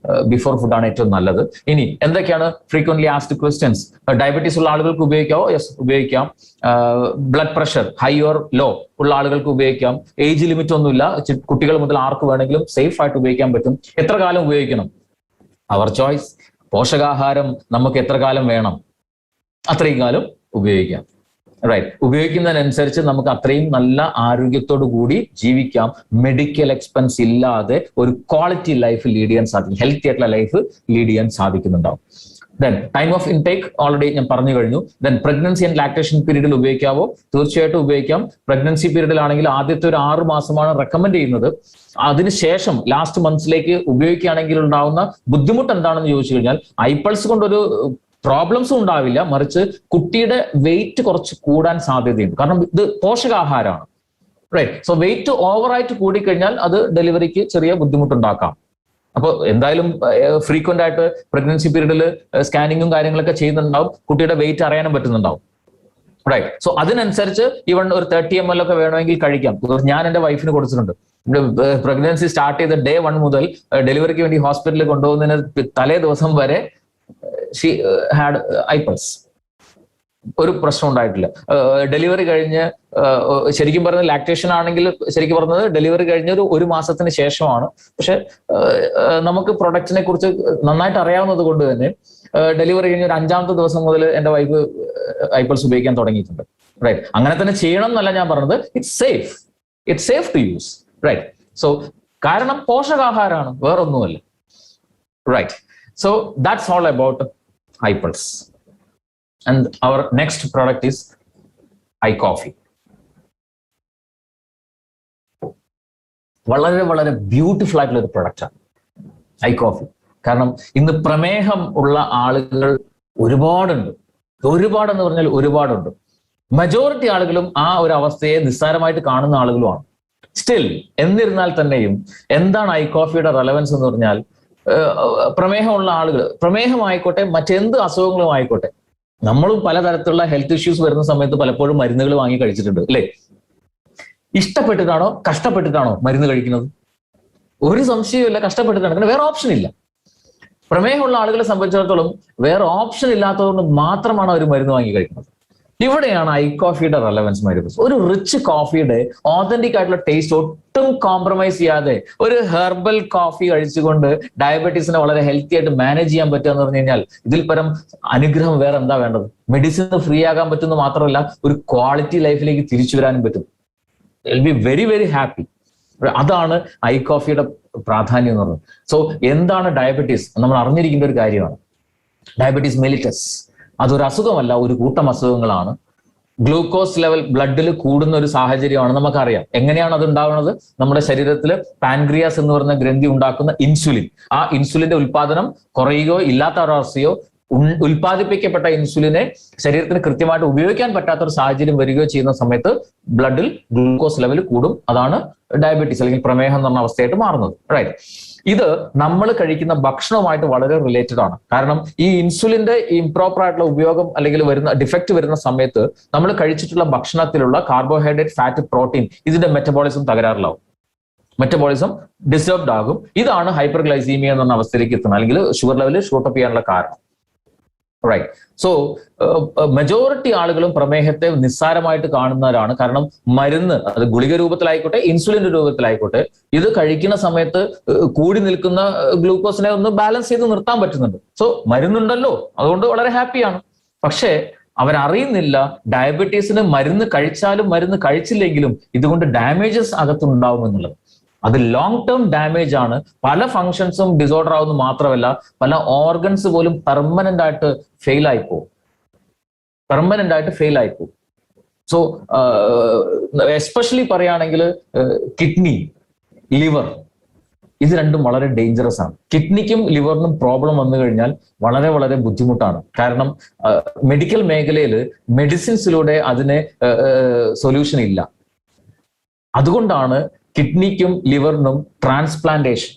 ബിഫോർ ഫുഡാണ് ഏറ്റവും നല്ലത്. ഇനി എന്തൊക്കെയാണ് ഫ്രീക്വന്റ്ലി ആസ്ക്ഡ് ക്വസ്റ്റ്യൻസ്? ഡയബറ്റീസ് ഉള്ള ആളുകൾക്ക് ഉപയോഗിക്കാവോ? യെസ്, ഉപയോഗിക്കാം. Blood pressure high or low ഉള്ള ആളുകൾക്ക് ഉപയോഗിക്കാം. ഏജ് ലിമിറ്റ് ഒന്നുമില്ല, കുട്ടികൾ മുതൽ ആർക്ക് വേണമെങ്കിലും സേഫ് ആയിട്ട് ഉപയോഗിക്കാൻ പറ്റും. എത്ര കാലം ഉപയോഗിക്കണം? Our choice. പോഷകാഹാരം നമുക്ക് എത്ര കാലം വേണം അത്രയും കാലം ഉപയോഗിക്കാം. റൈറ്റ്. ഉപയോഗിക്കുന്നതിനനുസരിച്ച് നമുക്ക് അത്രയും നല്ല ആരോഗ്യത്തോടു കൂടി ജീവിക്കാം. മെഡിക്കൽ എക്സ്പെൻസ് ഇല്ലാതെ ഒരു ക്വാളിറ്റി ലൈഫ് ലീഡ് ചെയ്യാൻ സാധിക്കും. ഹെൽത്തി ആയിട്ടുള്ള ലൈഫ് ലീഡ് ചെയ്യാൻ സാധിക്കുന്നുണ്ടാവും. Then time of intake already ഞാൻ പറഞ്ഞു കഴിഞ്ഞു. ദെൻ പ്രഗ്നൻസി ആൻഡ് ലാക്ടേഷൻ പീരീഡിൽ ഉപയോഗിക്കാവോ? തീർച്ചയായിട്ടും ഉപയോഗിക്കാം. പ്രഗ്നൻസി പീരീഡിലാണെങ്കിൽ ആദ്യത്തെ ഒരു 6 മാസമാണ് റെക്കമെൻഡ് ചെയ്യുന്നത്. അതിനുശേഷം ലാസ്റ്റ് മന്ത്സിലേക്ക് ഉപയോഗിക്കുകയാണെങ്കിൽ ഉണ്ടാവുന്ന ബുദ്ധിമുട്ട് എന്താണെന്ന് ചോദിച്ചു കഴിഞ്ഞാൽ ഐപ്പൾസ് കൊണ്ടൊരു പ്രോബ്ലംസും ഉണ്ടാവില്ല, മറിച്ച് കുട്ടിയുടെ വെയിറ്റ് കുറച്ച് കൂടാൻ സാധ്യതയുണ്ട്. കാരണം ഇത് പോഷകാഹാരമാണ്. റൈറ്റ്. സോ വെയിറ്റ് ഓവറായിട്ട് കൂടിക്കഴിഞ്ഞാൽ അത് ഡെലിവറിക്ക് ചെറിയ ബുദ്ധിമുട്ടുണ്ടാക്കാം. അപ്പോൾ എന്തായാലും ഫ്രീക്വന്റ് ആയിട്ട് പ്രഗ്നൻസി പീരീഡിൽ സ്കാനിങ്ങും കാര്യങ്ങളൊക്കെ ചെയ്യുന്നുണ്ടാവും. കുട്ടിയുടെ വെയിറ്റ് അറിയാനും പറ്റുന്നുണ്ടാവും. റൈറ്റ്. സോ അതിനനുസരിച്ച് ഈവൺ ഒരു 30 ml ഒക്കെ വേണമെങ്കിൽ കഴിക്കാം. ഞാൻ എൻ്റെ വൈഫിന് കൊടുത്തിട്ടുണ്ട്. പ്രഗ്നൻസി സ്റ്റാർട്ട് ചെയ്ത ഡേ 1 മുതൽ ഡെലിവറിക്ക് വേണ്ടി ഹോസ്പിറ്റലിൽ കൊണ്ടുപോകുന്നതിന് തലേ ദിവസം വരെ ഷീ ഹാഡ് ഐപ്പൾസ്. ഒരു പ്രശ്നം ഉണ്ടായിട്ടില്ല. ഡെലിവറി കഴിഞ്ഞ് ശരിക്കും പറഞ്ഞത് ലാക്ടേഷൻ ആണെങ്കിൽ ശരിക്കും പറഞ്ഞത് ഡെലിവറി കഴിഞ്ഞ ഒരു മാസത്തിന് ശേഷമാണ്. പക്ഷെ നമുക്ക് പ്രൊഡക്റ്റിനെ കുറിച്ച് നന്നായിട്ട് അറിയാവുന്നത് കൊണ്ട് തന്നെ ഡെലിവറി കഴിഞ്ഞ ഒരു 5ാമത്തെ ദിവസം മുതൽ എൻ്റെ വൈഫ് ഐപ്പൾസ് ഉപയോഗിക്കാൻ തുടങ്ങിയിട്ടുണ്ട്. റൈറ്റ്. അങ്ങനെ തന്നെ ചെയ്യണം എന്നല്ല ഞാൻ പറഞ്ഞത്. It's safe to use. Right. So കാരണം പോഷകാഹാരമാണ്, വേറൊന്നുമല്ല. Right. So that's all about iPulse. And our next product is iCoffee. വളരെ വളരെ ബ്യൂട്ടിഫുൾ ആയിട്ടുള്ള ഒരു പ്രൊഡക്റ്റാണ് iCoffee. കാരണം ഇന്ന് പ്രമേഹം ഉള്ള ആളുകൾ ഒരുപാടെന്ന് പറഞ്ഞാൽ ഒരുപാടുണ്ട്. മജോറിറ്റി ആളുകളും ആ ഒരു അവസ്ഥയെ നിസ്സാരമായിട്ട് കാണുന്ന ആളുകളുമാണ്. സ്റ്റിൽ എന്നിരുന്നാൽ തന്നെയും എന്താണ് iCoffeeയുടെ റെലവൻസ് എന്ന് പറഞ്ഞാൽ, പ്രമേഹമുള്ള ആളുകൾ, പ്രമേഹമായിക്കോട്ടെ മറ്റെന്ത് അസുഖങ്ങളും ആയിക്കോട്ടെ, നമ്മളും പലതരത്തിലുള്ള ഹെൽത്ത് ഇഷ്യൂസ് വരുന്ന സമയത്ത് പലപ്പോഴും മരുന്നുകൾ വാങ്ങി കഴിച്ചിട്ടുണ്ട് അല്ലേ? ഇഷ്ടപ്പെട്ടിട്ടാണോ കഷ്ടപ്പെട്ടിട്ടാണോ മരുന്ന് കഴിക്കുന്നത്? ഒരു സംശയവുമില്ല, കഷ്ടപ്പെട്ടിട്ടാണ്. കാരണം വേറെ ഓപ്ഷൻ ഇല്ല. പ്രമേഹമുള്ള ആളുകളെ സംബന്ധിച്ചിടത്തോളം വേറെ ഓപ്ഷൻ ഇല്ലാത്തതുകൊണ്ട് മാത്രമാണ് അവർ മരുന്ന് വാങ്ങി കഴിക്കുന്നത്. ഇവിടെയാണ് iCoffeeയുടെ റെലവൻസ് വരുന്നത്. ഒരു റിച്ച് കോഫിയുടെ ഓതന്റിക് ആയിട്ടുള്ള ടേസ്റ്റ് ഒട്ടും കോംപ്രമൈസ് ചെയ്യാതെ ഒരു ഹെർബൽ കോഫി കഴിച്ചുകൊണ്ട് ഡയബറ്റീസിനെ വളരെ ഹെൽത്തി ആയിട്ട് മാനേജ് ചെയ്യാൻ പറ്റുക എന്ന് പറഞ്ഞു കഴിഞ്ഞാൽ ഇതിൽ പരം അനുഗ്രഹം വേറെ എന്താ വേണ്ടത്? മെഡിസിൻ ഫ്രീ ആകാൻ പറ്റുന്നത് മാത്രമല്ല, ഒരു ക്വാളിറ്റി ലൈഫിലേക്ക് തിരിച്ചു വരാനും പറ്റും. Will be very very happy. അതാണ് iCoffeeയുടെ പ്രാധാന്യം എന്ന് പറയുന്നത്. സോ എന്താണ് ഡയബറ്റീസ്? നമ്മൾ അറിഞ്ഞിരിക്കേണ്ട ഒരു കാര്യമാണ്. ഡയബറ്റീസ് മെലിറ്റസ് അതൊരു അസുഖമല്ല, ഒരു കൂട്ടം അസുഖങ്ങളാണ്. ഗ്ലൂക്കോസ് ലെവൽ ബ്ലഡിൽ കൂടുന്ന ഒരു സാഹചര്യമാണ്. നമുക്കറിയാം എങ്ങനെയാണ് അത് ഉണ്ടാകുന്നത്. നമ്മുടെ ശരീരത്തിൽ പാൻക്രിയാസ് എന്ന് പറയുന്ന ഗ്രന്ഥി ഉണ്ടാക്കുന്ന ഇൻസുലിൻ, ആ ഇൻസുലിന്റെ ഉൽപാദനം കുറയുകയോ ഇല്ലാത്ത ഒരവസ്ഥയോ, ഉൽപ്പാദിപ്പിക്കപ്പെട്ട ഇൻസുലിനെ ശരീരത്തിന് കൃത്യമായിട്ട് ഉപയോഗിക്കാൻ പറ്റാത്ത ഒരു സാഹചര്യം വരികയോ ചെയ്യുന്ന സമയത്ത് ബ്ലഡിൽ ഗ്ലൂക്കോസ് ലെവൽ കൂടും. അതാണ് ഡയബറ്റീസ് അല്ലെങ്കിൽ പ്രമേഹം എന്ന് പറഞ്ഞ അവസ്ഥയായിട്ട് മാറുന്നത്. റൈറ്റ്. ഇത് നമ്മൾ കഴിക്കുന്ന ഭക്ഷണവുമായിട്ട് വളരെ റിലേറ്റഡ് ആണ്. കാരണം ഈ ഇൻസുലിന്റെ ഇംപ്രോപ്പർ ആയിട്ടുള്ള ഉപയോഗം അല്ലെങ്കിൽ വരുന്ന ഡിഫക്റ്റ് വരുന്ന സമയത്ത് നമ്മൾ കഴിച്ചിട്ടുള്ള ഭക്ഷണത്തിലുള്ള കാർബോഹൈഡ്രേറ്റ്, ഫാറ്റ്, പ്രോട്ടീൻ ഇതിന്റെ മെറ്റബോളിസം തകരാറിലാവും. മെറ്റബോളിസം ഡിസ്റ്റർബ്ഡ് ആകും. ഇതാണ് ഹൈപ്പർഗ്ലൈസീമിയ എന്ന അവസ്ഥയിലേക്ക് എത്തുന്നത്, അല്ലെങ്കിൽ ഷുഗർ ലെവൽ ഷൂട്ടപ്പ് ചെയ്യാനുള്ള കാരണം. റൈറ്റ്. സോ മെജോറിറ്റി ആളുകളും പ്രമേഹത്തെ നിസ്സാരമായിട്ട് കാണുന്നവരാണ്. കാരണം മരുന്ന്, അത് ഗുളിക രൂപത്തിലായിക്കോട്ടെ ഇൻസുലിന്റെ രൂപത്തിലായിക്കോട്ടെ, ഇത് കഴിക്കുന്ന സമയത്ത് കൂടി നിൽക്കുന്ന ഗ്ലൂക്കോസിനെ ഒന്ന് ബാലൻസ് ചെയ്ത് നിർത്താൻ പറ്റുന്നുണ്ട്. സോ മരുന്നുണ്ടല്ലോ, അതുകൊണ്ട് വളരെ ഹാപ്പിയാണ്. പക്ഷേ അവരറിയുന്നില്ല ഡയബറ്റീസിന് മരുന്ന് കഴിച്ചാലും മരുന്ന് കഴിച്ചില്ലെങ്കിലും ഇതുകൊണ്ട് ഡാമേജസ് അകത്തുണ്ടാവും എന്നുള്ളത്. അത് ലോങ് ടേം ഡാമേജ് ആണ്. പല ഫങ്ഷൻസും ഡിസോർഡർ ആവുന്നത് മാത്രമല്ല, പല ഓർഗൻസ് പോലും പെർമനന്റ് ആയിട്ട് ഫെയിൽ ആയിപ്പോവും. സോ എസ്പെഷ്യലി പറയുകയാണെങ്കിൽ കിഡ്നി, ലിവർ, ഇത് രണ്ടും വളരെ ഡേഞ്ചറസ് ആണ്. കിഡ്നിക്കും ലിവറിനും പ്രോബ്ലം വന്നു കഴിഞ്ഞാൽ വളരെ വളരെ ബുദ്ധിമുട്ടാണ്. കാരണം മെഡിക്കൽ മേഖലയിൽ മെഡിസിൻസിലൂടെ അതിന് സൊല്യൂഷൻ ഇല്ല. അതുകൊണ്ടാണ് കിഡ്നിക്കും ലിവറിനും ട്രാൻസ്പ്ലാന്റേഷൻ,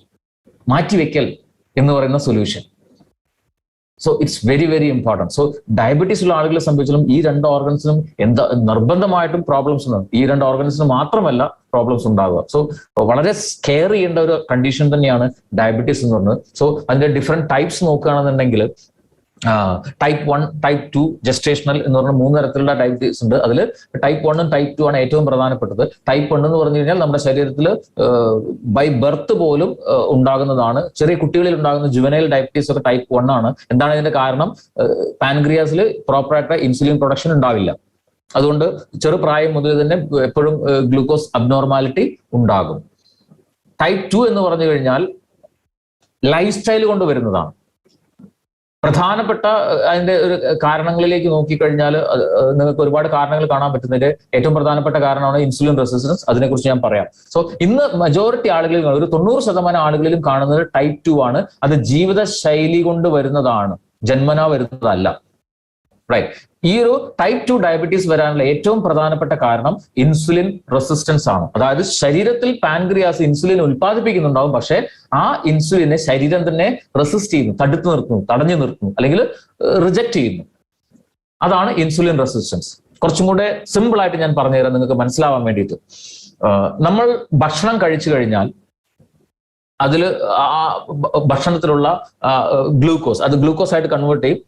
മാറ്റിവെക്കൽ എന്ന് പറയുന്ന solution. So it's very very important. So diabetes ഉള്ള ആളുകളെ സംബന്ധിച്ചിടത്തോളം ഈ രണ്ട് ഓർഗൻസിനും നിർബന്ധമായിട്ടും പ്രോബ്ലംസ് ഉണ്ട്. ഈ രണ്ട് ഓർഗൻസിനും മാത്രമല്ല പ്രോബ്ലംസ് ഉണ്ടാവുക. സോ വളരെ കെയർ ചെയ്യേണ്ട ഒരു കണ്ടീഷൻ തന്നെയാണ് ഡയബറ്റീസ് എന്ന് പറയുന്നത്. സോ അതിന്റെ ഡിഫറെന്റ് ടൈപ്സ് നോക്കുകയാണെന്നുണ്ടെങ്കിൽ ടൈപ്പ് 1, ടൈപ്പ് 2, ജസ്റ്റേഷണൽ എന്ന് പറഞ്ഞ 3 തരത്തിലുള്ള ഡയബറ്റീസ് ഉണ്ട്. അതിൽ ടൈപ്പ് 1ഉം ടൈപ്പ് 2 ആണ് ഏറ്റവും പ്രധാനപ്പെട്ടത്. ടൈപ്പ് 1 എന്ന് പറഞ്ഞു കഴിഞ്ഞാൽ നമ്മുടെ ശരീരത്തിൽ ബൈ ബർത്ത് പോലും ഉണ്ടാകുന്നതാണ്. ചെറിയ കുട്ടികളിൽ ഉണ്ടാകുന്ന ജുവനൈൽ ഡയബറ്റീസ് ഒക്കെ ടൈപ്പ് 1 ആണ്. എന്താണ് ഇതിന്റെ കാരണം? പാൻക്രിയാസിൽ പ്രോപ്പറായിട്ട് ഇൻസുലിൻ പ്രൊഡക്ഷൻ ഉണ്ടാവില്ല. അതുകൊണ്ട് ചെറുപ്രായം മുതൽ തന്നെ എപ്പോഴും ഗ്ലൂക്കോസ് അബ്നോർമാലിറ്റി ഉണ്ടാകും. ടൈപ്പ് 2 എന്ന് പറഞ്ഞു കഴിഞ്ഞാൽ ലൈഫ് സ്റ്റൈൽ കൊണ്ട് വരുന്നതാണ്. പ്രധാനപ്പെട്ട അതിന്റെ ഒരു കാരണങ്ങളിലേക്ക് നോക്കിക്കഴിഞ്ഞാൽ നിങ്ങൾക്ക് ഒരുപാട് കാരണങ്ങൾ കാണാൻ പറ്റുന്നതിന്റെ ഏറ്റവും പ്രധാനപ്പെട്ട കാരണമാണ് ഇൻസുലിൻ റെസിസ്റ്റൻസ്. അതിനെക്കുറിച്ച് ഞാൻ പറയാം. സോ ഇന്ന് മജോറിറ്റി ആളുകളിൽ, ഒരു 90% ആളുകളിലും കാണുന്നത് ടൈപ്പ് 2 ആണ്. അത് ജീവിതശൈലി കൊണ്ട് വരുന്നതാണ്, ജന്മനാ വരുന്നതല്ല. റൈറ്റ്. ഈ ഒരു ടൈപ്പ് 2 ഡയബറ്റീസ് വരാനുള്ള ഏറ്റവും പ്രധാനപ്പെട്ട കാരണം ഇൻസുലിൻ റെസിസ്റ്റൻസ് ആണ്. അതായത് ശരീരത്തിൽ പാൻക്രിയാസ് ഇൻസുലിൻ ഉൽപ്പാദിപ്പിക്കുന്നുണ്ടാവും, പക്ഷെ ആ ഇൻസുലിനെ ശരീരം തന്നെ റെസിസ്റ്റ് ചെയ്യുന്നു, തടുത്തു നിർത്തുന്നു, തടഞ്ഞു നിർത്തുന്നു, അല്ലെങ്കിൽ റിജക്ട് ചെയ്യുന്നു. അതാണ് ഇൻസുലിൻ റെസിസ്റ്റൻസ്. കുറച്ചും കൂടെ സിമ്പിൾ ആയിട്ട് ഞാൻ പറഞ്ഞുതരാം നിങ്ങൾക്ക് മനസ്സിലാവാൻ വേണ്ടിയിട്ട്. നമ്മൾ ഭക്ഷണം കഴിച്ചു കഴിഞ്ഞാൽ അതിൽ ആ ഭക്ഷണത്തിലുള്ള ഗ്ലൂക്കോസ്, അത് ഗ്ലൂക്കോസ് ആയിട്ട് കൺവേർട്ട് ചെയ്യും.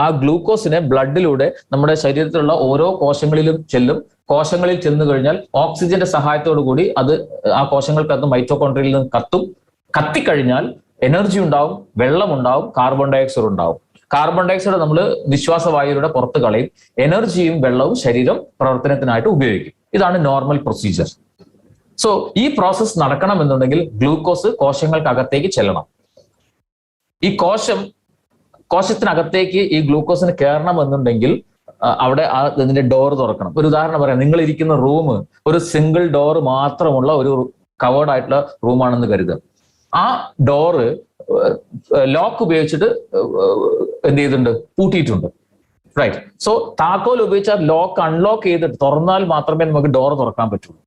ആ ഗ്ലൂക്കോസിനെ ബ്ലഡിലൂടെ നമ്മുടെ ശരീരത്തിലുള്ള ഓരോ കോശങ്ങളിലും ചെല്ലും. കോശങ്ങളിൽ ചെന്ന് കഴിഞ്ഞാൽ ഓക്സിജന്റെ സഹായത്തോടു കൂടി അത് ആ കോശങ്ങൾക്കകത്ത് മൈറ്റോകോൺട്രിയയിൽ നിന്ന് കത്തിക്കഴിഞ്ഞാൽ എനർജി ഉണ്ടാവും, വെള്ളം ഉണ്ടാവും, കാർബൺ ഡൈ ഓക്സൈഡ് ഉണ്ടാവും. കാർബൺ ഡൈ ഓക്സൈഡ് നമ്മൾ നിശ്വാസവായുവിലൂടെ പുറത്ത് കളയും. എനർജിയും വെള്ളവും ശരീരം പ്രവർത്തനത്തിനായിട്ട് ഉപയോഗിക്കും. ഇതാണ് നോർമൽ പ്രൊസീജിയർ. സോ ഈ പ്രോസസ്സ് നടക്കണമെന്നുണ്ടെങ്കിൽ ഗ്ലൂക്കോസ് കോശങ്ങൾക്കകത്തേക്ക് ചെല്ലണം. ഈ കോശത്തിനകത്തേക്ക് ഈ ഗ്ലൂക്കോസിന് കയറണമെന്നുണ്ടെങ്കിൽ അവിടെ ഇതിന്റെ ഡോർ തുറക്കണം. ഒരു ഉദാഹരണം പറയാം. നിങ്ങൾ ഇരിക്കുന്ന റൂം ഒരു സിംഗിൾ ഡോർ മാത്രമുള്ള ഒരു കവേർഡ് ആയിട്ടുള്ള റൂമാണെന്ന് കരുതുക. ആ ഡോറ് ലോക്ക് ഉപയോഗിച്ചിട്ട് എന്ത് ചെയ്തിട്ടുണ്ട്? പൂട്ടിയിട്ടുണ്ട്. റൈറ്റ്. സോ താക്കോൽ ഉപയോഗിച്ച് ആ ലോക്ക് അൺലോക്ക് ചെയ്തിട്ട് തുറന്നാൽ മാത്രമേ നമുക്ക് ഡോർ തുറക്കാൻ പറ്റുള്ളൂ.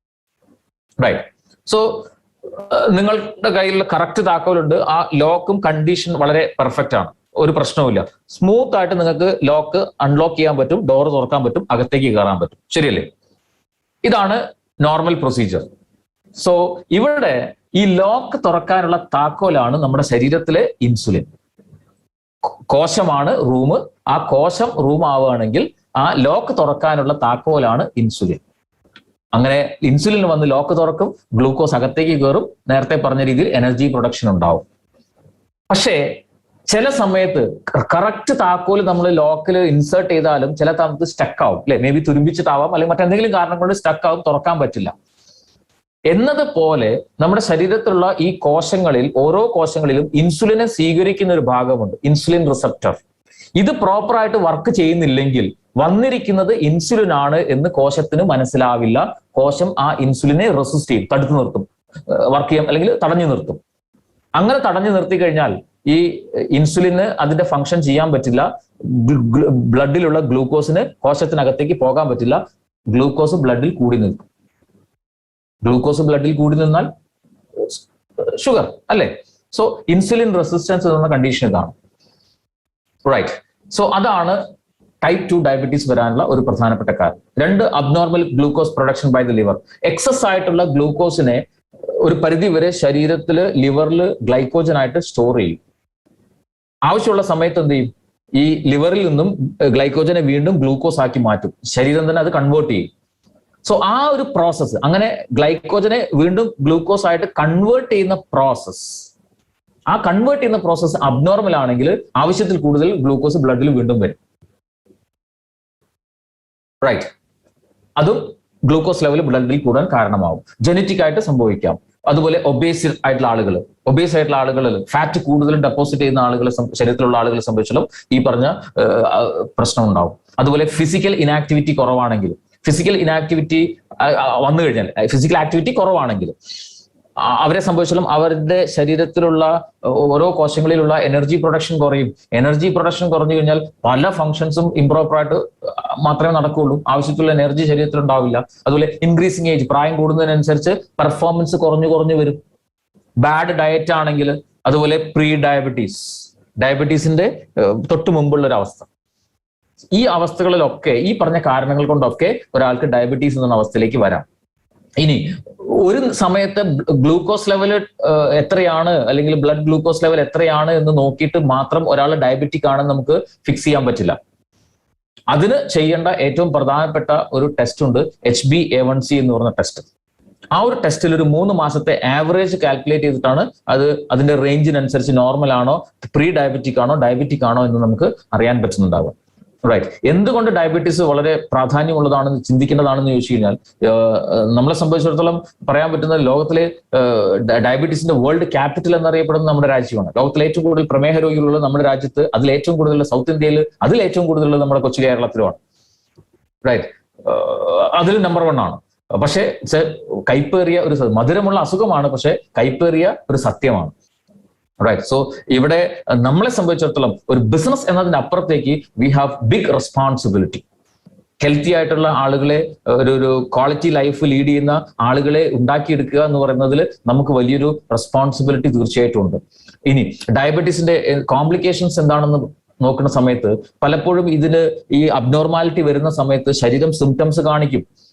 റൈറ്റ്. സോ നിങ്ങളുടെ കയ്യിൽ കറക്റ്റ് താക്കോലുണ്ട്, ആ ലോക്കും കണ്ടീഷൻ വളരെ പെർഫെക്റ്റ് ആണ്, ഒരു പ്രശ്നവുമില്ല. സ്മൂത്ത് ആയിട്ട് നിങ്ങൾക്ക് ലോക്ക് അൺലോക്ക് ചെയ്യാൻ പറ്റും, ഡോർ തുറക്കാൻ പറ്റും, അകത്തേക്ക് കയറാൻ പറ്റും. ശരിയല്ലേ? ഇതാണ് നോർമൽ പ്രൊസീജിയർ. സോ ഇവിടെ ഈ ലോക്ക് തുറക്കാനുള്ള താക്കോലാണ് നമ്മുടെ ശരീരത്തിലെ ഇൻസുലിൻ. കോശമാണ് റൂം. ആ കോശം റൂം ആവുകയാണെങ്കിൽ ആ ലോക്ക് തുറക്കാനുള്ള താക്കോലാണ് ഇൻസുലിൻ. അങ്ങനെ ഇൻസുലിൻ വന്ന് ലോക്ക് തുറക്കും, ഗ്ലൂക്കോസ് അകത്തേക്ക് കയറും, നേരത്തെ പറഞ്ഞ രീതിയിൽ എനർജി പ്രൊഡക്ഷൻ ഉണ്ടാവും. പക്ഷേ ചില സമയത്ത് കറക്റ്റ് താക്കോല് നമ്മൾ ലോക്കിൽ ഇൻസേർട്ട് ചെയ്താലും ചില സമയത്ത് സ്റ്റക്ക് ആവും, അല്ലെ? മേ ബി തുരുമ്പിച്ചിട്ടാവാം, അല്ലെങ്കിൽ മറ്റെന്തെങ്കിലും കാരണം കൊണ്ട് സ്റ്റക്ക് ആവും, തുറക്കാൻ പറ്റില്ല. എന്നതുപോലെ നമ്മുടെ ശരീരത്തിലുള്ള ഈ കോശങ്ങളിൽ, ഓരോ കോശങ്ങളിലും ഇൻസുലിനെ സ്വീകരിക്കുന്ന ഒരു ഭാഗമുണ്ട്, ഇൻസുലിൻ റിസപ്റ്റർ. ഇത് പ്രോപ്പറായിട്ട് വർക്ക് ചെയ്യുന്നില്ലെങ്കിൽ വന്നിരിക്കുന്നത് ഇൻസുലിൻ ആണ് എന്ന് കോശത്തിന് മനസ്സിലാവില്ല. കോശം ആ ഇൻസുലിനെ റെസിസ്റ്റ് ചെയ്യും, തടുത്തു നിർത്തും, വർക്ക് ചെയ്യാം, അല്ലെങ്കിൽ തടഞ്ഞു നിർത്തും. അങ്ങനെ തടഞ്ഞു നിർത്തി കഴിഞ്ഞാൽ ഈ ഇൻസുലിന് അതിന്റെ ഫംഗ്ഷൻ ചെയ്യാൻ പറ്റില്ല. ബ്ലഡിലുള്ള ഗ്ലൂക്കോസിന് കോശത്തിനകത്തേക്ക് പോകാൻ പറ്റില്ല. ഗ്ലൂക്കോസ് ബ്ലഡിൽ കൂടി നിൽക്കും. ഗ്ലൂക്കോസ് ബ്ലഡിൽ കൂടി നിന്നാൽ ഷുഗർ, അല്ലേ? സോ ഇൻസുലിൻ റെസിസ്റ്റൻസ് എന്ന കണ്ടീഷൻ ഇതാണ്. റൈറ്റ്. സോ അതാണ് ടൈപ്പ് 2 ഡയബറ്റീസ് വരാനുള്ള ഒരു പ്രധാനപ്പെട്ട കാരണം. 2, abnormal glucose production by the liver. Excess ആയിട്ടുള്ള ഗ്ലൂക്കോസിനെ ഒരു പരിധി വരെ ശരീരത്തിൽ, ലിവറിൽ ഗ്ലൈക്കോജൻ ആയിട്ട് സ്റ്റോർ ചെയ്യും. ആവശ്യമുള്ള സമയത്ത് എന്ത് ചെയ്യും? ഈ ലിവറിൽ നിന്നും ഗ്ലൈക്കോജനെ വീണ്ടും ഗ്ലൂക്കോസ് ആക്കി മാറ്റും. ശരീരം തന്നെ അത് കൺവേർട്ട് ചെയ്യും. സോ ആ ഒരു പ്രോസസ്സ്, അങ്ങനെ ഗ്ലൈക്കോജനെ വീണ്ടും ഗ്ലൂക്കോസ് ആയിട്ട് കൺവേർട്ട് ചെയ്യുന്ന പ്രോസസ്സ്, ആ കൺവേർട്ട് ചെയ്യുന്ന പ്രോസസ്സ് അബ്നോർമൽ ആണെങ്കിൽ ആവശ്യത്തിൽ കൂടുതൽ ഗ്ലൂക്കോസ് ബ്ലഡിൽ വീണ്ടും വരും. റൈറ്റ്. അതും ഗ്ലൂക്കോസ് ലെവൽ ബ്ലഡിൽ കൂടാൻ കാരണമാവും. ജനറ്റിക് ആയിട്ട് സംഭവിക്കാം. അതുപോലെ ഒബേസ് ആയിട്ടുള്ള ആളുകളിൽ ഫാറ്റ് കൂടുതലും ഡെപ്പോസിറ്റ് ചെയ്യുന്ന ആളുകളെ, ശരീരത്തിലുള്ള ആളുകളെ സംബന്ധിച്ചാലും ഈ പറഞ്ഞ പ്രശ്നം ഉണ്ടാവും. അതുപോലെ ഫിസിക്കൽ ഇനാക്ടിവിറ്റി കുറവാണെങ്കിൽ, ഫിസിക്കൽ ആക്ടിവിറ്റി കുറവാണെങ്കിൽ അവരെ സംബന്ധിച്ചാലും അവരുടെ ശരീരത്തിലുള്ള ഓരോ കോശങ്ങളിലുള്ള എനർജി പ്രൊഡക്ഷൻ കുറയും. എനർജി പ്രൊഡക്ഷൻ കുറഞ്ഞു കഴിഞ്ഞാൽ പല ഫങ്ഷൻസും ഇംപ്രോപ്പറായിട്ട് മാത്രമേ നടക്കുകയുള്ളൂ. ആവശ്യത്തിലുള്ള എനർജി ശരീരത്തിൽ ഉണ്ടാവില്ല. അതുപോലെ ഇൻക്രീസിങ് ഏജ്, പ്രായം കൂടുന്നതിനനുസരിച്ച് പെർഫോമൻസ് കുറഞ്ഞു വരും. ബാഡ് ഡയറ്റ് ആണെങ്കിൽ, അതുപോലെ പ്രീ ഡയബറ്റീസ്, ഡയബറ്റീസിന്റെ തൊട്ട് മുമ്പുള്ള ഒരു അവസ്ഥ. ഈ അവസ്ഥകളിലൊക്കെ ഈ പറഞ്ഞ കാരണങ്ങൾ കൊണ്ടൊക്കെ ഒരാൾക്ക് ഡയബറ്റീസ് എന്ന അവസ്ഥയിലേക്ക് വരാം. ഇനി ഒരു സമയത്ത് ഗ്ലൂക്കോസ് ലെവൽ എത്രയാണ്, അല്ലെങ്കിൽ ബ്ലഡ് ഗ്ലൂക്കോസ് ലെവൽ എത്രയാണ് എന്ന് നോക്കിയിട്ട് മാത്രം ഒരാൾ ഡയബറ്റിക് ആണെന്ന് നമുക്ക് ഫിക്സ് ചെയ്യാൻ പറ്റില്ല. അതിന് ചെയ്യേണ്ട ഏറ്റവും പ്രധാനപ്പെട്ട ഒരു ടെസ്റ്റ് ഉണ്ട്, HbA1c എന്ന് പറയുന്ന ടെസ്റ്റ്. ആ ഒരു ടെസ്റ്റിൽ ഒരു 3 മാസത്തെ ആവറേജ് കാൽക്കുലേറ്റ് ചെയ്തിട്ടാണ് അതിന്റെ റേഞ്ചിനനുസരിച്ച് നോർമൽ ആണോ, പ്രീ ഡയബറ്റിക് ആണോ, ഡയബറ്റിക് ആണോ എന്ന് നമുക്ക് അറിയാൻ പറ്റുന്നുണ്ടാകും. റൈറ്റ്. എന്തുകൊണ്ട് ഡയബറ്റീസ് വളരെ പ്രാധാന്യമുള്ളതാണെന്ന് ചിന്തിക്കേണ്ടതാണെന്ന് ചോദിച്ചു കഴിഞ്ഞാൽ, നമ്മളെ സംബന്ധിച്ചിടത്തോളം പറയാൻ പറ്റുന്ന ലോകത്തിലെ ഡയബറ്റീസിന്റെ വേൾഡ് ക്യാപിറ്റൽ എന്നറിയപ്പെടുന്ന നമ്മുടെ രാജ്യമാണ്. ലോകത്തിലെ ഏറ്റവും കൂടുതൽ പ്രമേഹ രോഗികളുള്ളത് നമ്മുടെ രാജ്യത്ത്, അതിൽ ഏറ്റവും കൂടുതൽ സൗത്ത് ഇന്ത്യയിൽ, അതിൽ ഏറ്റവും കൂടുതലുള്ളത് നമ്മുടെ കൊച്ചു കേരളത്തിലുമാണ്. റൈറ്റ്. അതിൽ നമ്പർ 1 ആണ്. പക്ഷേ കൈപ്പേറിയ ഒരു മധുരമുള്ള അസുഖമാണ്, പക്ഷെ കൈപ്പേറിയ ഒരു സത്യമാണ്. റൈറ്റ്. സോ ഇവിടെ നമ്മളെ സംബന്ധിച്ചിടത്തോളം ഒരു ബിസിനസ് എന്നതിന് അപ്പുറത്തേക്ക് we have big responsibility. Healthy ആയിട്ടുള്ള ആളുകളെ, ഒരു ക്വാളിറ്റി ലൈഫ് ലീഡ് ചെയ്യുന്ന ആളുകളെ ഉണ്ടാക്കിയെടുക്കുക എന്ന് പറയുന്നതിൽ നമുക്ക് വലിയൊരു റെസ്പോൺസിബിലിറ്റി തീർച്ചയായിട്ടും ഉണ്ട്. ഇനി ഡയബറ്റീസിന്റെ കോംപ്ലിക്കേഷൻസ് എന്താണെന്ന് നോക്കുന്ന സമയത്ത് പലപ്പോഴും ഇതിന് ഈ അബ്നോർമാലിറ്റി വരുന്ന സമയത്ത് ശരീരം സിംറ്റംസ് കാണിക്കും.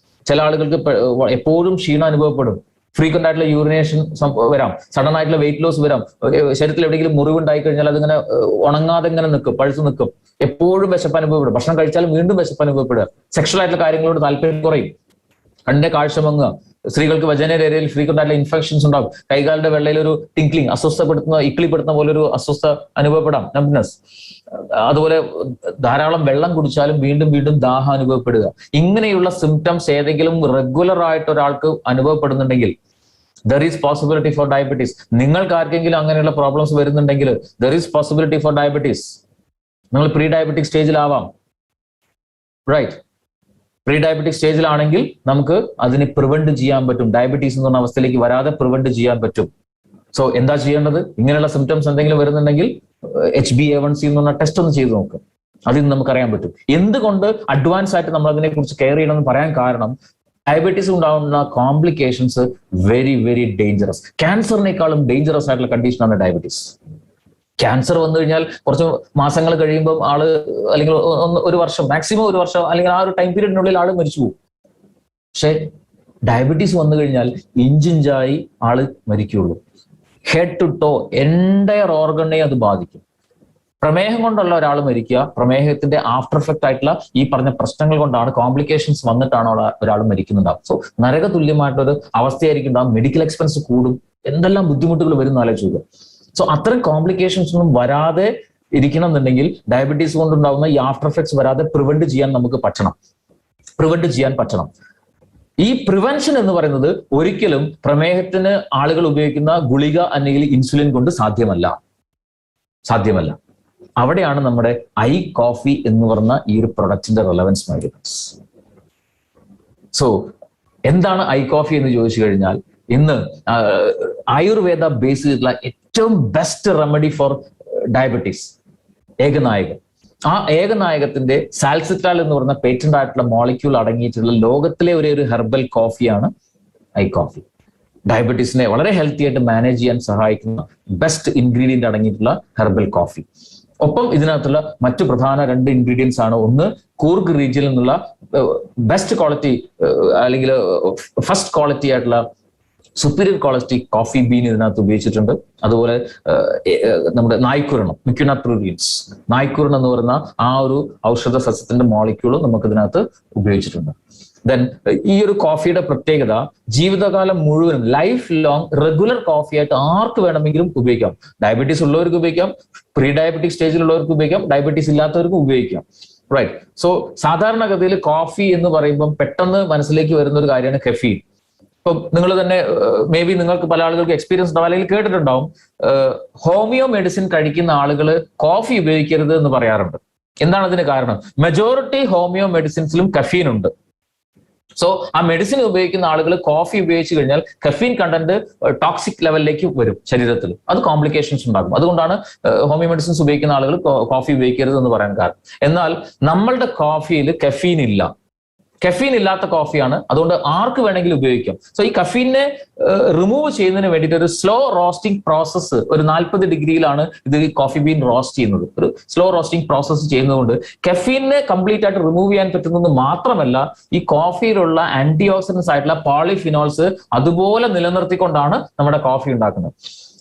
ചില ആളുകൾക്ക് എപ്പോഴും ക്ഷീണം അനുഭവപ്പെടും, ഫ്രീക്വന്റ് ആയിട്ടുള്ള യൂറിനേഷൻ വരാം, സഡൻ ആയിട്ടുള്ള വെയിറ്റ് ലോസ് വരാം, ശരീരത്തിൽ എവിടെയെങ്കിലും മുറിവുണ്ടായി കഴിഞ്ഞാൽ അതിങ്ങനെ ഉണങ്ങാതെ ഇങ്ങനെ നിൽക്കും, പഴുത്ത് നിൽക്കും, എപ്പോഴും വിശപ്പ് അനുഭവപ്പെടും, ഭക്ഷണം കഴിച്ചാലും വീണ്ടും വിശപ്പ് അനുഭവപ്പെടുക, സെക്ഷൽ ആയിട്ടുള്ള കാര്യങ്ങളോട് താല്പര്യം കുറയും, കണ്ണിന്റെ കാഴ്ച മങ്ങുക, സ്ത്രീകൾക്ക് വജനൽ ഏരിയയിൽ ഫ്രീക്വന്റ് ആയിട്ടുള്ള ഇൻഫെക്ഷൻസ് ഉണ്ടാവും, കൈകാലിന്റെ വെള്ളയിൽ ഒരു ടിങ്ക്ലിംഗ്, ഇക്കിളിപ്പെടുത്തുന്ന പോലെ ഒരു അസ്വസ്ഥ അനുഭവപ്പെടാം, നംബ്നെസ്. അതുപോലെ ധാരാളം വെള്ളം കുടിച്ചാലും വീണ്ടും വീണ്ടും ദാഹം അനുഭവപ്പെടുക. ഇങ്ങനെയുള്ള സിംറ്റംസ് ഏതെങ്കിലും റെഗുലർ ആയിട്ട് ഒരാൾക്ക് അനുഭവപ്പെടുന്നുണ്ടെങ്കിൽ there is possibility for diabetes. നിങ്ങൾക്ക് ആർക്കെങ്കിലും അങ്ങനെയുള്ള പ്രോബ്ലംസ് വരുന്നുണ്ടെങ്കിൽ there is possibility for diabetes. നിങ്ങൾ പ്രീ ഡയബറ്റിക് സ്റ്റേജിലാവാം. റൈറ്റ്. പ്രീ ഡയബറ്റിക് സ്റ്റേജിലാണെങ്കിൽ നമുക്ക് അതിനെ പ്രിവെന്റ് ചെയ്യാൻ പറ്റും. ഡയബറ്റീസ് എന്ന് പറഞ്ഞ അവസ്ഥയിലേക്ക് വരാതെ പ്രിവെന്റ് ചെയ്യാൻ പറ്റും. സോ എന്താ ചെയ്യേണ്ടത്? ഇങ്ങനെയുള്ള സിംറ്റംസ് എന്തെങ്കിലും വരുന്നുണ്ടെങ്കിൽ HbA1c എന്ന് പറഞ്ഞ ടെസ്റ്റ് ഒന്ന് ചെയ്ത് നോക്കുക. അതിൽ നിന്ന് നമുക്കറിയാൻ പറ്റും. എന്തുകൊണ്ട് അഡ്വാൻസ് ആയിട്ട് നമ്മൾ അതിനെ കുറിച്ച് കെയർ ചെയ്യണമെന്ന് പറയാൻ കാരണം, ഡയബറ്റീസ് ഉണ്ടാവുന്ന കോംപ്ലിക്കേഷൻസ് വെരി വെരി ഡേഞ്ചറസ്. ക്യാൻസറിനേക്കാളും ഡേഞ്ചറസ് ആയിട്ടുള്ള കണ്ടീഷനാണ് ഡയബറ്റീസ്. ക്യാൻസർ വന്നു കഴിഞ്ഞാൽ കുറച്ച് മാസങ്ങൾ കഴിയുമ്പോൾ ആള്, അല്ലെങ്കിൽ ഒരു വർഷം, മാക്സിമം ഒരു വർഷം, അല്ലെങ്കിൽ ആ ഒരു ടൈം പീരീഡിനുള്ളിൽ ആള് മരിച്ചു പോകും. പക്ഷെ ഡയബറ്റീസ് വന്നു കഴിഞ്ഞാൽ ഇഞ്ചിഞ്ചായി ആള് മരിക്കുള്ളൂ. ഹെഡ് ടു ടോ എൻടയർ ഓർഗനെ അത് ബാധിക്കും. പ്രമേഹം കൊണ്ടുള്ള ഒരാൾ മരിക്കുക, പ്രമേഹത്തിന്റെ ആഫ്റ്റർ എഫക്റ്റ് ആയിട്ടുള്ള ഈ പറഞ്ഞ പ്രശ്നങ്ങൾ കൊണ്ടാണ്, കോംപ്ലിക്കേഷൻസ് വന്നിട്ടാണ് ഒരാൾ മരിക്കുന്നുണ്ടാവും. സോ നരക തുല്യമായിട്ടൊരു അവസ്ഥയായിരിക്കും ഉണ്ടാവും. മെഡിക്കൽ എക്സ്പെൻസ് കൂടും, എന്തെല്ലാം ബുദ്ധിമുട്ടുകൾ വരും ആലോചിക്കുക. സോ അത്തരം കോംപ്ലിക്കേഷൻസ് ഒന്നും വരാതെ ഇരിക്കണം എന്നുണ്ടെങ്കിൽ ഡയബറ്റീസ് കൊണ്ടുണ്ടാവുന്ന ഈ ആഫ്റ്റർ എഫക്ട്സ് വരാതെ പ്രിവെന്റ് ചെയ്യാൻ പറ്റണം. ഈ പ്രിവെൻഷൻ എന്ന് പറയുന്നത് ഒരിക്കലും പ്രമേഹത്തിന് ആളുകൾ ഉപയോഗിക്കുന്ന ഗുളിക അല്ലെങ്കിൽ ഇൻസുലിൻ കൊണ്ട് സാധ്യമല്ല. അവിടെയാണ് നമ്മുടെ ഐ കോഫി എന്ന് പറഞ്ഞ ഈ ഒരു പ്രൊഡക്റ്റിന്റെ റെലവൻസ് മാറ്റേഴ്സ്. സോ എന്താണ് ഐ കോഫി എന്ന് ചോദിച്ചു കഴിഞ്ഞാൽ, ഇന്ന് ആയുർവേദ ബേസ് ചെയ്തിട്ടുള്ള ഏറ്റവും ബെസ്റ്റ് റെമഡി ഫോർ ഡയബറ്റീസ്, ഏകനായകൻ. ആ ഏകനായകത്തിന്റെ സാൽസിറ്റാൽ എന്ന് പറയുന്ന പേറ്റന്റ് ആയിട്ടുള്ള മോളിക്യൂൾ അടങ്ങിയിട്ടുള്ള ലോകത്തിലെ ഒരു ഹെർബൽ കോഫിയാണ് ഐ കോഫി. ഡയബറ്റീസിനെ വളരെ ഹെൽത്തി ആയിട്ട് മാനേജ് ചെയ്യാൻ സഹായിക്കുന്ന ബെസ്റ്റ് ഇൻഗ്രീഡിയന്റ് അടങ്ങിയിട്ടുള്ള ഹെർബൽ കോഫി. ഒപ്പം ഇതിനകത്തുള്ള മറ്റു പ്രധാന 2 ഇൻഗ്രീഡിയൻസ് ആണ്. ഒന്ന്, കൂർഗ് റീജിയനിൽ നിന്നുള്ള ബെസ്റ്റ് ക്വാളിറ്റി അല്ലെങ്കിൽ ഫസ്റ്റ് ക്വാളിറ്റി ആയിട്ടുള്ള സുപ്പീരിയർ ക്വാളിറ്റി കോഫി ബീൻ ഇതിനകത്ത് ഉപയോഗിച്ചിട്ടുണ്ട്. അതുപോലെ നമ്മുടെ നായ്ക്കുരണം, മിക്യുനാപ്രൂരിയൻസ്, നായ്ക്കുരണം എന്ന് പറയുന്ന ആ ഒരു ഔഷധ സസ്യത്തിന്റെ മോളിക്യൂളും നമുക്ക് ഇതിനകത്ത് ഉപയോഗിച്ചിട്ടുണ്ട്. ദെൻ ഈ ഒരു കോഫിയുടെ പ്രത്യേകത, ജീവിതകാലം മുഴുവനും ലൈഫ് ലോങ് റെഗുലർ കോഫി ആയിട്ട് ആർക്ക് വേണമെങ്കിലും ഉപയോഗിക്കാം. ഡയബറ്റീസ് ഉള്ളവർക്ക് ഉപയോഗിക്കാം, പ്രീ ഡയബറ്റിക് സ്റ്റേജിലുള്ളവർക്ക് ഉപയോഗിക്കാം, ഡയബറ്റീസ് ഇല്ലാത്തവർക്കും ഉപയോഗിക്കാം. റൈറ്റ്. സോ സാധാരണഗതിയിൽ കോഫി എന്ന് പറയുമ്പോൾ പെട്ടെന്ന് മനസ്സിലേക്ക് വരുന്ന ഒരു കാര്യമാണ് കഫീൻ. ഇപ്പം നിങ്ങൾ തന്നെ മേ ബി നിങ്ങൾക്ക് പല ആളുകൾക്ക് എക്സ്പീരിയൻസ് ഉണ്ടാവും, അല്ലെങ്കിൽ കേട്ടിട്ടുണ്ടാവും, ഹോമിയോ മെഡിസിൻ കഴിക്കുന്ന ആളുകൾ കോഫി ഉപയോഗിക്കരുത് എന്ന് പറയാറുണ്ട്. എന്താണ് അതിന് കാരണം? മെജോറിറ്റി ഹോമിയോ മെഡിസിൻസിലും കഫീൻ ഉണ്ട്. സോ ആ മെഡിസിൻ ഉപയോഗിക്കുന്ന ആളുകൾ കോഫി ഉപയോഗിച്ച് കഴിഞ്ഞാൽ കഫീൻ കണ്ടന്റ് ടോക്സിക് ലെവലിലേക്ക് വരും ശരീരത്തിൽ, അത് കോംപ്ലിക്കേഷൻസ് ഉണ്ടാകും. അതുകൊണ്ടാണ് ഹോമിയോ മെഡിസിൻസ് ഉപയോഗിക്കുന്ന ആളുകൾ കോഫി ഉപയോഗിക്കരുത് എന്ന് പറയാൻ കാരണം. എന്നാൽ നമ്മളുടെ കോഫിയിൽ കഫീൻ ഇല്ല. കഫീൻ ഇല്ലാത്ത കോഫിയാണ്, അതുകൊണ്ട് ആർക്ക് വേണമെങ്കിലും ഉപയോഗിക്കാം. സോ ഈ കഫീനെ റിമൂവ് ചെയ്യുന്നതിന് വേണ്ടിയിട്ട് ഒരു സ്ലോ റോസ്റ്റിംഗ് പ്രോസസ്സ്, ഒരു 40 ഡിഗ്രിയിലാണ് ഇത് കോഫി ബീൻ റോസ്റ്റ് ചെയ്യുന്നത്. ഒരു സ്ലോ റോസ്റ്റിംഗ് പ്രോസസ്സ് ചെയ്യുന്നതുകൊണ്ട് കഫീനെ കംപ്ലീറ്റ് ആയിട്ട് റിമൂവ് ചെയ്യാൻ പറ്റുന്നത് മാത്രമല്ല, ഈ കോഫിയിലുള്ള ആന്റി ഓക്സിഡൻസ് ആയിട്ടുള്ള പോളിഫിനോൾസ് അതുപോലെ നിലനിർത്തിക്കൊണ്ടാണ് നമ്മുടെ കോഫി ഉണ്ടാക്കുന്നത്.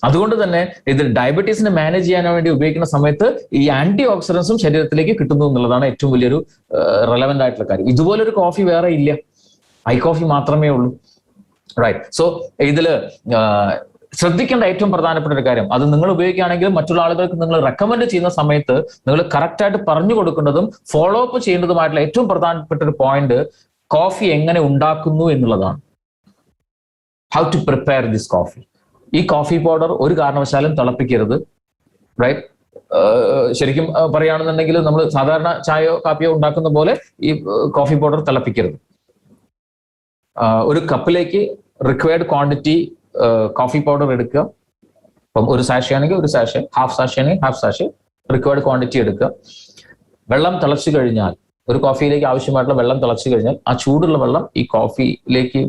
അതുകൊണ്ട് തന്നെ ഇത് ഡയബറ്റീസിനെ മാനേജ് ചെയ്യാൻ വേണ്ടി ഉപയോഗിക്കുന്ന സമയത്ത് ഈ ആന്റി ഓക്സിഡൻസും ശരീരത്തിലേക്ക് കിട്ടുന്നു എന്നുള്ളതാണ് ഏറ്റവും വലിയൊരു റെലവെന്റ് ആയിട്ടുള്ള കാര്യം. ഇതുപോലൊരു കോഫി വേറെ ഇല്ല, ഐ കോഫി മാത്രമേ ഉള്ളൂ. റൈറ്റ്. സോ ഇതില് ശ്രദ്ധിക്കേണ്ട ഏറ്റവും പ്രധാനപ്പെട്ട ഒരു കാര്യം, അത് നിങ്ങൾ ഉപയോഗിക്കുകയാണെങ്കിൽ മറ്റുള്ള ആളുകൾക്ക് നിങ്ങൾ റെക്കമെൻഡ് ചെയ്യുന്ന സമയത്ത് നിങ്ങൾ കറക്റ്റ് ആയിട്ട് പറഞ്ഞു കൊടുക്കേണ്ടതും ഫോളോ അപ്പ് ചെയ്യേണ്ടതുമായിട്ടുള്ള ഏറ്റവും പ്രധാനപ്പെട്ട ഒരു പോയിന്റ് കോഫി എങ്ങനെ ഉണ്ടാക്കുന്നു എന്നുള്ളതാണ്. How to prepare this coffee. ഈ കോഫി പൗഡർ ഒരു കാരണവശാലും തിളപ്പിക്കരുത്. റൈറ്റ്. ശരിക്കും പറയുകയാണെന്നുണ്ടെങ്കിൽ നമ്മൾ സാധാരണ ചായയോ കാപ്പിയോ ഉണ്ടാക്കുന്ന പോലെ ഈ കോഫി പൗഡർ തിളപ്പിക്കരുത്. ഒരു കപ്പിലേക്ക് റിക്വയർഡ് ക്വാണ്ടിറ്റി കോഫി പൗഡർ എടുക്കുക. ഇപ്പം ഒരു സാഷേ ആണെങ്കിൽ ഒരു സാഷേ, ഹാഫ് സാഷേ ആണെങ്കിൽ ഹാഫ് സാഷേ റിക്വയർഡ് ക്വാണ്ടിറ്റി എടുക്കുക. വെള്ളം തിളച്ചു കഴിഞ്ഞാൽ, ഒരു കോഫിയിലേക്ക് ആവശ്യമായിട്ടുള്ള വെള്ളം തിളച്ചു കഴിഞ്ഞാൽ ആ ചൂടുള്ള വെള്ളം ഈ കോഫിയിലേക്ക്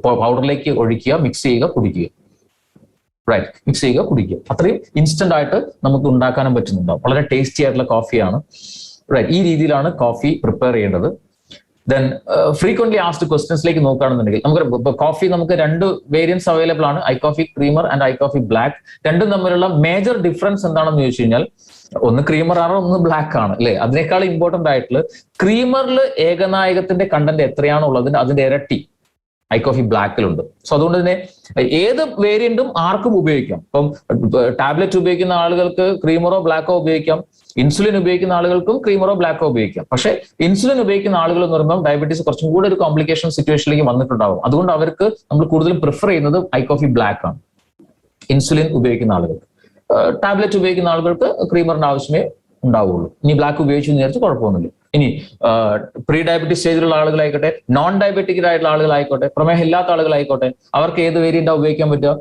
പൗഡറിലേക്ക് ഒഴിക്കുക, മിക്സ് ചെയ്യുക, കുടിക്കുക. റൈറ്റ്. മിക്സ് ചെയ്യുക, കുടിക്കുക. അത്രയും ഇൻസ്റ്റന്റ് ആയിട്ട് നമുക്ക് ഉണ്ടാക്കാനും പറ്റുന്നുണ്ടാവും. വളരെ ടേസ്റ്റി ആയിട്ടുള്ള കോഫിയാണ്. റൈറ്റ്. ഈ രീതിയിലാണ് കോഫി പ്രിപ്പയർ ചെയ്യേണ്ടത്. ദെൻ ഫ്രീക്വന്റ്ലി ആസ്ഡ് ക്വസ്റ്റ്യൻസിലേക്ക് നോക്കുകയാണെന്നുണ്ടെങ്കിൽ നമുക്ക് കോഫി നമുക്ക് 2 വേരിയൻസ് അവൈലബിൾ ആണ്, I coffee creamer and I coffee black. രണ്ടും തമ്മിലുള്ള മേജർ ഡിഫറൻസ് എന്താണെന്ന് ചോദിച്ചു കഴിഞ്ഞാൽ, ഒന്ന് ക്രീമർ ആണ്, ഒന്ന് ബ്ലാക്ക് ആണ്, അല്ലെ? അതിനേക്കാൾ ഇമ്പോർട്ടന്റ് ആയിട്ടുള്ള ക്രീമറിൽ ഏകനായകത്തിന്റെ കണ്ടന്റ് എത്രയാണോ ഉള്ളത് അതിന്റെ ഇരട്ടി ഐ കോഫി ബ്ലാക്കിലുണ്ട്. സോ അതുകൊണ്ട് തന്നെ ഏത് വേരിയന്റും ആർക്കും ഉപയോഗിക്കാം. ഇപ്പം ടാബ്ലറ്റ് ഉപയോഗിക്കുന്ന ആളുകൾക്ക് ക്രീമറോ ബ്ലാക്കോ ഉപയോഗിക്കാം, ഇൻസുലിൻ ഉപയോഗിക്കുന്ന ആളുകൾക്കും ക്രീമറോ ബ്ലാക്കോ ഉപയോഗിക്കാം. പക്ഷേ ഇൻസുലിൻ ഉപയോഗിക്കുന്ന ആളുകൾ എന്ന് പറയുമ്പോൾ ഡയബറ്റീസ് കുറച്ചും കൂടെ ഒരു കോംപ്ലിക്കേഷൻ സിറ്റുവേഷനിലേക്ക് വന്നിട്ടുണ്ടാകും. അതുകൊണ്ട് അവർക്ക് നമ്മൾ കൂടുതലും പ്രിഫർ ചെയ്യുന്നത് ഐ കോഫി ബ്ലാക്ക് ആണ്. ഇൻസുലിൻ ഉപയോഗിക്കുന്ന ആളുകൾക്ക്. ടാബ്ലറ്റ് ഉപയോഗിക്കുന്ന ആളുകൾക്ക് ക്രീമറിന്റെ ആവശ്യമേ ഉണ്ടാവുള്ളൂ. ഇനി ബ്ലാക്ക് ഉപയോഗിച്ചു എന്ന് വിചാരിച്ച് കുഴപ്പമൊന്നുമില്ല. ഇനി പ്രീ ഡയബറ്റിക് സ്റ്റേജിലുള്ള ആളുകളായിക്കോട്ടെ, നോൺ ഡയബറ്റിക് ആയിട്ടുള്ള ആളുകളായിക്കോട്ടെ, പ്രമേഹം ഇല്ലാത്ത ആളുകളായിക്കോട്ടെ, അവർക്ക് ഏത് വേരിയന്റാ ഉപയോഗിക്കാൻ പറ്റുക?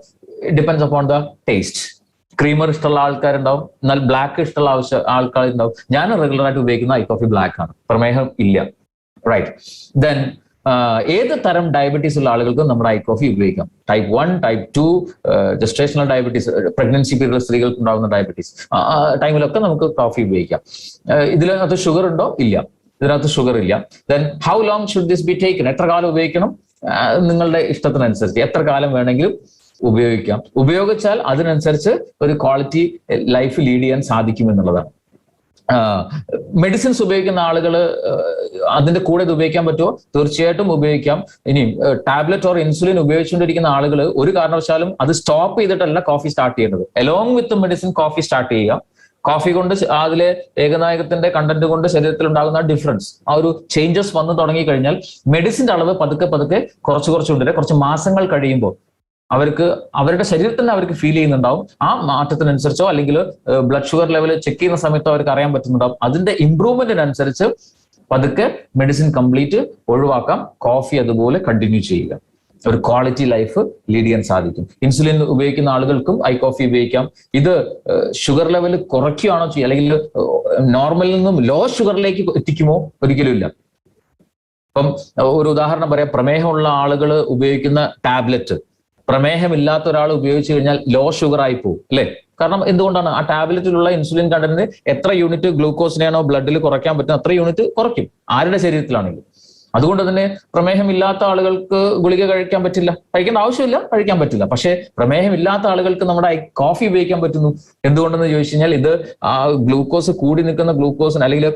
Depends upon the taste. Creamer ഇഷ്ടമുള്ള ആൾക്കാരുണ്ടാവും, എന്നാൽ ബ്ലാക്ക് ഇഷ്ടമുള്ള ആൾക്കാരുണ്ടാവും. ഞാൻ റെഗുലർ ആയിട്ട് ഉപയോഗിക്കുന്ന ഐ കോഫി ബ്ലാക്ക് ആണ്, പ്രമേഹം ഇല്ല. റൈറ്റ്. ദെൻ ഏത് തരം ഡയബറ്റീസ് ഉള്ള ആളുകൾക്കും നമ്മുടെ ഐ കോഫി ഉപയോഗിക്കാം. Type 1, type 2, gestational diabetes, pregnancy പീരീഡിൽ സ്ത്രീകൾക്ക് ഉണ്ടാകുന്ന ഡയബറ്റീസ് ടൈമിലൊക്കെ നമുക്ക് കോഫി ഉപയോഗിക്കാം. ഇതിനകത്ത് ഷുഗർ ഉണ്ടോ? ഇല്ല, ഇതിനകത്ത് ഷുഗർ ഇല്ല. Then how long should this be taken? എത്ര കാലം ഉപയോഗിക്കണം? നിങ്ങളുടെ ഇഷ്ടത്തിനനുസരിച്ച് എത്ര കാലം വേണമെങ്കിലും ഉപയോഗിക്കാം. ഉപയോഗിച്ചാൽ അതിനനുസരിച്ച് ഒരു ക്വാളിറ്റി ലൈഫ് ലീഡ് ചെയ്യാൻ സാധിക്കും എന്നുള്ളതാണ്. മെഡിസിൻസ് ഉപയോഗിക്കുന്ന ആളുകൾ അതിന്റെ കൂടെ ഇത് ഉപയോഗിക്കാൻ പറ്റുമോ? തീർച്ചയായിട്ടും ഉപയോഗിക്കാം. ഇനി ടാബ്ലറ്റ് ഓർ ഇൻസുലിൻ ഉപയോഗിച്ചുകൊണ്ടിരിക്കുന്ന ആളുകൾ ഒരു കാരണവശാലും അത് സ്റ്റോപ്പ് ചെയ്തിട്ടല്ല കോഫി സ്റ്റാർട്ട് ചെയ്യേണ്ടത്. Along with medicine coffee start ചെയ്യുക. കോഫി കൊണ്ട് അതിലെ ഏകനായകത്തിന്റെ കണ്ടന്റ് കൊണ്ട് ശരീരത്തിൽ ഉണ്ടാകുന്ന ഡിഫറൻസ്, ആ ഒരു ചേഞ്ചസ് വന്നു തുടങ്ങി കഴിഞ്ഞാൽ മെഡിസിന്റെ അളവ് പതുക്കെ പതുക്കെ കുറച്ച് കൊണ്ടുവരെ കുറച്ച് മാസങ്ങൾ കഴിയുമ്പോൾ അവർക്ക് അവരുടെ ശരീരത്തിൽ അവർക്ക് ഫീൽ ചെയ്യുന്നുണ്ടാവും. ആ മാറ്റത്തിനനുസരിച്ചോ അല്ലെങ്കിൽ ബ്ലഡ് ഷുഗർ ലെവൽ ചെക്ക് ചെയ്യുന്ന സമയത്തോ അവർക്ക് അറിയാൻ പറ്റുന്നുണ്ടാവും. അതിന്റെ ഇംപ്രൂവ്മെന്റിനനുസരിച്ച് പതുക്കെ മെഡിസിൻ കംപ്ലീറ്റ് ഒഴിവാക്കാം. കോഫി അതുപോലെ കണ്ടിന്യൂ ചെയ്യുക. ഒരു ക്വാളിറ്റി ലൈഫ് ലീഡ് ചെയ്യാൻ സാധിക്കും. ഇൻസുലിൻ ഉപയോഗിക്കുന്ന ആളുകൾക്കും ഐ കോഫി ഉപയോഗിക്കാം. ഇത് ഷുഗർ ലെവൽ കുറയ്ക്കുകയാണോ ചെയ്യുക, അല്ലെങ്കിൽ നോർമലിൽ നിന്നും ലോ ഷുഗറിലേക്ക് എത്തിക്കുമോ? ഒരിക്കലും ഇല്ല. ഇപ്പം ഒരു ഉദാഹരണം പറയാം. പ്രമേഹമുള്ള ആളുകൾ ഉപയോഗിക്കുന്ന ടാബ്ലറ്റ് പ്രമേഹമില്ലാത്ത ഒരാൾ ഉപയോഗിച്ചു കഴിഞ്ഞാൽ ലോ ഷുഗർ ആയി പോകും, അല്ലെ? കാരണം എന്തുകൊണ്ടാണ്? ആ ടാബ്ലറ്റിലുള്ള ഇൻസുലിൻ കണ്ടന്റ് എത്ര യൂണിറ്റ് ഗ്ലൂക്കോസിനെയാണോ ബ്ലഡിൽ കുറയ്ക്കാൻ പറ്റും അത്ര യൂണിറ്റ് കുറയ്ക്കും, ആരുടെ ശരീരത്തിലാണെങ്കിലും. അതുകൊണ്ട് തന്നെ പ്രമേഹമില്ലാത്ത ആളുകൾക്ക് ഗുളിക കഴിക്കാൻ പറ്റില്ല, കഴിക്കേണ്ട ആവശ്യമില്ല, കഴിക്കാൻ പറ്റില്ല. പക്ഷേ പ്രമേഹമില്ലാത്ത ആളുകൾക്ക് നമ്മുടെ കോഫി ഉപയോഗിക്കാൻ പറ്റുന്നു. എന്തുകൊണ്ടെന്ന് ചോദിച്ചു കഴിഞ്ഞാൽ ഇത് ആ ഗ്ലൂക്കോസ് കൂടി നിൽക്കുന്ന ഗ്ലൂക്കോസിന് അല്ലെങ്കിൽ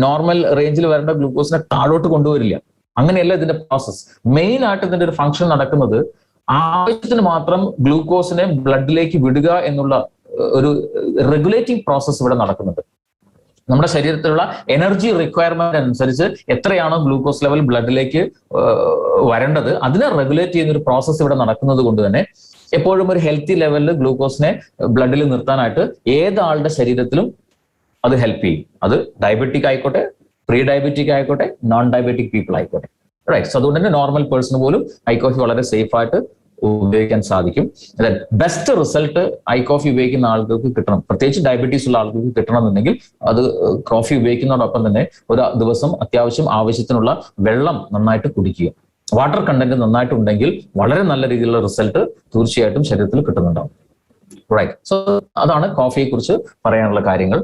നോർമൽ റേഞ്ചിൽ വരേണ്ട ഗ്ലൂക്കോസിനെ താഴോട്ട് കൊണ്ടുവരില്ല. അങ്ങനെയല്ല ഇതിന്റെ പ്രോസസ്. മെയിൻ ആയിട്ട് ഇതിന്റെ ഒരു ഫംഗ്ഷൻ നടക്കുന്നത് ആവശ്യത്തിന് മാത്രം ഗ്ലൂക്കോസിനെ ബ്ലഡിലേക്ക് വിടുക എന്നുള്ള ഒരു റെഗുലേറ്റിംഗ് പ്രോസസ് ഇവിടെ നടക്കുന്നുണ്ട്. നമ്മുടെ ശരീരത്തിലുള്ള എനർജി റിക്വയർമെന്റ് അനുസരിച്ച് എത്രയാണോ ഗ്ലൂക്കോസ് ലെവൽ ബ്ലഡിലേക്ക് വരേണ്ടത് അതിനെ റെഗുലേറ്റ് ചെയ്യുന്ന ഒരു പ്രോസസ് ഇവിടെ നടക്കുന്നത് കൊണ്ട് തന്നെ എപ്പോഴും ഒരു ഹെൽത്തി ലെവലിൽ ഗ്ലൂക്കോസിനെ ബ്ലഡിൽ നിർത്താനായിട്ട് ഏതാളുടെ ശരീരത്തിലും അത് ഹെൽപ്പ് ചെയ്യും. അത് ഡയബറ്റിക് ആയിക്കോട്ടെ, പ്രീ ഡയബറ്റിക് ആയിക്കോട്ടെ, നോൺ ഡയബറ്റിക് പീപ്പിൾ ആയിക്കോട്ടെ. റൈറ്റ്. സോ അതുകൊണ്ട് തന്നെ നോർമൽ പേഴ്സൺ പോലും ഐ കോഫി വളരെ സേഫ് ആയിട്ട് ഉപയോഗിക്കാൻ സാധിക്കും. ബെസ്റ്റ് റിസൾട്ട് ഐ കോഫി ഉപയോഗിക്കുന്ന ആളുകൾക്ക് കിട്ടണം, പ്രത്യേകിച്ച് ഡയബറ്റീസ് ഉള്ള ആളുകൾക്ക് കിട്ടണമെന്നുണ്ടെങ്കിൽ അത് കോഫി ഉപയോഗിക്കുന്നതോടൊപ്പം തന്നെ ഒരു ദിവസം അത്യാവശ്യം ആവശ്യത്തിനുള്ള വെള്ളം നന്നായിട്ട് കുടിക്കുക. വാട്ടർ കണ്ടന്റ് നന്നായിട്ടുണ്ടെങ്കിൽ വളരെ നല്ല രീതിയിലുള്ള റിസൾട്ട് തീർച്ചയായിട്ടും ശരീരത്തിൽ കിട്ടുന്നുണ്ടാവും. റൈറ്റ്. സോ അതാണ് കോഫിയെ കുറിച്ച് പറയാനുള്ള കാര്യങ്ങൾ.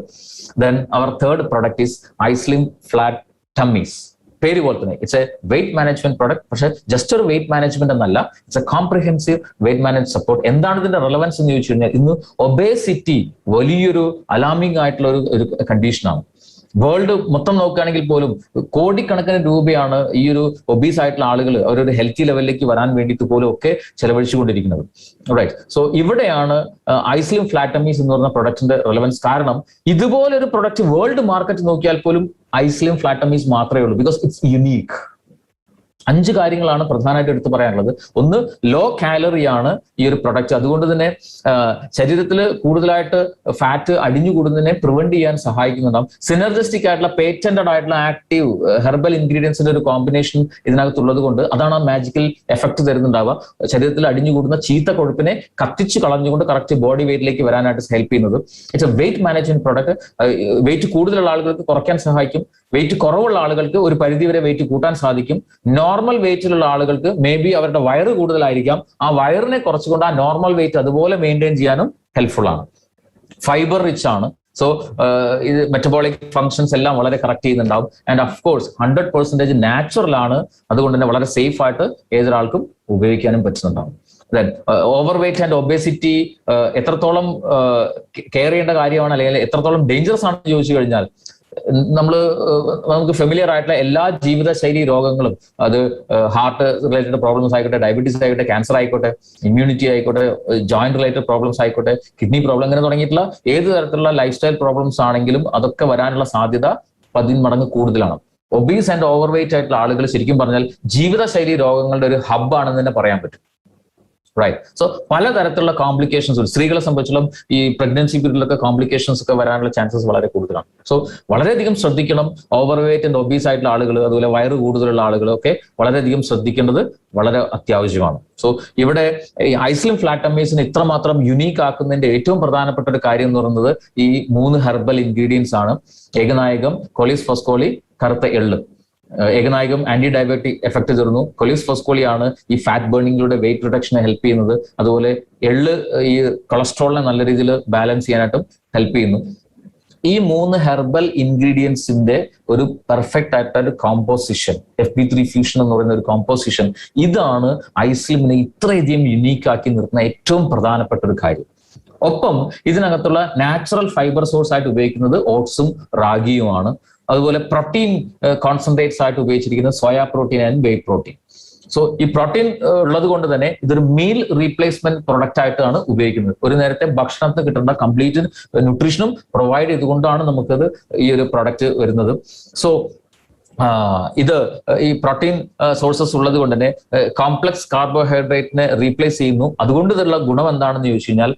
Then our third product is ഐസ്ലിം ഫ്ലാറ്റ് ടമ്മീസ്. പേര് പോലെ തന്നെ it's a weight management product. പക്ഷെ ജസ്റ്റ് ഒരു വെയിറ്റ് മാനേജ്മെന്റ് എന്നല്ല, it's a comprehensive weight manage support. എന്താണ് ഇതിന്റെ റെലവൻസ് എന്ന് ചോദിച്ചു കഴിഞ്ഞാൽ, ഇന്ന് ഒബേസിറ്റി വലിയൊരു അലാമിംഗ് ആയിട്ടുള്ള ഒരു കണ്ടീഷനാണ്. വേൾഡ് മൊത്തം നോക്കുകയാണെങ്കിൽ പോലും കോടിക്കണക്കിന് രൂപയാണ് ഈ ഒരു ഒബീസ് ആയിട്ടുള്ള ആളുകൾ അവരൊരു ഹെൽത്തി ലെവലിലേക്ക് വരാൻ വേണ്ടിയിട്ട് പോലും ഒക്കെ ചെലവഴിച്ചുകൊണ്ടിരിക്കുന്നത്. റൈറ്റ്. സോ ഇവിടെയാണ് ഐസ്ലിം ഫ്ലാറ്റമീസ് എന്ന് പറഞ്ഞ പ്രൊഡക്റ്റിന്റെ റെലവൻസ്. കാരണം ഇതുപോലൊരു പ്രൊഡക്റ്റ് വേൾഡ് മാർക്കറ്റ് നോക്കിയാൽ പോലും ഐസ്ലിം ഫ്ലാറ്റമീസ് മാത്രമേ ഉള്ളൂ. Because it's unique. 5 കാര്യങ്ങളാണ് പ്രധാനമായിട്ട് എടുത്തു പറയാനുള്ളത്. ഒന്ന്, ലോ കാലറിയാണ് ഈ ഒരു പ്രൊഡക്റ്റ്. അതുകൊണ്ട് തന്നെ ശരീരത്തിൽ കൂടുതലായിട്ട് ഫാറ്റ് അടിഞ്ഞുകൂടുന്നതിനെ പ്രിവെന്റ് ചെയ്യാൻ സഹായിക്കുന്നുണ്ടാവും. സിനർജിസ്റ്റിക് ആയിട്ടുള്ള പേറ്റന്റഡ് ആയിട്ടുള്ള ആക്റ്റീവ് ഹെർബൽ ഇൻഗ്രീഡിയൻസിന്റെ ഒരു കോമ്പിനേഷൻ ഇതിനകത്തുള്ളത് കൊണ്ട് അതാണ് ആ മാജിക്കൽ എഫക്ട് തരുന്നുണ്ടാവുക. ശരീരത്തിൽ അടിഞ്ഞുകൂടുന്ന ചീത്ത കൊഴുപ്പിനെ കത്തിച്ച് കളഞ്ഞുകൊണ്ട് കറക്റ്റ് ബോഡി വെയിറ്റിലേക്ക് വരാനായിട്ട് ഹെൽപ്പ് ചെയ്യുന്നത്. It's a weight management product. Weight കൂടുതലുള്ള ആളുകൾക്ക് കുറയ്ക്കാൻ സഹായിക്കും. വെയിറ്റ് കുറവുള്ള ആളുകൾക്ക് ഒരു പരിധിവരെ വെയിറ്റ് കൂട്ടാൻ സാധിക്കും. നോർമൽ വെയിറ്റിലുള്ള ആളുകൾക്ക് മേ ബി അവരുടെ വയറ് കൂടുതലായിരിക്കാം, ആ വയറിനെ കുറച്ചുകൊണ്ട് ആ നോർമൽ വെയിറ്റ് അതുപോലെ മെയിൻറ്റെയിൻ ചെയ്യാനും ഹെൽപ്ഫുൾ ആണ്. ഫൈബർ റിച്ച് ആണ്. സോ ഇത് മെറ്റബോളിക് ഫങ്ഷൻസ് എല്ലാം വളരെ കറക്റ്റ് ചെയ്യുന്നുണ്ടാവും. ആൻഡ് ഓഫ് കോഴ്സ് 100% നാച്ചുറൽ ആണ്. അതുകൊണ്ട് തന്നെ വളരെ സേഫ് ആയിട്ട് ഏതൊരാൾക്കും ഉപയോഗിക്കാനും പറ്റുന്നുണ്ടാവും. ഓവർ വെയിറ്റ് ആൻഡ് ഒബേസിറ്റി എത്രത്തോളം കെയർ ചെയ്യേണ്ട കാര്യമാണ്, അല്ലെങ്കിൽ എത്രത്തോളം ഡേഞ്ചറസ് ആണെന്ന് ചോദിച്ചു കഴിഞ്ഞാൽ, നമുക്ക് ഫെമിലിയർ ആയിട്ടുള്ള എല്ലാ ജീവിതശൈലി രോഗങ്ങളും, അത് ഹാർട്ട് റിലേറ്റഡ് പ്രോബ്ലംസ് ആയിക്കോട്ടെ, ഡയബറ്റീസ് ആയിക്കോട്ടെ, ക്യാൻസർ ആയിക്കോട്ടെ, ഇമ്മ്യൂണിറ്റി ആയിക്കോട്ടെ, ജോയിന്റ് റിലേറ്റഡ് പ്രോബ്ലംസ് ആയിക്കോട്ടെ, കിഡ്നി പ്രോബ്ലം, ഇങ്ങനെ തുടങ്ങിയിട്ടുള്ള ഏത് തരത്തിലുള്ള ലൈഫ് സ്റ്റൈൽ പ്രോബ്ലംസ് ആണെങ്കിലും അതൊക്കെ വരാനുള്ള സാധ്യത 10 മടങ്ങ് കൂടുതലാണ്. ഒബീസ് ആൻഡ് ഓവർ വെയിറ്റ് ആയിട്ടുള്ള ആളുകൾ ശരിക്കും പറഞ്ഞാൽ ജീവിതശൈലി രോഗങ്ങളുടെ ഒരു ഹബ്ബാണെന്ന് തന്നെ പറയാൻ പറ്റും. റൈറ്റ്. സോ പലതരത്തിലുള്ള കോംപ്ലിക്കേഷൻസ് സ്ത്രീകളെ സംബന്ധിച്ചുള്ള ഈ പ്രഗ്നൻസി പീരീഡിലൊക്കെ കോംപ്ലിക്കേഷൻസ് ഒക്കെ വരാനുള്ള ചാൻസസ് വളരെ കൂടുതലാണ്. സോ വളരെയധികം ശ്രദ്ധിക്കണം. ഓവർ വെയിറ്റ് ആൻഡ് ഒബീസ് ആയിട്ടുള്ള ആളുകൾ, അതുപോലെ വയറ് കൂടുതലുള്ള ആളുകളൊക്കെ വളരെയധികം ശ്രദ്ധിക്കേണ്ടത് വളരെ അത്യാവശ്യമാണ്. സോ ഇവിടെ ഈ ഐസ്ലിം ഫ്ലാറ്റമീസിന് ഇത്രമാത്രം യുണീക്ക് ആക്കുന്നതിന്റെ ഏറ്റവും പ്രധാനപ്പെട്ട ഒരു കാര്യം എന്ന് പറയുന്നത് ഈ 3 ഹെർബൽ ഇൻഗ്രീഡിയൻസ് ആണ്. ഏകനായകം, കൊളീസ് ഫസ്കോളി, കറുത്ത എള്ള്. ഏകനായകം ആന്റി ഡയബറ്റിക് എഫക്ട് തരുന്നു. കൊളീസ് ഫസ്കോളി ആണ് ഈ ഫാറ്റ് ബേണിങ്ങിലൂടെ വെയിറ്റ് റിഡക്ഷനെ ഹെൽപ്പ് ചെയ്യുന്നത്. അതുപോലെ എള്ള് ഈ കൊളസ്ട്രോളിനെ നല്ല രീതിയിൽ ബാലൻസ് ചെയ്യാനായിട്ടും ഹെൽപ്പ് ചെയ്യുന്നു. ഈ 3 ഹെർബൽ ഇൻഗ്രീഡിയൻസിന്റെ ഒരു പെർഫെക്റ്റ് ആയിട്ടുള്ള ഒരു കോമ്പോസിഷൻ, FB3 ഫ്യൂഷൻ എന്ന് പറയുന്ന ഒരു കോമ്പോസിഷൻ, ഇതാണ് ഐസ്ലിമിനെ ഇത്രയധികം യുണീക്ക് ആക്കി നിർത്തുന്ന ഏറ്റവും പ്രധാനപ്പെട്ട ഒരു കാര്യം. ഒപ്പം ഇതിനകത്തുള്ള നാച്ചുറൽ ഫൈബർ സോഴ്സ് ആയിട്ട് ഉപയോഗിക്കുന്നത് ഓട്സും റാഗിയുമാണ്. അതുപോലെ പ്രോട്ടീൻ കോൺസെൻട്രേറ്റ്സ് ആയിട്ട് ഉപയോഗിച്ചിരിക്കുന്നത് soya protein and way protein. So ഈ പ്രോട്ടീൻ ഉള്ളത് കൊണ്ട് തന്നെ ഇതൊരു മീൽ റീപ്ലേസ്മെന്റ് പ്രൊഡക്റ്റ് ആയിട്ടാണ് ഉപയോഗിക്കുന്നത്. ഒരു നേരത്തെ ഭക്ഷണത്തിന് കിട്ടേണ്ട കംപ്ലീറ്റ് ന്യൂട്രീഷനും പ്രൊവൈഡ് ചെയ്തുകൊണ്ടാണ് നമുക്കത് ഈ ഒരു പ്രൊഡക്റ്റ് വരുന്നത്. സോ ഇത് ഈ പ്രോട്ടീൻ സോഴ്സസ് ഉള്ളത് കൊണ്ട് തന്നെ കോംപ്ലക്സ് കാർബോഹൈഡ്രേറ്റിനെ റീപ്ലേസ് ചെയ്യുന്നു. അതുകൊണ്ട് ഇതിലുള്ള ഗുണം എന്താണെന്ന് ചോദിച്ചു കഴിഞ്ഞാൽ,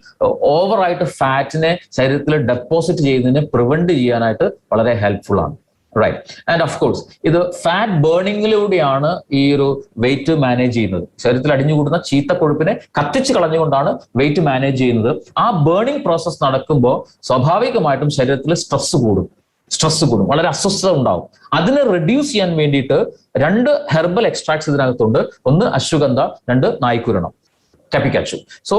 ഓവറായിട്ട് ഫാറ്റിനെ ശരീരത്തിൽ ഡെപ്പോസിറ്റ് ചെയ്യുന്നതിനെ പ്രിവെന്റ് ചെയ്യാനായിട്ട് വളരെ ഹെൽപ്ഫുൾ ആണ്. റൈറ്റ്. ആൻഡ് ഓഫ് കോഴ്സ് ഇത് ഫാറ്റ് ബേണിങ്ങിലൂടെയാണ് ഈ ഒരു വെയിറ്റ് മാനേജ് ചെയ്യുന്നത്. ശരീരത്തിൽ അടിഞ്ഞുകൂടുന്ന ചീത്ത കൊഴുപ്പിനെ കത്തിച്ച് കളഞ്ഞുകൊണ്ടാണ് വെയിറ്റ് മാനേജ് ചെയ്യുന്നത്. ആ ബേണിംഗ് പ്രോസസ് നടക്കുമ്പോൾ സ്വാഭാവികമായിട്ടും ശരീരത്തിൽ സ്ട്രെസ് കൂടും, വളരെ അസ്വസ്ഥത ഉണ്ടാവും. അതിനെ റെഡ്യൂസ് ചെയ്യാൻ വേണ്ടിയിട്ട് 2 ഹെർബൽ എക്സ്ട്രാക്ട്സ് ഇതിനകത്തുണ്ട്. ഒന്ന് അശ്വഗന്ധ, 2 നായ്ക്കുരണം, കാപ്പിക്കാച്ചു. സോ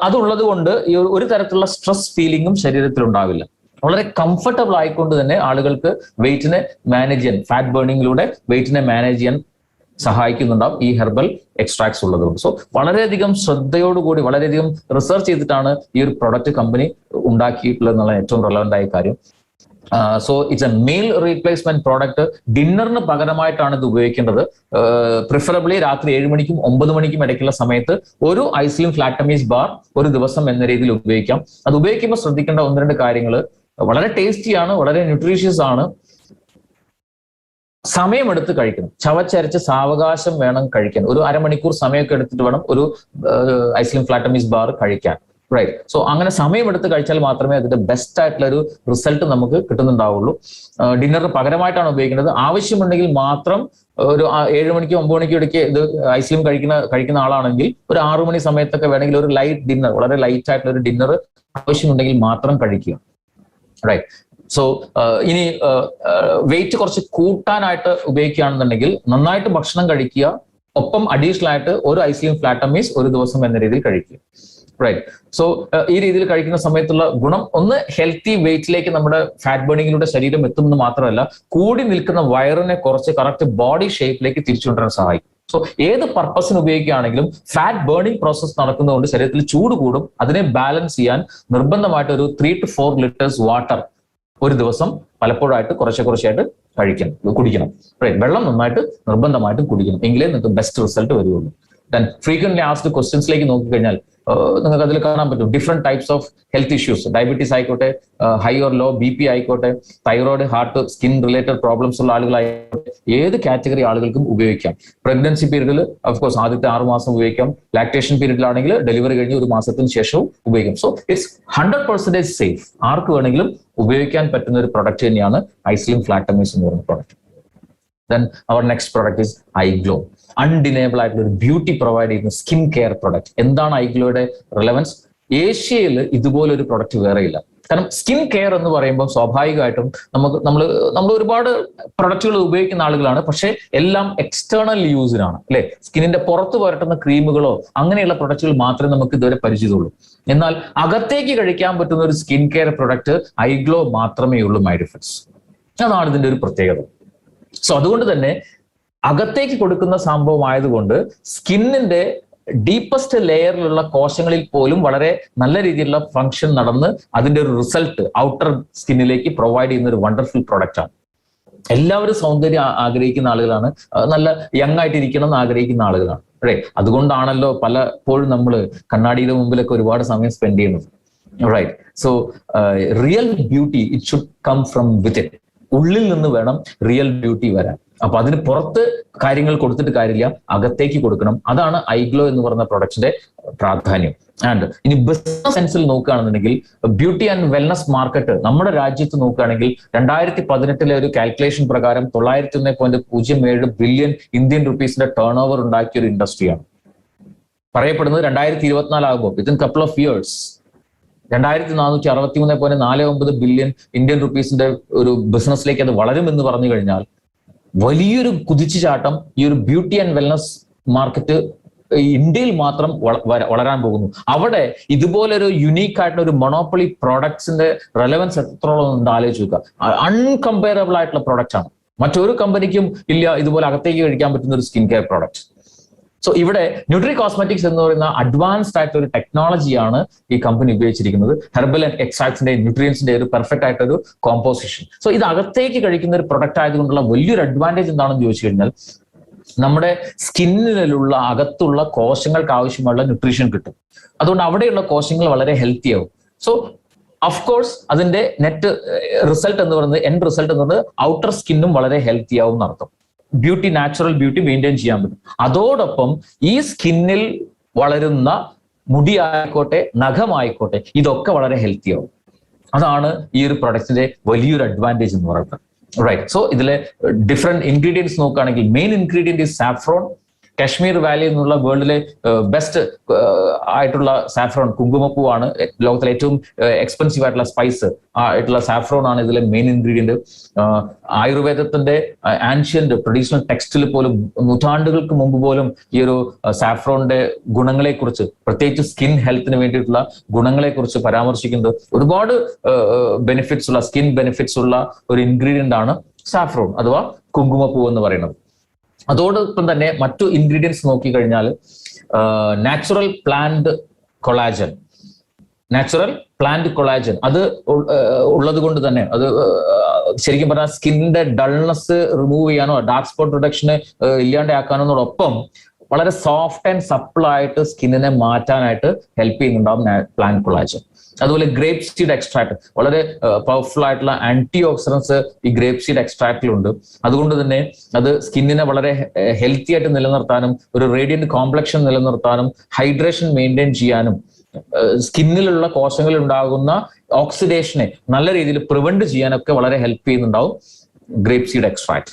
അതുള്ളത് കൊണ്ട് ഈ ഒരു തരത്തിലുള്ള സ്ട്രെസ് ഫീലിംഗും ശരീരത്തിൽ ഉണ്ടാവില്ല. വളരെ കംഫർട്ടബിൾ ആയിക്കൊണ്ട് തന്നെ ആളുകൾക്ക് വെയിറ്റിനെ മാനേജ് ചെയ്യാൻ, ഫാറ്റ് ബേണിങ്ങിലൂടെ വെയിറ്റിനെ മാനേജ് ചെയ്യാൻ സഹായിക്കുന്നുണ്ടാവും ഈ ഹെർബൽ എക്സ്ട്രാക്ട്സ് ഉള്ളതുകൊണ്ട്. സോ വളരെയധികം ശ്രദ്ധയോടുകൂടി വളരെയധികം റിസർച്ച് ചെയ്തിട്ടാണ് ഈ ഒരു പ്രൊഡക്റ്റ് കമ്പനി ഉണ്ടാക്കിയിട്ടുള്ളത് എന്നുള്ള ഏറ്റവും റെലവന്റ് ആയ കാര്യം. So it's a meal replacement product. ഡിന്നറിന് പകരമായിട്ടാണ് ഇത് ഉപയോഗിക്കേണ്ടത്. പ്രിഫറബിളി രാത്രി 7 മണിക്കും 9 മണിക്കും ഇടയ്ക്കുള്ള സമയത്ത് ഒരു ഐസ്ലിം ഫ്ലാറ്റമീസ് ബാർ ഒരു ദിവസം എന്ന രീതിയിൽ ഉപയോഗിക്കാം. അത് ഉപയോഗിക്കുമ്പോൾ ശ്രദ്ധിക്കേണ്ട 1-2 കാര്യങ്ങൾ. വളരെ ടേസ്റ്റിയാണ്, വളരെ ന്യൂട്രീഷ്യസ് ആണ്. സമയമെടുത്ത് കഴിക്കണം. ചവച്ചരച്ച് സാവകാശം വേണം കഴിക്കാൻ. ഒരു അരമണിക്കൂർ സമയമൊക്കെ എടുത്തിട്ട് വേണം ഒരു ഐസ്ലിം ഫ്ലാറ്റമീസ് ബാർ കഴിക്കാൻ. റൈറ്റ്. സോ അങ്ങനെ സമയമെടുത്ത് കഴിച്ചാൽ മാത്രമേ അതിന്റെ ബെസ്റ്റ് ആയിട്ടുള്ള ഒരു റിസൾട്ട് നമുക്ക് കിട്ടുന്നുണ്ടാവുള്ളൂ. ഡിന്നറിന് പകരമായിട്ടാണ് ഉപയോഗിക്കുന്നത്. ആവശ്യമുണ്ടെങ്കിൽ മാത്രം ഒരു 7 മണിക്കോ 9 മണിക്കോ ഇടയ്ക്ക് ഇത് ഐസ്ക്രീം കഴിക്കുന്ന ആളാണെങ്കിൽ ഒരു 6 മണി സമയത്തൊക്കെ വേണമെങ്കിൽ ഒരു ലൈറ്റ് ഡിന്നർ, വളരെ ലൈറ്റ് ആയിട്ടുള്ള ഒരു ഡിന്നർ ആവശ്യമുണ്ടെങ്കിൽ മാത്രം കഴിക്കുക. റൈറ്റ്. സോ ഇനി വെയിറ്റ് കുറച്ച് കൂട്ടാനായിട്ട് ഉപയോഗിക്കുകയാണെന്നുണ്ടെങ്കിൽ നന്നായിട്ട് ഭക്ഷണം കഴിക്കുക, ഒപ്പം അഡീഷണൽ ആയിട്ട് ഒരു ഐസ്ക്രീം ഫ്ലാറ്റമീസ് ഒരു ദിവസം എന്ന രീതിയിൽ കഴിക്കുക. റൈറ്റ്. സോ ഈ രീതിയിൽ കഴിക്കുന്ന സമയത്തുള്ള ഗുണം ഒന്ന്, ഹെൽത്തി വെയിറ്റിലേക്ക് നമ്മുടെ ഫാറ്റ് ബേണിങ്ങിലൂടെ ശരീരം എത്തുമെന്ന് മാത്രമല്ല, കൂടി നിൽക്കുന്ന വയറിനെ കുറച്ച് കറക്റ്റ് ബോഡി ഷേപ്പിലേക്ക് തിരിച്ചുകൊണ്ടുവരാൻ സഹായിക്കും. സോ ഏത് പർപ്പസിന് ഉപയോഗിക്കുകയാണെങ്കിലും ഫാറ്റ് ബേണിംഗ് പ്രോസസ് നടക്കുന്നതുകൊണ്ട് ശരീരത്തിൽ ചൂട് കൂടും. അതിനെ ബാലൻസ് ചെയ്യാൻ നിർബന്ധമായിട്ട് ഒരു 3 to 4 ലിറ്റേഴ്സ് വാട്ടർ ഒരു ദിവസം പലപ്പോഴായിട്ട് കുറച്ചായിട്ട് കുടിക്കണം. വെള്ളം നന്നായിട്ട് നിർബന്ധമായിട്ടും കുടിക്കണം, എങ്കിലേ നിങ്ങൾക്ക് ബെസ്റ്റ് റിസൾട്ട് വരുള്ളൂ. ദെൻ ഫ്രീക്വന്റ്ലി ആസ്ഡ് ക്വസ്റ്റ്യൻസിലേക്ക് നോക്കിക്കഴിഞ്ഞാൽ നിങ്ങൾക്ക് അതിൽ കാണാൻ പറ്റും different types of health issues. Diabetes ആയിക്കോട്ടെ, ഹൈ ഓർ ലോ BP ആയിക്കോട്ടെ, thyroid, heart, skin related problems ഉള്ള ആളുകളായിക്കോട്ടെ, ഏത് കാറ്റഗറി ആളുകൾക്കും ഉപയോഗിക്കാം. പ്രഗ്നൻസി പീരീഡിൽ ഓഫ്കോഴ്സ് ആദ്യത്തെ 6 മാസം ഉപയോഗിക്കാം. ലാക്ടേഷൻ പീരീഡിലാണെങ്കിൽ ഡെലിവറി കഴിഞ്ഞ് 1 മാസത്തിന് ശേഷവും ഉപയോഗിക്കാം. So it's 100% safe. ആർക്ക് വേണമെങ്കിലും ഉപയോഗിക്കാൻ പറ്റുന്ന ഒരു പ്രൊഡക്റ്റ് തന്നെയാണ് ഐസ്ലിം ഫ്ലാറ്റമീസ് എന്ന് പറയുന്ന product. Then our next product is iGlow. Undeniable ആയിട്ടുള്ള ഒരു ബ്യൂട്ടി പ്രൊവൈഡ് ചെയ്യുന്ന സ്കിൻ കെയർ പ്രൊഡക്റ്റ്. എന്താണ് iGlowയുടെ റെലവൻസ്? ഏഷ്യയിൽ ഇതുപോലെ ഒരു പ്രൊഡക്റ്റ് വേറെ ഇല്ല. കാരണം സ്കിൻ കെയർ എന്ന് പറയുമ്പോൾ സ്വാഭാവികമായിട്ടും നമ്മൾ ഒരുപാട് പ്രൊഡക്റ്റുകൾ ഉപയോഗിക്കുന്ന ആളുകളാണ്, പക്ഷേ എല്ലാം എക്സ്റ്റേണൽ യൂസിനാണ്, അല്ലെ? സ്കിന്നിന്റെ പുറത്ത് പുരട്ടുന്ന ക്രീമുകളോ അങ്ങനെയുള്ള പ്രൊഡക്റ്റുകൾ മാത്രമേ നമുക്ക് ഇതുവരെ പരിചിതമുള്ളൂ. എന്നാൽ അകത്തേക്ക് കഴിക്കാൻ പറ്റുന്ന ഒരു സ്കിൻ കെയർ പ്രൊഡക്റ്റ് iGlow മാത്രമേ ഉള്ളൂ, മൈ ഡിഫൻസ്. അതാണ് ഇതിന്റെ ഒരു പ്രത്യേകത. സോ അതുകൊണ്ട് തന്നെ അകത്തേക്ക് കൊടുക്കുന്ന സംഭവം ആയതുകൊണ്ട് സ്കിന്നിന്റെ ഡീപ്പസ്റ്റ് ലെയറിലുള്ള കോശങ്ങളിൽ പോലും വളരെ നല്ല രീതിയിലുള്ള ഫങ്ഷൻ നടന്ന് അതിന്റെ ഒരു റിസൾട്ട് ഔട്ടർ സ്കിന്നിലേക്ക് പ്രൊവൈഡ് ചെയ്യുന്ന ഒരു വണ്ടർഫുൾ പ്രൊഡക്റ്റ് ആണ്. എല്ലാവരും സൗന്ദര്യം ആഗ്രഹിക്കുന്ന ആളുകളാണ്, നല്ല യങ് ആയിട്ടിരിക്കണം എന്ന് ആഗ്രഹിക്കുന്ന ആളുകളാണ്. അതുകൊണ്ടാണല്ലോ പലപ്പോഴും നമ്മൾ കണ്ണാടിയുടെ മുമ്പിലൊക്കെ ഒരുപാട് സമയം സ്പെൻഡ് ചെയ്യുന്നത്. Right. So real beauty it should come from within. ഉള്ളിൽ നിന്ന് വേണം റിയൽ ബ്യൂട്ടി വരാൻ. അപ്പൊ അതിന് പുറത്ത് കാര്യങ്ങൾ കൊടുത്തിട്ട് കാര്യമില്ല, അകത്തേക്ക് കൊടുക്കണം. അതാണ് iGlow എന്ന് പറയുന്ന പ്രൊഡക്റ്റിന്റെ പ്രാധാന്യം. ആൻഡ് ഇനി ബിസിനസ് സെൻസിൽ നോക്കുകയാണെന്നുണ്ടെങ്കിൽ ബ്യൂട്ടി ആൻഡ് വെൽനസ് മാർക്കറ്റ് നമ്മുടെ രാജ്യത്ത് നോക്കുകയാണെങ്കിൽ 2018 ഒരു കാൽക്കുലേഷൻ പ്രകാരം 901.07 ബില്യൺ ഇന്ത്യൻ റുപ്പീസിന്റെ ടേൺ ഓവർ ഉണ്ടാക്കിയ ഒരു ഇൻഡസ്ട്രിയാണ്. പറയപ്പെടുന്നത് 2024 ആകുമ്പോൾ within couple of years 2463.49 billion Indian റുപ്പീസിന്റെ ഒരു ബിസിനസ്സിലേക്ക് അത് വളരുമെന്ന് പറഞ്ഞു കഴിഞ്ഞാൽ വലിയൊരു കുതിച്ചുചാട്ടം ഈ ഒരു ബ്യൂട്ടി ആൻഡ് വെൽനസ് മാർക്കറ്റ് ഇന്ത്യയിൽ മാത്രം വളരാൻ പോകുന്നു. അവിടെ ഇതുപോലൊരു യുണീക്ക് ആയിട്ടുള്ള ഒരു മൊണോപ്പൊളി പ്രോഡക്ട്സിന്റെ റെലവൻസ് എത്രത്തോളം ഉണ്ട് ആലോചിച്ച് നോക്കുക. അൺകമ്പയറബിൾ ആയിട്ടുള്ള പ്രൊഡക്റ്റ് ആണ്. മറ്റൊരു കമ്പനിക്കും ഇല്ല ഇതുപോലെ അകത്തേക്ക് കഴിക്കാൻ പറ്റുന്ന ഒരു സ്കിൻ കെയർ പ്രോഡക്റ്റ്. സോ ഇവിടെ ന്യൂട്രി കോസ്മെറ്റിക്സ് എന്ന് പറയുന്ന അഡ്വാൻസ്ഡ് ആയിട്ടൊരു ടെക്നോളജിയാണ് ഈ കമ്പനി ഉപയോഗിച്ചിരിക്കുന്നത്. ഹെർബൽ ആൻഡ് എക്സ്ട്രാക്ട്സിന്റെ ന്യൂട്രിയൻസിന്റെ ഒരു പെർഫെക്റ്റ് ആയിട്ടൊരു കോമ്പോസിഷൻ. സോ ഇത് അകത്തേക്ക് കഴിക്കുന്ന ഒരു പ്രൊഡക്റ്റ് ആയതുകൊണ്ടുള്ള വലിയൊരു അഡ്വാൻറ്റേജ് എന്താണെന്ന് ചോദിച്ചു കഴിഞ്ഞാൽ നമ്മുടെ സ്കിന്നിലുള്ള അകത്തുള്ള കോശങ്ങൾക്ക് ആവശ്യമുള്ള ന്യൂട്രീഷൻ കിട്ടും. അതുകൊണ്ട് അവിടെയുള്ള കോശങ്ങൾ വളരെ ഹെൽത്തി ആവും. സോ ഓഫ് കോഴ്സ് അതിന്റെ നെറ്റ് റിസൾട്ട് എന്ന് പറയുന്നത് എൻഡ് റിസൾട്ട് എന്ന് പറയുന്നത് ഔട്ടർ സ്കിന്നും വളരെ ഹെൽത്തി ആവും എന്നർത്ഥം. ബ്യൂട്ടി, നാച്ചുറൽ ബ്യൂട്ടി മെയിൻറ്റെയിൻ ചെയ്യാൻ പറ്റും. അതോടൊപ്പം ഈ സ്കിന്നിൽ വളരുന്ന മുടി ആയിക്കോട്ടെ, നഖമായിക്കോട്ടെ, ഇതൊക്കെ വളരെ ഹെൽത്തി ആവും. അതാണ് ഈ ഒരു പ്രൊഡക്റ്റിന്റെ വലിയൊരു അഡ്വാൻറ്റേജ് എന്ന് പറയുന്നത്. റൈറ്റ്. സോ ഇതിലെ ഡിഫറെന്റ് ഇൻഗ്രീഡിയൻസ് നോക്കുകയാണെങ്കിൽ main ingredient is saffron. Kashmir Valley എന്നുള്ള വേൾഡിലെ ബെസ്റ്റ് ആയിട്ടുള്ള സാഫ്രോൺ കുങ്കുമപ്പൂവാണ്. ലോകത്തിലെ ഏറ്റവും എക്സ്പെൻസീവ് ആയിട്ടുള്ള സ്പൈസ് ആയിട്ടുള്ള സാഫ്രോൺ ആണ് ഇതിലെ മെയിൻ ഇൻഗ്രീഡിയന്റ്. ആയുർവേദത്തിന്റെ ആൻഷ്യന്റ് ട്രഡീഷണൽ ടെക്സ്റ്റിൽ പോലും നൂറ്റാണ്ടുകൾക്ക് മുമ്പ് പോലും ഈ ഒരു സാഫ്രോണിന്റെ ഗുണങ്ങളെക്കുറിച്ച്, പ്രത്യേകിച്ച് സ്കിൻ ഹെൽത്തിന് വേണ്ടിയിട്ടുള്ള ഗുണങ്ങളെക്കുറിച്ച് പരാമർശിക്കുന്നത് ഒരുപാട് ബെനിഫിറ്റ്സ് ഉള്ള, സ്കിൻ ബെനിഫിറ്റ്സ് ഉള്ള ഒരു ഇൻഗ്രീഡിയന്റ് ആണ് സാഫ്രോൺ അഥവാ കുങ്കുമപ്പൂ എന്ന് പറയുന്നത്. അതോടൊപ്പം തന്നെ മറ്റു ഇൻഗ്രീഡിയൻസ് നോക്കിക്കഴിഞ്ഞാൽ നാച്ചുറൽ പ്ലാന്റ് കൊളാജൻ അത് ഉള്ളത് കൊണ്ട് തന്നെ അത് ശരിക്കും പറഞ്ഞാൽ സ്കിന്നിന്റെ ഡൾനെസ് റിമൂവ് ചെയ്യാനോ ഡാർക്ക് സ്പോട്ട് റിഡക്ഷന് ഇല്ലാണ്ടാക്കാനോടൊപ്പം വളരെ സോഫ്റ്റ് ആൻഡ് സപ്പിൾ ആയിട്ട് സ്കിന്നിനെ മാറ്റാനായിട്ട് ഹെൽപ്പ് ചെയ്യുന്നുണ്ടാവും പ്ലാന്റ് കൊളാജൻ. അതുപോലെ ഗ്രേപ്പ് സീഡ് എക്സ്ട്രാക്ട്, വളരെ പവർഫുൾ ആയിട്ടുള്ള ആന്റി ഓക്സിഡൻസ് ഈ ഗ്രേപ്പ് സീഡ് എക്സ്ട്രാക്റ്റിലുണ്ട്. അതുകൊണ്ട് തന്നെ അത് സ്കിന്നിനെ വളരെ ഹെൽത്തി ആയിട്ട് നിലനിർത്താനും ഒരു റേഡിയന്റ് കോംപ്ലക്ഷൻ നിലനിർത്താനും ഹൈഡ്രേഷൻ മെയിൻറ്റെയിൻ ചെയ്യാനും സ്കിന്നിലുള്ള കോശങ്ങളിൽ ഉണ്ടാകുന്ന ഓക്സിഡേഷനെ നല്ല രീതിയിൽ പ്രിവെന്റ് ചെയ്യാനൊക്കെ വളരെ ഹെൽപ്പ് ചെയ്യുന്നുണ്ടാവും grape seed extract.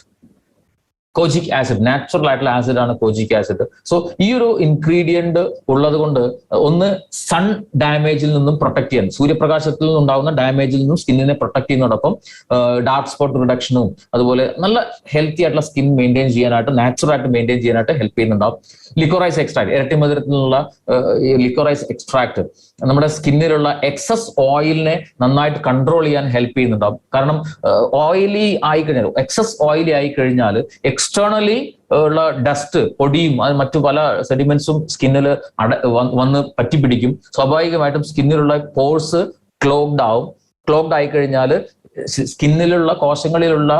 കോജിക് acid, natural ആയിട്ടുള്ള ആസിഡ് ആണ് കോജിക് ആസിഡ്. സോ ഈ ഒരു ഇൻഗ്രീഡിയന്റ് ഉള്ളത് കൊണ്ട് ഒന്ന് സൺ ഡാമേജിൽ നിന്നും പ്രൊട്ടക്ട് ചെയ്യാൻ, സൂര്യപ്രകാശത്തിൽ നിന്നുണ്ടാകുന്ന ഡാമേജിൽ നിന്നും സ്കിന്നിനെ പ്രൊട്ടക്ട് ചെയ്യുന്നതോടൊപ്പം ഡാർക്ക് സ്പോട്ട് റിഡക്ഷനും അതുപോലെ നല്ല ഹെൽത്തി ആയിട്ടുള്ള സ്കിൻ മെയിൻറ്റെയിൻ ചെയ്യാനായിട്ട്, നാച്ചുറൽ ആയിട്ട് മെയിൻറ്റെയിൻ ചെയ്യാനായിട്ട് ഹെൽപ്പ് ചെയ്യുന്നുണ്ടാവും. ലിക്കോറൈസ് എക്സ്ട്രാക്ട്, ഇരട്ടി മധുരത്തിലുള്ള ലിക്കോറൈസ് എക്സ്ട്രാക്ട് നമ്മുടെ സ്കിന്നിലുള്ള എക്സസ് ഓയിലിനെ നന്നായിട്ട് കൺട്രോൾ ചെയ്യാൻ ഹെൽപ്പ് ചെയ്യുന്നുണ്ടാവും. കാരണം ഓയിലി ആയി കഴിഞ്ഞാൽ, എക്സസ് ഓയിലി ആയി കഴിഞ്ഞാൽ എക്സ്റ്റേണലി ഉള്ള ഡസ്റ്റ്, പൊടിയും മറ്റു പല സെഡിമെന്റ്സും സ്കിന്നിൽ വന്ന് പറ്റിപ്പിടിക്കും. സ്വാഭാവികമായിട്ടും സ്കിന്നിലുള്ള പോഴ്സ് ക്ലോഗ്ഡ് ആവും. ക്ലോഗ്ഡ് ആയി കഴിഞ്ഞാൽ സ്കിന്നിലുള്ള കോശങ്ങളിലുള്ള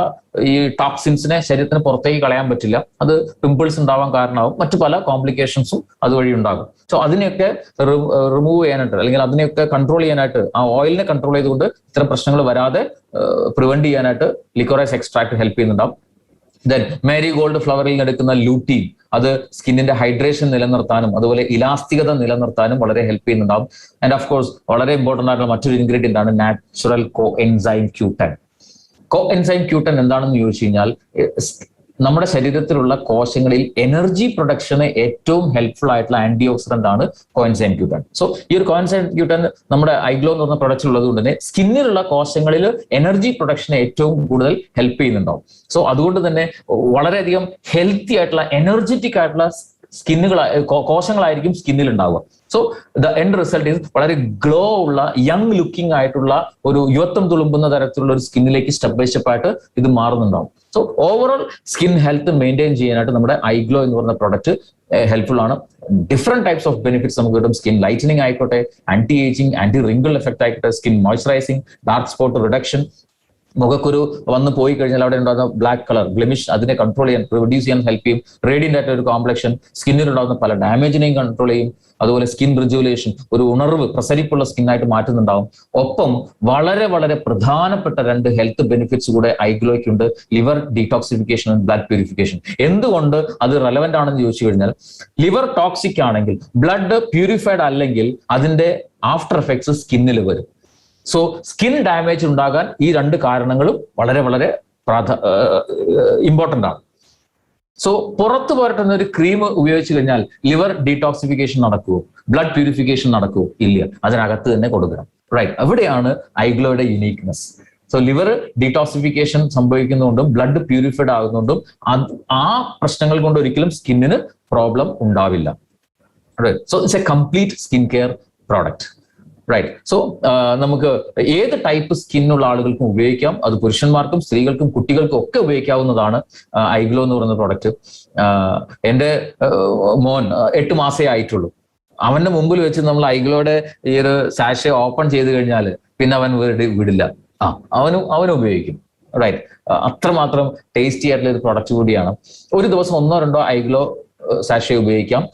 ഈ ടോക്സിൻസിനെ ശരീരത്തിന് പുറത്തേക്ക് കളയാൻ പറ്റില്ല. അത് പിമ്പിൾസ് ഉണ്ടാവാൻ കാരണമാവും. മറ്റു പല കോംപ്ലിക്കേഷൻസും അതുവഴി ഉണ്ടാകും. സോ അതിനെയൊക്കെ റിമൂവ് ചെയ്യാനായിട്ട്, അല്ലെങ്കിൽ അതിനെയൊക്കെ കൺട്രോൾ ചെയ്യാനായിട്ട്, ആ ഓയിലിനെ കൺട്രോൾ ചെയ്തുകൊണ്ട് ഇത്തരം പ്രശ്നങ്ങൾ വരാതെ പ്രിവെന്റ് ചെയ്യാനായിട്ട് ലിക്കോറൈസ് എക്സ്ട്രാക്ട് ഹെൽപ്പ് ചെയ്യുന്നുണ്ടാവും. ദെൻ മേരി ഗോൾഡ് ഫ്ലവറിൽ നിന്ന് എടുക്കുന്ന ലൂട്ടീൻ, അത് സ്കിന്നിന്റെ ഹൈഡ്രേഷൻ നിലനിർത്താനും അതുപോലെ ഇലാസ്തികത നിലനിർത്താനും വളരെ ഹെൽപ്പ് ചെയ്യുന്നുണ്ടാവും. ആൻഡ് ഓഫ് കോഴ്സ് വളരെ ഇമ്പോർട്ടന്റ് ആയിട്ടുള്ള മറ്റൊരു ഇൻഗ്രീഡിയന്റ് ആണ് natural coenzyme Q10. Coenzyme Q10 എന്താണെന്ന് ചോദിച്ചു കഴിഞ്ഞാൽ, നമ്മുടെ ശരീരത്തിലുള്ള കോശങ്ങളിൽ എനർജി പ്രൊഡക്ഷന് ഏറ്റവും ഹെൽപ്ഫുൾ ആയിട്ടുള്ള ആന്റി ഓക്സിഡന്റ് ആണ് കോഎൻസൈം Q10. സോ ഈ ഒരു കോഎൻസൈം Q10 നമ്മുടെ ഐഗ്ലോ എന്ന് പറഞ്ഞ പ്രൊഡക്റ്റ് ഉള്ളത് കൊണ്ട് തന്നെ സ്കിന്നിലുള്ള കോശങ്ങളിൽ എനർജി പ്രൊഡക്ഷന് ഏറ്റവും കൂടുതൽ ഹെൽപ്പ് ചെയ്യുന്നുണ്ടാവും. സോ അതുകൊണ്ട് തന്നെ വളരെയധികം ഹെൽത്തി ആയിട്ടുള്ള എനർജറ്റിക് ആയിട്ടുള്ള കോശങ്ങളായിരിക്കും സ്കിന്നിൽ ഉണ്ടാവുക. So the end result is വളരെ ഗ്ലോ ഉള്ള, യങ് ലുക്കിംഗ് ആയിട്ടുള്ള, ഒരു യുവത്വം തുളുമ്പുന്ന തരത്തിലുള്ള ഒരു സ്കിന്നിലേക്ക് സ്റ്റെപ്പ് ബൈ സ്റ്റെപ്പ് ആയിട്ട് ഇത് മാറുന്നുണ്ടാവും. So overall skin health maintain ചെയ്യാനായിട്ട് നമ്മുടെ ഐഗ്ലോ എന്ന് പറയുന്ന പ്രൊഡക്റ്റ് ഹെൽപ്ഫുൾ ആണ്. ഡിഫറെന്റ് ടൈപ്സ് ഓഫ് ബെനിഫിറ്റ്സ് നമുക്ക് കിട്ടും. സ്കിൻ ലൈറ്റനിങ് ആയിക്കോട്ടെ, anti aging, anti wrinkle effect ആയിക്കോട്ടെ, skin moisturising, dark spot reduction, മുഖക്കുരു വന്ന് പോയി കഴിഞ്ഞാൽ അവിടെ ഉണ്ടാകുന്ന ബ്ലാക്ക് കളർ ബ്ലെമിഷ് അതിനെ കൺട്രോൾ ചെയ്യാൻ, റിഡ്യൂസ് ചെയ്യാൻ ഹെൽപ്പ് ചെയ്യും. റേഡിയന്റ് ആയിട്ട് ഒരു കോംപ്ലക്ഷൻ, സ്കിന്നിലുണ്ടാകുന്ന പല ഡാമേജിനെയും കൺട്രോൾ ചെയ്യും. അതുപോലെ സ്കിൻ റിജുവലേഷൻ, ഒരു ഉണർവ്, പ്രസരിപ്പുള്ള സ്കിന്നായിട്ട് മാറ്റുന്നുണ്ടാവും. ഒപ്പം വളരെ വളരെ പ്രധാനപ്പെട്ട 2 ഹെൽത്ത് ബെനിഫിറ്റ്സ് കൂടെ ഐഗ്ലോയ്ക്കുണ്ട്: liver detoxification and blood purification. എന്തുകൊണ്ട് അത് റെലവെന്റ് ആണെന്ന് ചോദിച്ചു കഴിഞ്ഞാൽ, ലിവർ ടോക്സിക് ആണെങ്കിൽ, ബ്ലഡ് പ്യൂരിഫൈഡ് അല്ലെങ്കിൽ അതിന്റെ ആഫ്റ്റർ എഫക്ട്സ് സ്കിന്നിൽ വരും. സോ സ്കിൻ ഡാമേജ് ഉണ്ടാകാൻ ഈ 2 കാരണങ്ങളും വളരെ വളരെ ഇമ്പോർട്ടൻ്റ് ആണ്. സോ പുറത്തു പോരട്ടുന്ന ഒരു ക്രീം ഉപയോഗിച്ച് കഴിഞ്ഞാൽ ലിവർ ഡീടോക്സിഫിക്കേഷൻ നടക്കുമോ, ബ്ലഡ് പ്യൂരിഫിക്കേഷൻ നടക്കുമോ? ഇല്ല, അതിനകത്ത് തന്നെ കൊടുക്കണം. റൈറ്റ്, അവിടെയാണ് ഐഗ്ലോയുടെ യുണീക്നെസ്. സോ ലിവർ ഡീടോക്സിഫിക്കേഷൻ സംഭവിക്കുന്നതുകൊണ്ടും ബ്ലഡ് പ്യൂരിഫൈഡ് ആകുന്നതുകൊണ്ടും ആ പ്രശ്നങ്ങൾ കൊണ്ട് ഒരിക്കലും സ്കിന്നിന് പ്രോബ്ലം ഉണ്ടാവില്ല. So it's a complete skin care product. Right. So നമുക്ക് ഏത് ടൈപ്പ് സ്കിന്നുള്ള ആളുകൾക്കും ഉപയോഗിക്കാം. അത് പുരുഷന്മാർക്കും സ്ത്രീകൾക്കും കുട്ടികൾക്കും ഒക്കെ ഉപയോഗിക്കാവുന്നതാണ് ഐഗ്ലോ എന്ന് പറയുന്ന പ്രോഡക്റ്റ്. എൻ്റെ മോൻ 8 മാസേ ആയിട്ടുള്ളൂ. അവന്റെ മുമ്പിൽ വെച്ച് നമ്മൾ ഐഗ്ലോയുടെ ഈ ഒരു സാഷെ ഓപ്പൺ ചെയ്ത് കഴിഞ്ഞാൽ പിന്നെ അവൻ വിടില്ല. അവനും ഉപയോഗിക്കും. റൈറ്റ്. അത്രമാത്രം ടേസ്റ്റി ആയിട്ടുള്ള ഒരു പ്രോഡക്റ്റ് കൂടിയാണ്. ഒരു ദിവസം 1-2 ഐഗ്ലോ സാഷെ ഉപയോഗിക്കാം.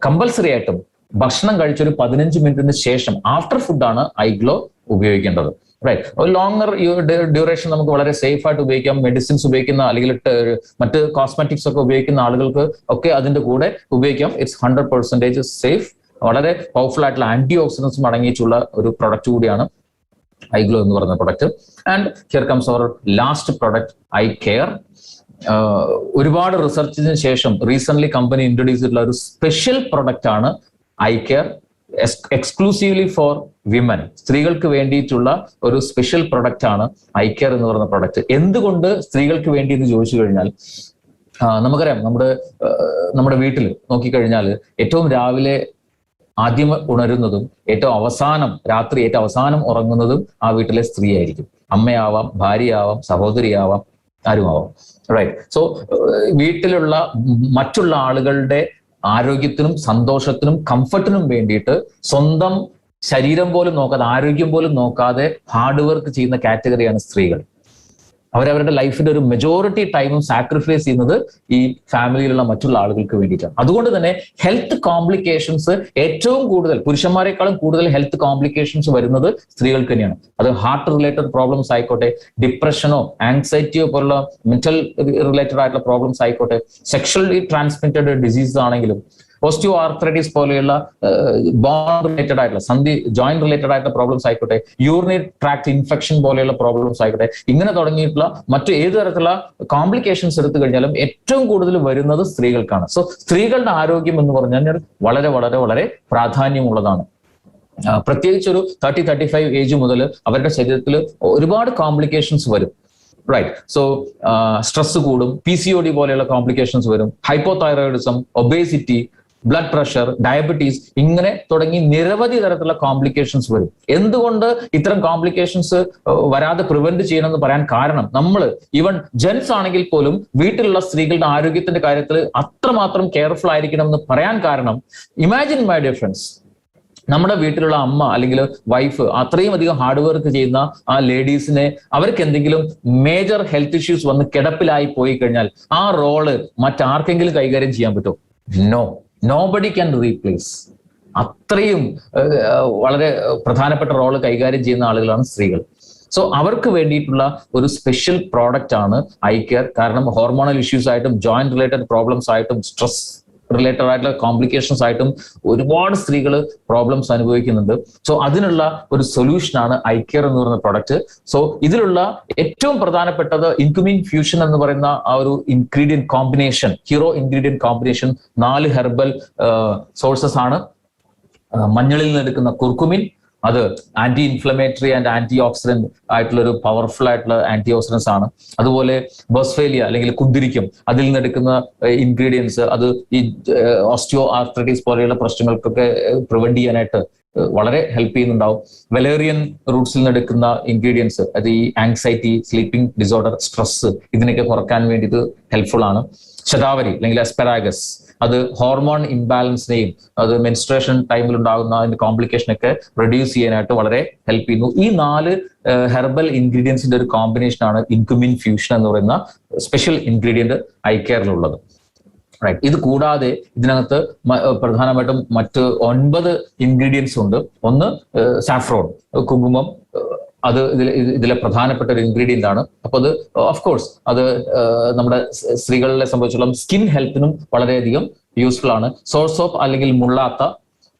കമ്പൽസറി ആയിട്ടും ഭക്ഷണം കഴിച്ചൊരു 15 മിനിറ്റിന് ശേഷം ആഫ്റ്റർ ഫുഡാണ് ഐഗ്ലോ ഉപയോഗിക്കേണ്ടത്. റൈറ്റ്. ഒരു ലോങ്ങർ ഡ്യൂറേഷൻ നമുക്ക് വളരെ സേഫ് ആയിട്ട് ഉപയോഗിക്കാം. മെഡിസിൻസ് ഉപയോഗിക്കുന്ന അല്ലെങ്കിൽ മറ്റ് കോസ്മെറ്റിക്സ് ഒക്കെ ഉപയോഗിക്കുന്ന ആളുകൾക്ക് ഒക്കെ അതിന്റെ കൂടെ ഉപയോഗിക്കാം. It's 100% safe. വളരെ പവർഫുൾ ആയിട്ടുള്ള ആന്റി ഓക്സിഡൻസും അടങ്ങിയിട്ടുള്ള ഒരു പ്രൊഡക്റ്റ് കൂടിയാണ് ഐഗ്ലോ എന്ന് പറയുന്ന product. And here comes our last product, I care. ഒരുപാട് റിസർച്ചിന് ശേഷം റീസെന്റ് കമ്പനി ഇൻട്രൊഡ്യൂസ് ചെയ്തിട്ടുള്ള ഒരു സ്പെഷ്യൽ പ്രൊഡക്റ്റ് ആണ് I care, exclusively for women. സ്ത്രീകൾക്ക് വേണ്ടിയിട്ടുള്ള ഒരു സ്പെഷ്യൽ പ്രൊഡക്റ്റ് ആണ് ഐ കെയർ എന്ന് പറയുന്ന പ്രൊഡക്റ്റ്. എന്തുകൊണ്ട് സ്ത്രീകൾക്ക് വേണ്ടി എന്ന് ചോദിച്ചു കഴിഞ്ഞാൽ, നമുക്കറിയാം നമ്മുടെ വീട്ടിൽ നോക്കിക്കഴിഞ്ഞാൽ ഏറ്റവും രാവിലെ ആദ്യം ഉണരുന്നതും രാത്രി ഏറ്റവും അവസാനം ഉറങ്ങുന്നതും ആ വീട്ടിലെ സ്ത്രീ ആയിരിക്കും. അമ്മയാവാം, ഭാര്യയാവാം, സഹോദരിയാവാം, ആരുമാവാം. റൈറ്റ്. സോ വീട്ടിലുള്ള മറ്റുള്ള ആളുകളുടെ ആരോഗ്യത്തിനും സന്തോഷത്തിനും കംഫർട്ടിനും വേണ്ടിയിട്ട് സ്വന്തം ശരീരം പോലും നോക്കാതെ, ആരോഗ്യം പോലും നോക്കാതെ ഹാർഡ് വർക്ക് ചെയ്യുന്ന കാറ്റഗറിയാണ് സ്ത്രീകൾ. അവരവരുടെ ലൈഫിന്റെ ഒരു മെജോറിറ്റി ടൈമും സാക്രിഫൈസ് ചെയ്യുന്നത് ഈ ഫാമിലിയിലുള്ള മറ്റുള്ള ആളുകൾക്ക് വേണ്ടിയിട്ടാണ്. അതുകൊണ്ട് തന്നെ ഹെൽത്ത് കോംപ്ലിക്കേഷൻസ് ഏറ്റവും കൂടുതൽ, പുരുഷന്മാരെക്കാളും കൂടുതൽ ഹെൽത്ത് കോംപ്ലിക്കേഷൻസ് വരുന്നത് സ്ത്രീകൾക്ക് തന്നെയാണ്. അത് ഹാർട്ട് റിലേറ്റഡ് പ്രോബ്ലംസ് ആയിക്കോട്ടെ, ഡിപ്രഷനോ ആങ്സൈറ്റിയോ പോലുള്ള മെന്റൽ റിലേറ്റഡ് ആയിട്ടുള്ള പ്രോബ്ലംസ് ആയിക്കോട്ടെ, സെക്ഷലി ട്രാൻസ്മിറ്റഡ് ഡിസീസസ് ആണെങ്കിലും ഓസ്റ്റിയോ ആർത്രൈറ്റിസ് പോലെയുള്ള ബോൺ റിലേറ്റഡ് ആയിട്ടുള്ള ജോയിന്റ് റിലേറ്റഡ് ആയിട്ടുള്ള പ്രോബ്ലംസ് ആയിക്കോട്ടെ, യൂറിനറി ട്രാക്ട് ഇൻഫെക്ഷൻ പോലെയുള്ള പ്രോബ്ലംസ് ആയിക്കോട്ടെ, ഇങ്ങനെ തുടങ്ങിയിട്ടുള്ള മറ്റു ഏത് തരത്തിലുള്ള കോംപ്ലിക്കേഷൻസ് എടുത്തു കഴിഞ്ഞാലും ഏറ്റവും കൂടുതൽ വരുന്നത് സ്ത്രീകൾക്കാണ്. സോ സ്ത്രീകളുടെ ആരോഗ്യം എന്ന് പറഞ്ഞാൽ വളരെ വളരെ വളരെ പ്രാധാന്യമുള്ളതാണ്. പ്രത്യേകിച്ച് ഒരു 30-35 ഏജ് മുതൽ അവരുടെ ശരീരത്തിൽ ഒരുപാട് കോംപ്ലിക്കേഷൻസ് വരും. റൈറ്റ്. സോ സ്ട്രെസ് കൂടും, PCOD പോലെയുള്ള കോംപ്ലിക്കേഷൻസ് വരും, hypothyroidism, obesity, blood pressure, diabetes, ഇങ്ങനെ തുടങ്ങി നിരവധി തരത്തിലുള്ള കോംപ്ലിക്കേഷൻസ് വരും. എന്തുകൊണ്ട് ഇത്തരം കോംപ്ലിക്കേഷൻസ് വരാതെ പ്രിവെന്റ് ചെയ്യണമെന്ന് പറയാൻ കാരണം, നമ്മൾ ഈവൻ ജെൻസ് ആണെങ്കിൽ പോലും വീട്ടിലുള്ള സ്ത്രീകളുടെ ആരോഗ്യത്തിന്റെ കാര്യത്തിൽ അത്രമാത്രം കെയർഫുൾ ആയിരിക്കണം എന്ന് പറയാൻ കാരണം, ഇമാജിൻ മൈ ഡിയർ ഫ്രണ്ട്സ്, നമ്മുടെ വീട്ടിലുള്ള അമ്മ അല്ലെങ്കിൽ വൈഫ് അത്രയും അധികം ഹാർഡ് വർക്ക് ചെയ്യുന്ന ആ ലേഡീസിനെ അവർക്ക് എന്തെങ്കിലും മേജർ ഹെൽത്ത് ഇഷ്യൂസ് വന്ന് കിടപ്പിലായി പോയി കഴിഞ്ഞാൽ ആ റോള് മറ്റാർക്കെങ്കിലും കൈകാര്യം ചെയ്യാൻ പറ്റുമോ? No, nobody can replace. അത്രയും വളരെ പ്രധാനപ്പെട്ട റോള് കൈകാര്യം ചെയ്യുന്ന ആളുകളാണ് സ്ത്രീകൾ. സോ അവർക്ക് വേണ്ടിയിട്ടുള്ള ഒരു സ്പെഷ്യൽ പ്രോഡക്റ്റ് ആണ് ഐ കെയർ. കാരണം ഹോർമോണൽ ഇഷ്യൂസ് ആയിട്ടും ജോയിന്റ് റിലേറ്റഡ് പ്രോബ്ലംസ് ആയിട്ടും സ്ട്രെസ് റിലേറ്റഡ് ആയിട്ടുള്ള കോംപ്ലിക്കേഷൻസ് ആയിട്ടും ഒരുപാട് സ്ത്രീകൾ പ്രോബ്ലംസ് അനുഭവിക്കുന്നുണ്ട്. സോ അതിനുള്ള ഒരു സൊല്യൂഷനാണ് ഐ കെയർ എന്ന് പറയുന്ന പ്രോഡക്റ്റ്. സോ ഇതിലുള്ള ഏറ്റവും പ്രധാനപ്പെട്ടത് ഇൻകുമിൻ ഫ്യൂഷൻ എന്ന് പറയുന്ന ആ ഒരു ingredient combination, hero ingredient combination 4 herbal sources ആണ്. മഞ്ഞളിൽ നിന്ന് എടുക്കുന്ന കുർക്കുമിൻ, അത് anti inflammatory and antioxidant ആയിട്ടുള്ള ഒരു പവർഫുൾ ആയിട്ടുള്ള ആന്റി ഓക്സിഡൻസ് ആണ്. അതുപോലെ ബോസ്ഫേലിയ അല്ലെങ്കിൽ കുന്തിരിക്കം, അതിൽ നിന്ന് എടുക്കുന്ന ഇൻഗ്രീഡിയൻസ് അത് ഈ ഓസ്റ്റിയോ ആർത്രൈറ്റിസ് പോലെയുള്ള പ്രശ്നങ്ങൾക്കൊക്കെ പ്രിവെന്റ് ചെയ്യാനായിട്ട് വളരെ ഹെൽപ്പ് ചെയ്യുന്നുണ്ടാവും. വെലേറിയൻ റൂട്ട്സിൽ നിന്ന് എടുക്കുന്ന ഇൻഗ്രീഡിയൻസ് അത് ഈ ആങ്സൈറ്റി, സ്ലീപ്പിംഗ് ഡിസോർഡർ, സ്ട്രെസ്, ഇതിനൊക്കെ കുറക്കാൻ വേണ്ടി ഇത് ഹെൽപ്ഫുൾ ആണ്. ശതാവരി അല്ലെങ്കിൽ അസ്പെരാഗസ്, അത് ഹോർമോൺ ഇംബാലൻസിനെയും അത് മെൻസ്ട്രേഷൻ ടൈമിൽ ഉണ്ടാകുന്ന അതിന്റെ കോംപ്ലിക്കേഷനൊക്കെ റെഡ്യൂസ് ചെയ്യാനായിട്ട് വളരെ ഹെൽപ്പ് ചെയ്യുന്നു. ഈ 4 ഹെർബൽ ഇൻഗ്രീഡിയൻസിന്റെ ഒരു കോമ്പിനേഷൻ ആണ് ഇൻകുമിൻ ഫ്യൂഷൻ എന്ന് പറയുന്ന സ്പെഷ്യൽ ഇൻഗ്രീഡിയന്റ് ഐ കെയറിലുള്ളത്. റൈറ്റ്. ഇത് കൂടാതെ ഇതിനകത്ത് പ്രധാനമായിട്ടും മറ്റ് 9 ഇൻഗ്രീഡിയൻസ് ഉണ്ട്. ഒന്ന് സാഫ്രോൺ, കുങ്കുമം, അത് ഇതിലെ പ്രധാനപ്പെട്ട ഒരു ഇൻഗ്രീഡിയന്റ് ആണ്. അപ്പൊ അത് ഓഫ് കോഴ്സ് അത് നമ്മുടെ സ്ത്രീകളെ സംബന്ധിച്ചിടത്തോളം സ്കിൻ ഹെൽത്തിനും വളരെയധികം യൂസ്ഫുൾ ആണ്. സോഴ്സ് ഓഫ് അല്ലെങ്കിൽ മുള്ളാത്ത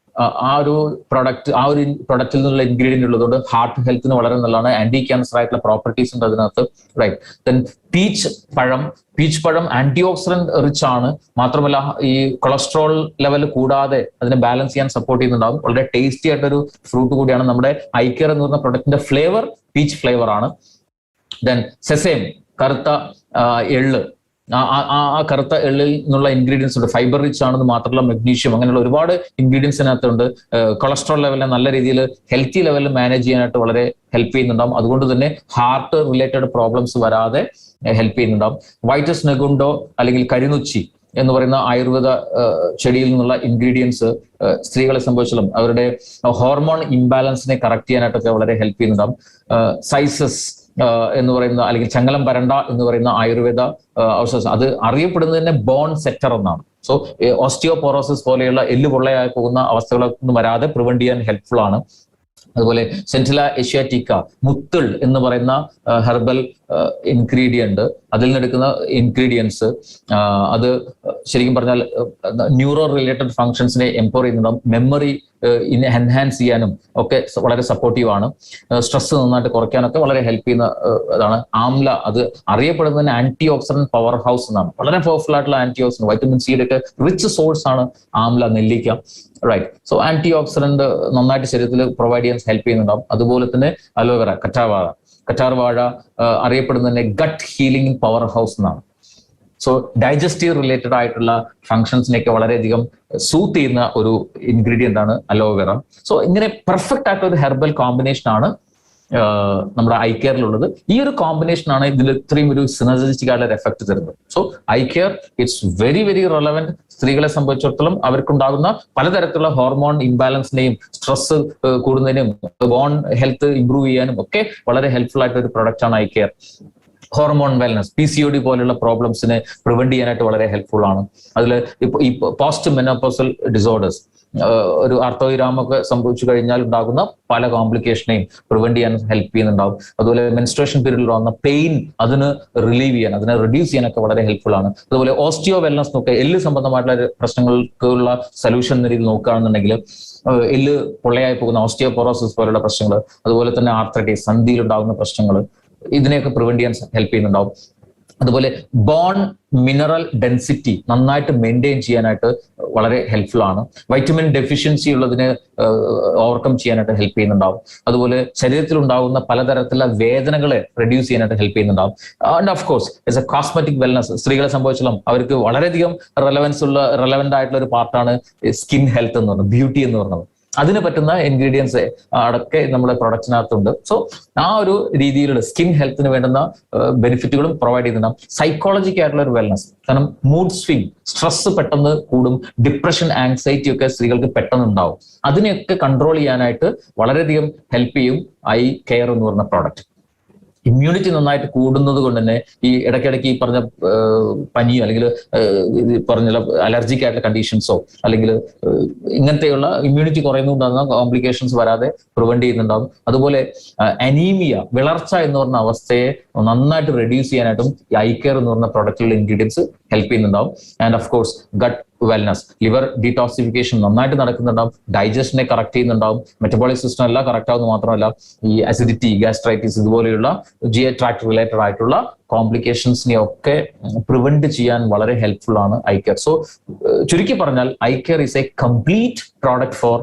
ആ ഒരു പ്രൊഡക്റ്റിൽ നിന്നുള്ള ഇൻഗ്രീഡിയന്റ് ഉള്ളതുകൊണ്ട് ഹാർട്ട് ഹെൽത്തിന് വളരെ നല്ലതാണ്. ആന്റി ക്യാൻസർ ആയിട്ടുള്ള പ്രോപ്പർട്ടീസ് ഉണ്ട് അതിനകത്ത്. റൈറ്റ്. ദെൻ പീച്ച് പഴം ആന്റി ഓക്സിഡന്റ് റിച്ച് ആണ്. മാത്രമല്ല ഈ കൊളസ്ട്രോൾ ലെവൽ കൂടാതെ അതിനെ ബാലൻസ് ചെയ്യാൻ സപ്പോർട്ട് ചെയ്യുന്നുണ്ടാവും. വളരെ ടേസ്റ്റി ആയിട്ടൊരു ഫ്രൂട്ട് കൂടിയാണ്. നമ്മുടെ ഐ കെയർ എന്ന് പറയുന്ന പ്രൊഡക്റ്റിന്റെ ഫ്ലേവർ പീച്ച് ഫ്ലേവർ ആണ്. ദെൻ സെസേം, കറുത്ത എള്ള്, ആ കറുത്ത എള്ളിൽ നിന്നുള്ള ഇൻഗ്രീഡിയൻസ് ഉണ്ട്. ഫൈബർ റിച്ച് ആണെന്ന് മാത്രമല്ല മഗ്നീഷ്യം, അങ്ങനെയുള്ള ഒരുപാട് ഇൻഗ്രീഡിയൻസ് അതിനകത്തുണ്ട്. കൊളസ്ട്രോൾ ലെവലിനെ നല്ല രീതിയിൽ ഹെൽത്തി ലെവലിൽ മാനേജ് ചെയ്യാനായിട്ട് വളരെ ഹെൽപ്പ് ചെയ്യുന്നുണ്ടാവും. അതുകൊണ്ട് തന്നെ ഹാർട്ട് റിലേറ്റഡ് പ്രോബ്ലംസ് വരാതെ ഹെൽപ്പ് ചെയ്യുന്നുണ്ടാവും. വൈറ്റസ് നെഗുണ്ടോ അല്ലെങ്കിൽ കരിനുച്ചി എന്ന് പറയുന്ന ആയുർവേദ ചെടിയിൽ നിന്നുള്ള ഇൻഗ്രീഡിയൻസ് സ്ത്രീകളെ സംബന്ധിച്ചിടത്തോളം അവരുടെ ഹോർമോൺ ഇംബാലൻസിനെ കറക്റ്റ് ചെയ്യാനായിട്ടൊക്കെ വളരെ ഹെൽപ്പ് ചെയ്യുന്നുണ്ടാവും. സൈസസ് എന്ന് പറയുന്ന അല്ലെങ്കിൽ ചങ്ങലം പരണ്ട എന്ന് പറയുന്ന ആയുർവേദ ഔഷധം, അത് അറിയപ്പെടുന്നത് തന്നെ ബോൺ സെറ്റർ എന്നാണ്. സോ ഓസ്റ്റിയോപോറോസിസ് പോലെയുള്ള എല്ല് പൊള്ളയായി പോകുന്ന അവസ്ഥകളൊന്നും വരാതെ പ്രിവെന്റ് ചെയ്യാൻ ഹെൽപ്ഫുൾ ആണ്. അതുപോലെ സെന്റില ഏഷ്യാറ്റിക്ക, മുത്തുൾ എന്ന് പറയുന്ന ഹെർബൽ ഇൻഗ്രീഡിയന്റ്, അതിൽ നിന്നെടുക്കുന്ന ഇൻഗ്രീഡിയൻസ് അത് ശരിക്കും പറഞ്ഞാൽ ന്യൂറോ റിലേറ്റഡ് ഫങ്ഷൻസിനെ എംപവർ ചെയ്യുന്നുണ്ടാവും. മെമ്മറി എൻഹാൻസ് ചെയ്യാനും ഒക്കെ വളരെ സപ്പോർട്ടീവ് ആണ്. സ്ട്രെസ് നന്നായിട്ട് കുറയ്ക്കാനൊക്കെ വളരെ ഹെൽപ്പ് ചെയ്യുന്ന ഇതാണ്. ആംല, അത് അറിയപ്പെടുന്നതിന് ആന്റി ഓക്സിഡന്റ് പവർ ഹൗസ് എന്നാണ്. വളരെ പവർഫുൾ ആയിട്ടുള്ള ആന്റി ഓക്സിഡന്റ്, വൈറ്റമിൻ സിയുടെ ഒക്കെ റിച്ച് സോഴ്സ് ആണ് ആംല, നെല്ലിക്ക. റൈറ്റ്. സോ ആന്റി ഓക്സിഡന്റ് നന്നായിട്ട് ശരീരത്തിൽ പ്രൊവൈഡ് ചെയ്യാൻ ഹെൽപ്പ് ചെയ്യുന്നുണ്ടാവും. അതുപോലെ തന്നെ അലോവേറ, കറ്റാർ വാഴ അറിയപ്പെടുന്നതിന്റെ ഗട്ട് ഹീലിംഗ് പവർ ഹൗസ് എന്നാണ്. സോ ഡൈജസ്റ്റീവ് റിലേറ്റഡ് ആയിട്ടുള്ള ഫങ്ഷൻസിനെയൊക്കെ വളരെയധികം സൂത്ത് ചെയ്യുന്ന ഒരു ഇൻഗ്രീഡിയന്റ് ആണ് അലോവേറ. സോ ഇങ്ങനെ പെർഫെക്റ്റ് ആയിട്ടൊരു ഹെർബൽ കോമ്പിനേഷൻ ആണ് നമ്മുടെ ഐ കെയറിലുള്ളത്. ഈ ഒരു കോമ്പിനേഷൻ ആണ് ഇതിൽ ഇത്രയും ഒരു സിനർജിസ്റ്റിക് ആയിട്ടുള്ള എഫക്ട് തരുന്നത്. So I care it's very very relevant. സ്ത്രീകളെ സംബന്ധിച്ചിടത്തോളം അവർക്കുണ്ടാകുന്ന പലതരത്തിലുള്ള ഹോർമോൺ ഇംബാലൻസിനെയും സ്ട്രെസ് കൂടുന്നതിനും ബോൺ ഹെൽത്ത് ഇംപ്രൂവ് ചെയ്യാനും ഒക്കെ വളരെ ഹെൽപ്ഫുൾ ആയിട്ടൊരു പ്രൊഡക്റ്റ് ആണ് I care. Hormone wellness, PCOD പോലുള്ള പ്രോബ്ലംസിനെ പ്രിവെന്റ് ചെയ്യാനായിട്ട് വളരെ ഹെൽപ്ഫുൾ ആണ്. അതിൽ ഇപ്പോൾ ഈ പോസ്റ്റ് മെനോപോസൽ ഡിസോർഡേഴ്സ്, ഒരു ആർത്തോയിരാമൊക്കെ സംഭവിച്ചു കഴിഞ്ഞാൽ ഉണ്ടാകുന്ന പല കോംപ്ലിക്കേഷനെയും പ്രിവെന്റ് ചെയ്യാൻ ഹെൽപ്പ് ചെയ്യുന്നുണ്ടാവും. അതുപോലെ മെൻസ്ട്രേഷൻ പീരീഡിൽ വന്ന പെയിൻ അതിന് റിലീവ് ചെയ്യാൻ, അതിനെ റെഡ്യൂസ് ചെയ്യാനൊക്കെ വളരെ ഹെൽപ്ഫുൾ ആണ്. അതുപോലെ ഓസ്റ്റിയോ വെൽനസ് നോക്കുക, എല്ല് സംബന്ധമായിട്ടുള്ള പ്രശ്നങ്ങൾക്കുള്ള സൊല്യൂഷൻ എന്ന രീതിയിൽ നോക്കുകയാണെന്നുണ്ടെങ്കിൽ എല്ല് പൊള്ളയായി പോകുന്ന ഓസ്റ്റിയോപൊറോസിസ് പോലുള്ള പ്രശ്നങ്ങൾ, അതുപോലെ തന്നെ ആർത്രൈറ്റിസ്, സന്ധിയിൽ ഉണ്ടാകുന്ന പ്രശ്നങ്ങൾ, ഇതിനെയൊക്കെ പ്രിവെന്റ് ചെയ്യാൻ ഹെൽപ്പ് ചെയ്യുന്നുണ്ടാവും. അതുപോലെ ബോൺ മിനറൽ ഡെൻസിറ്റി നന്നായിട്ട് മെയിൻറ്റെയിൻ ചെയ്യാനായിട്ട് വളരെ ഹെൽപ്ഫുൾ ആണ്. വൈറ്റമിൻ ഡെഫിഷ്യൻസി ഉള്ളതിനെ ഓവർകം ചെയ്യാനായിട്ട് ഹെൽപ്പ് ചെയ്യുന്നുണ്ടാവും. അതുപോലെ ശരീരത്തിൽ ഉണ്ടാകുന്ന പലതരത്തിലുള്ള വേദനകളെ റെഡ്യൂസ് ചെയ്യാനായിട്ട് ഹെൽപ്പ് ചെയ്യുന്നുണ്ടാവും. And of course it's A cosmetic wellness. സ്ത്രീകളെ സംബന്ധിച്ചിടത്തോളം അവർക്ക് വളരെയധികം റെലവന്റ് ആയിട്ടുള്ള ഒരു പാർട്ടാണ് സ്കിൻ ഹെൽത്ത് എന്ന് പറയുന്നത്, ബ്യൂട്ടി എന്ന് പറയുന്നത്. അതിന് പറ്റുന്ന ഇൻഗ്രീഡിയൻസ് അടക്കെ നമ്മുടെ പ്രൊഡക്റ്റിനകത്തുണ്ട്. സോ ആ ഒരു രീതിയിലുള്ള സ്കിൻ ഹെൽത്തിന് വേണ്ടുന്ന ബെനിഫിറ്റുകളും പ്രൊവൈഡ് ചെയ്യുന്നുണ്ടാവും. സൈക്കോളജിക്കൽ ആയിട്ടുള്ള ഒരു വെൽനസ്, കാരണം മൂഡ് സ്വിംഗ്, സ്ട്രെസ് പെട്ടെന്ന് കൂടും, ഡിപ്രഷൻ, ആങ്സൈറ്റി ഒക്കെ സ്ത്രീകൾക്ക് പെട്ടെന്ന് ഉണ്ടാവും. അതിനെയൊക്കെ കൺട്രോൾ ചെയ്യാനായിട്ട് വളരെയധികം ഹെൽപ്പ് ചെയ്യും ഐ കെയർ എന്ന് പറയുന്ന പ്രോഡക്റ്റ്. ഇമ്മ്യൂണിറ്റി നന്നായിട്ട് കൂടുന്നത് കൊണ്ട് തന്നെ ഈ ഇടയ്ക്കിടയ്ക്ക് ഈ പറഞ്ഞ പനിയോ അല്ലെങ്കിൽ പറഞ്ഞ അലർജിക് ആയിട്ടുള്ള കണ്ടീഷൻസോ അല്ലെങ്കിൽ ഇങ്ങനത്തെയുള്ള ഇമ്മ്യൂണിറ്റി കുറയുന്നുണ്ടാകുന്ന കോംപ്ലിക്കേഷൻസ് വരാതെ പ്രിവെന്റ് ചെയ്യുന്നുണ്ടാകും. അതുപോലെ അനീമിയ, വിളർച്ച എന്ന് പറഞ്ഞ അവസ്ഥയെ നന്നായിട്ട് റെഡ്യൂസ് ചെയ്യാനായിട്ടും ഈ ഐ കെയർ എന്ന് പറഞ്ഞ പ്രോഡക്റ്റിലുള്ള ഇൻഗ്രീഡിയൻസ് ഹെൽപ്പ് ചെയ്യുന്നുണ്ടാവും. And of course gut wellness, liver detoxification നന്നായിട്ട് നടക്കുന്നുണ്ടാവും, ഡൈജഷനെ കറക്റ്റ് ചെയ്യുന്നുണ്ടാവും, മെറ്റബോളിക് സിസ്റ്റം എല്ലാം കറക്റ്റ് ആവുന്നത് മാത്രമല്ല ഈ അസിഡിറ്റി, ഗാസ്ട്രൈറ്റിസ് ഇതുപോലെയുള്ള GI ട്രാക്ട് റിലേറ്റഡ് ആയിട്ടുള്ള കോംപ്ലിക്കേഷൻസിനെ ഒക്കെ പ്രിവെന്റ് ചെയ്യാൻ വളരെ ഹെൽപ്ഫുൾ ആണ് ഐ കെയർ. സോ ചുരുക്കി പറഞ്ഞാൽ eye care is A complete product for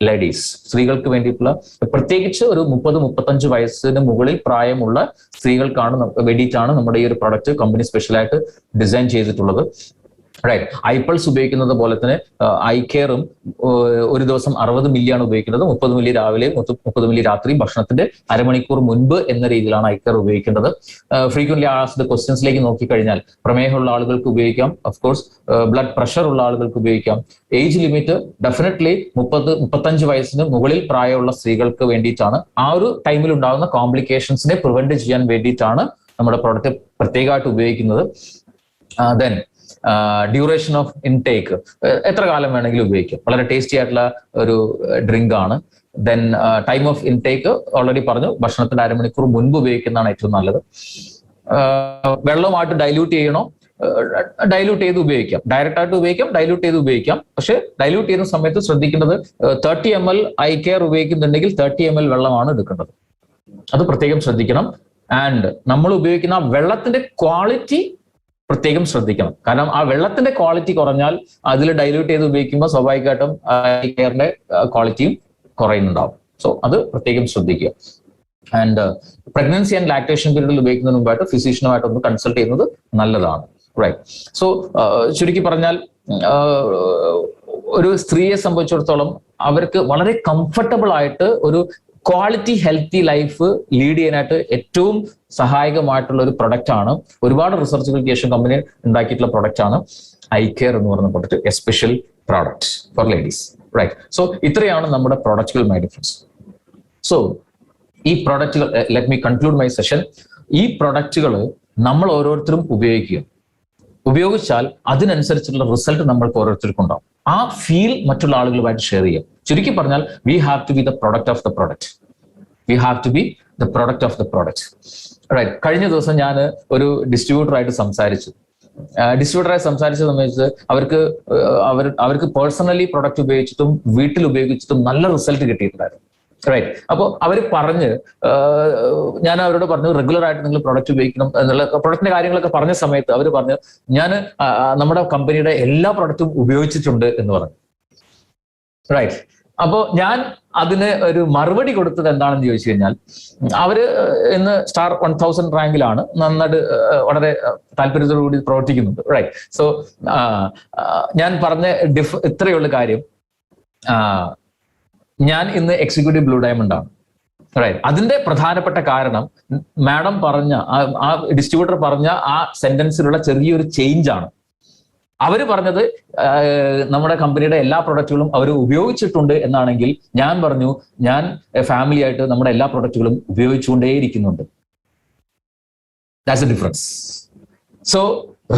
ladies, സ്ത്രീകൾക്ക് വേണ്ടിയിട്ടുള്ള, പ്രത്യേകിച്ച് ഒരു 30-35 വയസ്സിന് മുകളിൽ പ്രായമുള്ള സ്ത്രീകൾക്കാണ് വേണ്ടിയിട്ടാണ് നമ്മുടെ ഈ ഒരു പ്രോഡക്റ്റ് കമ്പനി സ്പെഷ്യലായിട്ട് ഡിസൈൻ ചെയ്തിട്ടുള്ളത്. റൈറ്റ്. ഐപൾസ് ഉപയോഗിക്കുന്നത് പോലെ തന്നെ ഐ കെയറും ഒരു ദിവസം 60 മില്ലിയാണ് ഉപയോഗിക്കുന്നത്. 30 മില്ലി രാവിലെയും 30 മില്ലി രാത്രിയും, ഭക്ഷണത്തിന്റെ അരമണിക്കൂർ മുൻപ് എന്ന രീതിയിലാണ് ഐ കെയർ ഉപയോഗിക്കേണ്ടത്. ഫ്രീക്വന്റ്ലി ആസ്ക്ഡ് ക്വസ്റ്റ്യൻസിലേക്ക് നോക്കിക്കഴിഞ്ഞാൽ പ്രമേഹമുള്ള ആളുകൾക്ക് ഉപയോഗിക്കാം, ഓഫ്കോഴ്സ് ബ്ലഡ് പ്രഷർ ഉള്ള ആളുകൾക്ക് ഉപയോഗിക്കാം. ഏജ് ലിമിറ്റ് ഡെഫിനറ്റ്ലി 30-35 വയസ്സിന് മുകളിൽ പ്രായമുള്ള സ്ത്രീകൾക്ക് വേണ്ടിയിട്ടാണ്. ആ ഒരു ടൈമിൽ ഉണ്ടാകുന്ന കോംപ്ലിക്കേഷൻസിനെ പ്രിവെന്റ് ചെയ്യാൻ വേണ്ടിയിട്ടാണ് നമ്മുടെ പ്രോഡക്റ്റ് പ്രത്യേകമായിട്ട് ഉപയോഗിക്കുന്നത്. ദെൻ ഡ്യൂറേഷൻ ഓഫ് ഇൻടേക്ക്, എത്ര കാലം വേണമെങ്കിലും ഉപയോഗിക്കാം. വളരെ ടേസ്റ്റി ആയിട്ടുള്ള ഒരു ഡ്രിങ്ക് ആണ്. Then time of intake already പറഞ്ഞു, ഭക്ഷണത്തിന്റെ അരമണിക്കൂർ മുൻപ് ഉപയോഗിക്കുന്നതാണ് ഏറ്റവും നല്ലത്. വെള്ളവുമായിട്ട് ഡൈല്യൂട്ട് ചെയ്യണോ, ഡൈല്യൂട്ട് ചെയ്ത് ഉപയോഗിക്കാം, ഡയറക്റ്റ് ആയിട്ട് ഉപയോഗിക്കാം, ഡൈല്യൂട്ട് ചെയ്ത് ഉപയോഗിക്കാം. പക്ഷെ ഡൈല്യൂട്ട് ചെയ്യുന്ന സമയത്ത് ശ്രദ്ധിക്കേണ്ടത് 30 ml ഐ കെയർ ഉപയോഗിക്കുന്നുണ്ടെങ്കിൽ 30 ml വെള്ളമാണ് എടുക്കേണ്ടത്. അത് പ്രത്യേകം ശ്രദ്ധിക്കണം. ആൻഡ് നമ്മൾ ഉപയോഗിക്കുന്ന വെള്ളത്തിന്റെ ക്വാളിറ്റി പ്രത്യേകം ശ്രദ്ധിക്കണം. കാരണം ആ വെള്ളത്തിന്റെ ക്വാളിറ്റി കുറഞ്ഞാൽ അതിൽ ഡൈല്യൂട്ട് ചെയ്ത് ഉപയോഗിക്കുമ്പോൾ സ്വാഭാവികമായിട്ടും ഐ കെയറിന്റെ ക്വാളിറ്റിയും കുറയുന്നുണ്ടാവും. സോ അത് പ്രത്യേകം ശ്രദ്ധിക്കുക. ആൻഡ് പ്രഗ്നൻസി ആൻഡ് ലാക്ടേഷൻ പീരീഡിൽ ഉപയോഗിക്കുന്നതിന് മുമ്പായിട്ട് ഫിസിഷ്യനുമായിട്ടൊന്ന് കൺസൾട്ട് ചെയ്യുന്നത് നല്ലതാണ്. റൈറ്റ്. സോ ചുരുക്കി പറഞ്ഞാൽ ഒരു സ്ത്രീയെ സംബന്ധിച്ചിടത്തോളം അവർക്ക് വളരെ കംഫർട്ടബിൾ ആയിട്ട് ഒരു ക്വാളിറ്റി ഹെൽത്തി ലൈഫ് ലീഡ് ചെയ്യാനായിട്ട് ഏറ്റവും സഹായകമായിട്ടുള്ള ഒരു പ്രൊഡക്റ്റ് ആണ്. ഒരുപാട് റിസർച്ചുകൾക്ക് ശേഷം കമ്പനി ഉണ്ടാക്കിയിട്ടുള്ള പ്രൊഡക്റ്റ് ആണ് ഐ കെയർ എന്ന് പറയുന്ന product, a special product for ladies. Right. So ഇത്രയാണ് നമ്മുടെ പ്രൊഡക്റ്റുകൾ, മൈ ഡിഫറൻസ്. സോ ഈ പ്രൊഡക്റ്റുകൾ, let me conclude my session. ഈ പ്രൊഡക്റ്റുകൾ നമ്മൾ ഓരോരുത്തരും ഉപയോഗിച്ചാൽ അതിനനുസരിച്ചുള്ള റിസൾട്ട് നമ്മൾക്ക് ഓരോരുത്തർക്കും ഉണ്ടാവും. ആ ഫീൽ മറ്റുള്ള ആളുകളുമായിട്ട് ഷെയർ ചെയ്യാം. ചുരുക്കി പറഞ്ഞാൽ we have to be the product of the product. We have to be the product of the product. Right. കഴിഞ്ഞ ദിവസം ഞാൻ ഒരു ഡിസ്ട്രിബ്യൂട്ടറായിട്ട് സംസാരിച്ചു. ഡിസ്ട്രിബ്യൂട്ടറായി സംസാരിച്ച സമയത്ത് അവർക്ക് പേഴ്സണലി പ്രൊഡക്റ്റ് ഉപയോഗിച്ചിട്ടും വീട്ടിൽ ഉപയോഗിച്ചിട്ടും നല്ല റിസൾട്ട് കിട്ടിയിട്ടുണ്ടായിരുന്നു. റൈറ്റ്. അപ്പോൾ അവർ ഞാൻ അവരോട് പറഞ്ഞു റെഗുലർ ആയിട്ട് നിങ്ങൾ പ്രൊഡക്റ്റ് ഉപയോഗിക്കണം എന്നുള്ള പ്രൊഡക്റ്റിന്റെ കാര്യങ്ങളൊക്കെ പറഞ്ഞ സമയത്ത് അവർ പറഞ്ഞു ഞാൻ നമ്മുടെ കമ്പനിയുടെ എല്ലാ പ്രൊഡക്റ്റും ഉപയോഗിച്ചിട്ടുണ്ട് എന്ന് പറഞ്ഞു. റൈറ്റ്. അപ്പോൾ ഞാൻ അതിന് ഒരു മറുപടി കൊടുത്തത് എന്താണെന്ന് ചോദിച്ചു കഴിഞ്ഞാൽ, അവര് ഇന്ന് സ്റ്റാർ 1000 റാങ്കിലാണ്, നന്നായിട്ട് വളരെ താല്പര്യത്തോടുകൂടി പ്രവർത്തിക്കുന്നുണ്ട്. റൈറ്റ്. സോ ഞാൻ പറഞ്ഞ ഇത്രയുള്ള കാര്യം, ഞാൻ ഇന്ന് എക്സിക്യൂട്ടീവ് ബ്ലൂ ഡയമണ്ട് ആണ്. റൈറ്റ്. അതിന്റെ പ്രധാനപ്പെട്ട കാരണം മാഡം പറഞ്ഞ ആ ഡിസ്ട്രിബ്യൂട്ടർ പറഞ്ഞ ആ സെന്റൻസിലുള്ള ചെറിയൊരു ചേഞ്ച് ആണ്. അവർ പറഞ്ഞത് നമ്മുടെ കമ്പനിയുടെ എല്ലാ പ്രൊഡക്റ്റുകളും അവർ ഉപയോഗിച്ചിട്ടുണ്ട് എന്നാണെങ്കിൽ, ഞാൻ പറഞ്ഞു ഞാൻ ഫാമിലി ആയിട്ട് നമ്മുടെ എല്ലാ പ്രൊഡക്റ്റുകളും ഉപയോഗിച്ചുകൊണ്ടേയിരിക്കുന്നുണ്ട്. That's a difference. So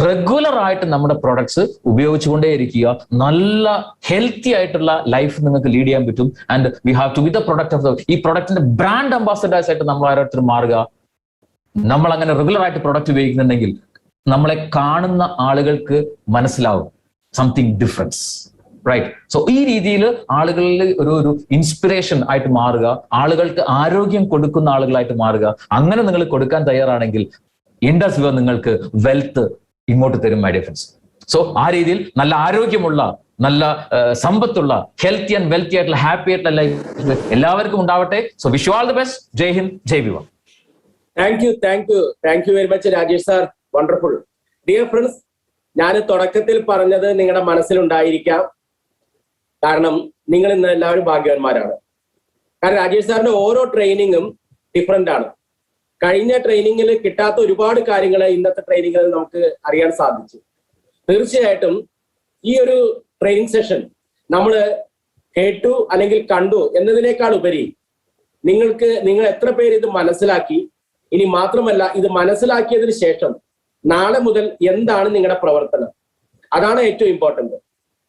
regular ആയിട്ട് നമ്മുടെ പ്രൊഡക്ട്സ് ഉപയോഗിച്ചുകൊണ്ടേയിരിക്കുക. നല്ല ഹെൽത്തി ആയിട്ടുള്ള ലൈഫ് നിങ്ങൾക്ക് ലീഡ് ചെയ്യാൻ പറ്റും. And we have to be the product of ഈ പ്രൊഡക്റ്റിന്റെ ബ്രാൻഡ് അംബാസഡേഴ്സ് ആയിട്ട് നമ്മൾ ഓരോരുത്തരും മാറുക. നമ്മൾ അങ്ങനെ റെഗുലർ ആയിട്ട് പ്രൊഡക്റ്റ് ഉപയോഗിക്കുന്നുണ്ടെങ്കിൽ നമ്മളെ കാണുന്ന ആളുകൾക്ക് മനസ്സിലാവും സംതിങ് ഡിഫറൻസ്, റൈറ്റ്? സോ ഈ രീതിയിൽ ആളുകളിൽ ഒരു ഇൻസ്പിറേഷൻ ആയിട്ട് മാറുക, ആളുകൾക്ക് ആരോഗ്യം കൊടുക്കുന്ന ആളുകളായിട്ട് മാറുക. അങ്ങനെ നിങ്ങൾ കൊടുക്കാൻ തയ്യാറാണെങ്കിൽ ഇൻഡസ് വിവർ നിങ്ങൾക്ക് വെൽത്ത് ഇങ്ങോട്ട് തരും, മൈ ഡിയർ ഫ്രണ്ട്സ്. സോ ആ രീതിയിൽ നല്ല ആരോഗ്യമുള്ള, നല്ല സമ്പത്തുള്ള, ഹെൽത്തി ആൻഡ് വെൽത്തി ആയിട്ടുള്ള, ഹാപ്പി ആയിട്ടുള്ള ലൈഫ് എല്ലാവർക്കും ഉണ്ടാവട്ടെ. So wish you all the best. Jai Hind, Jai വിവർ. Thank you very much Rajesh sir. Wonderful. Dear friends, ഞാൻ തുടക്കത്തിൽ പറഞ്ഞത് നിങ്ങളുടെ മനസ്സിലുണ്ടായിരിക്കാം. കാരണം നിങ്ങൾ ഇന്ന് എല്ലാവരും ഭാഗ്യവാന്മാരാണ്. കാരണം രാജേഷ് സാറിന്റെ ഓരോ ട്രെയിനിങ്ങും ഡിഫറെന്റ് ആണ്. കഴിഞ്ഞ ട്രെയിനിങ്ങിൽ കിട്ടാത്ത ഒരുപാട് കാര്യങ്ങൾ ഇന്നത്തെ ട്രെയിനിങ്ങിൽ നമുക്ക് അറിയാൻ സാധിച്ചു. തീർച്ചയായിട്ടും ഈ ഒരു ട്രെയിനിങ് സെഷൻ നമ്മൾ കേട്ടു അല്ലെങ്കിൽ കണ്ടു എന്നതിനേക്കാൾ ഉപരി നിങ്ങൾ എത്ര പേര് ഇത് മനസ്സിലാക്കി, ഇനി മാത്രമല്ല ഇത് മനസ്സിലാക്കിയതിന് ശേഷം നാളെ മുതൽ എന്താണ് നിങ്ങളുടെ പ്രവർത്തനം, അതാണ് ഏറ്റവും ഇമ്പോർട്ടന്റ്.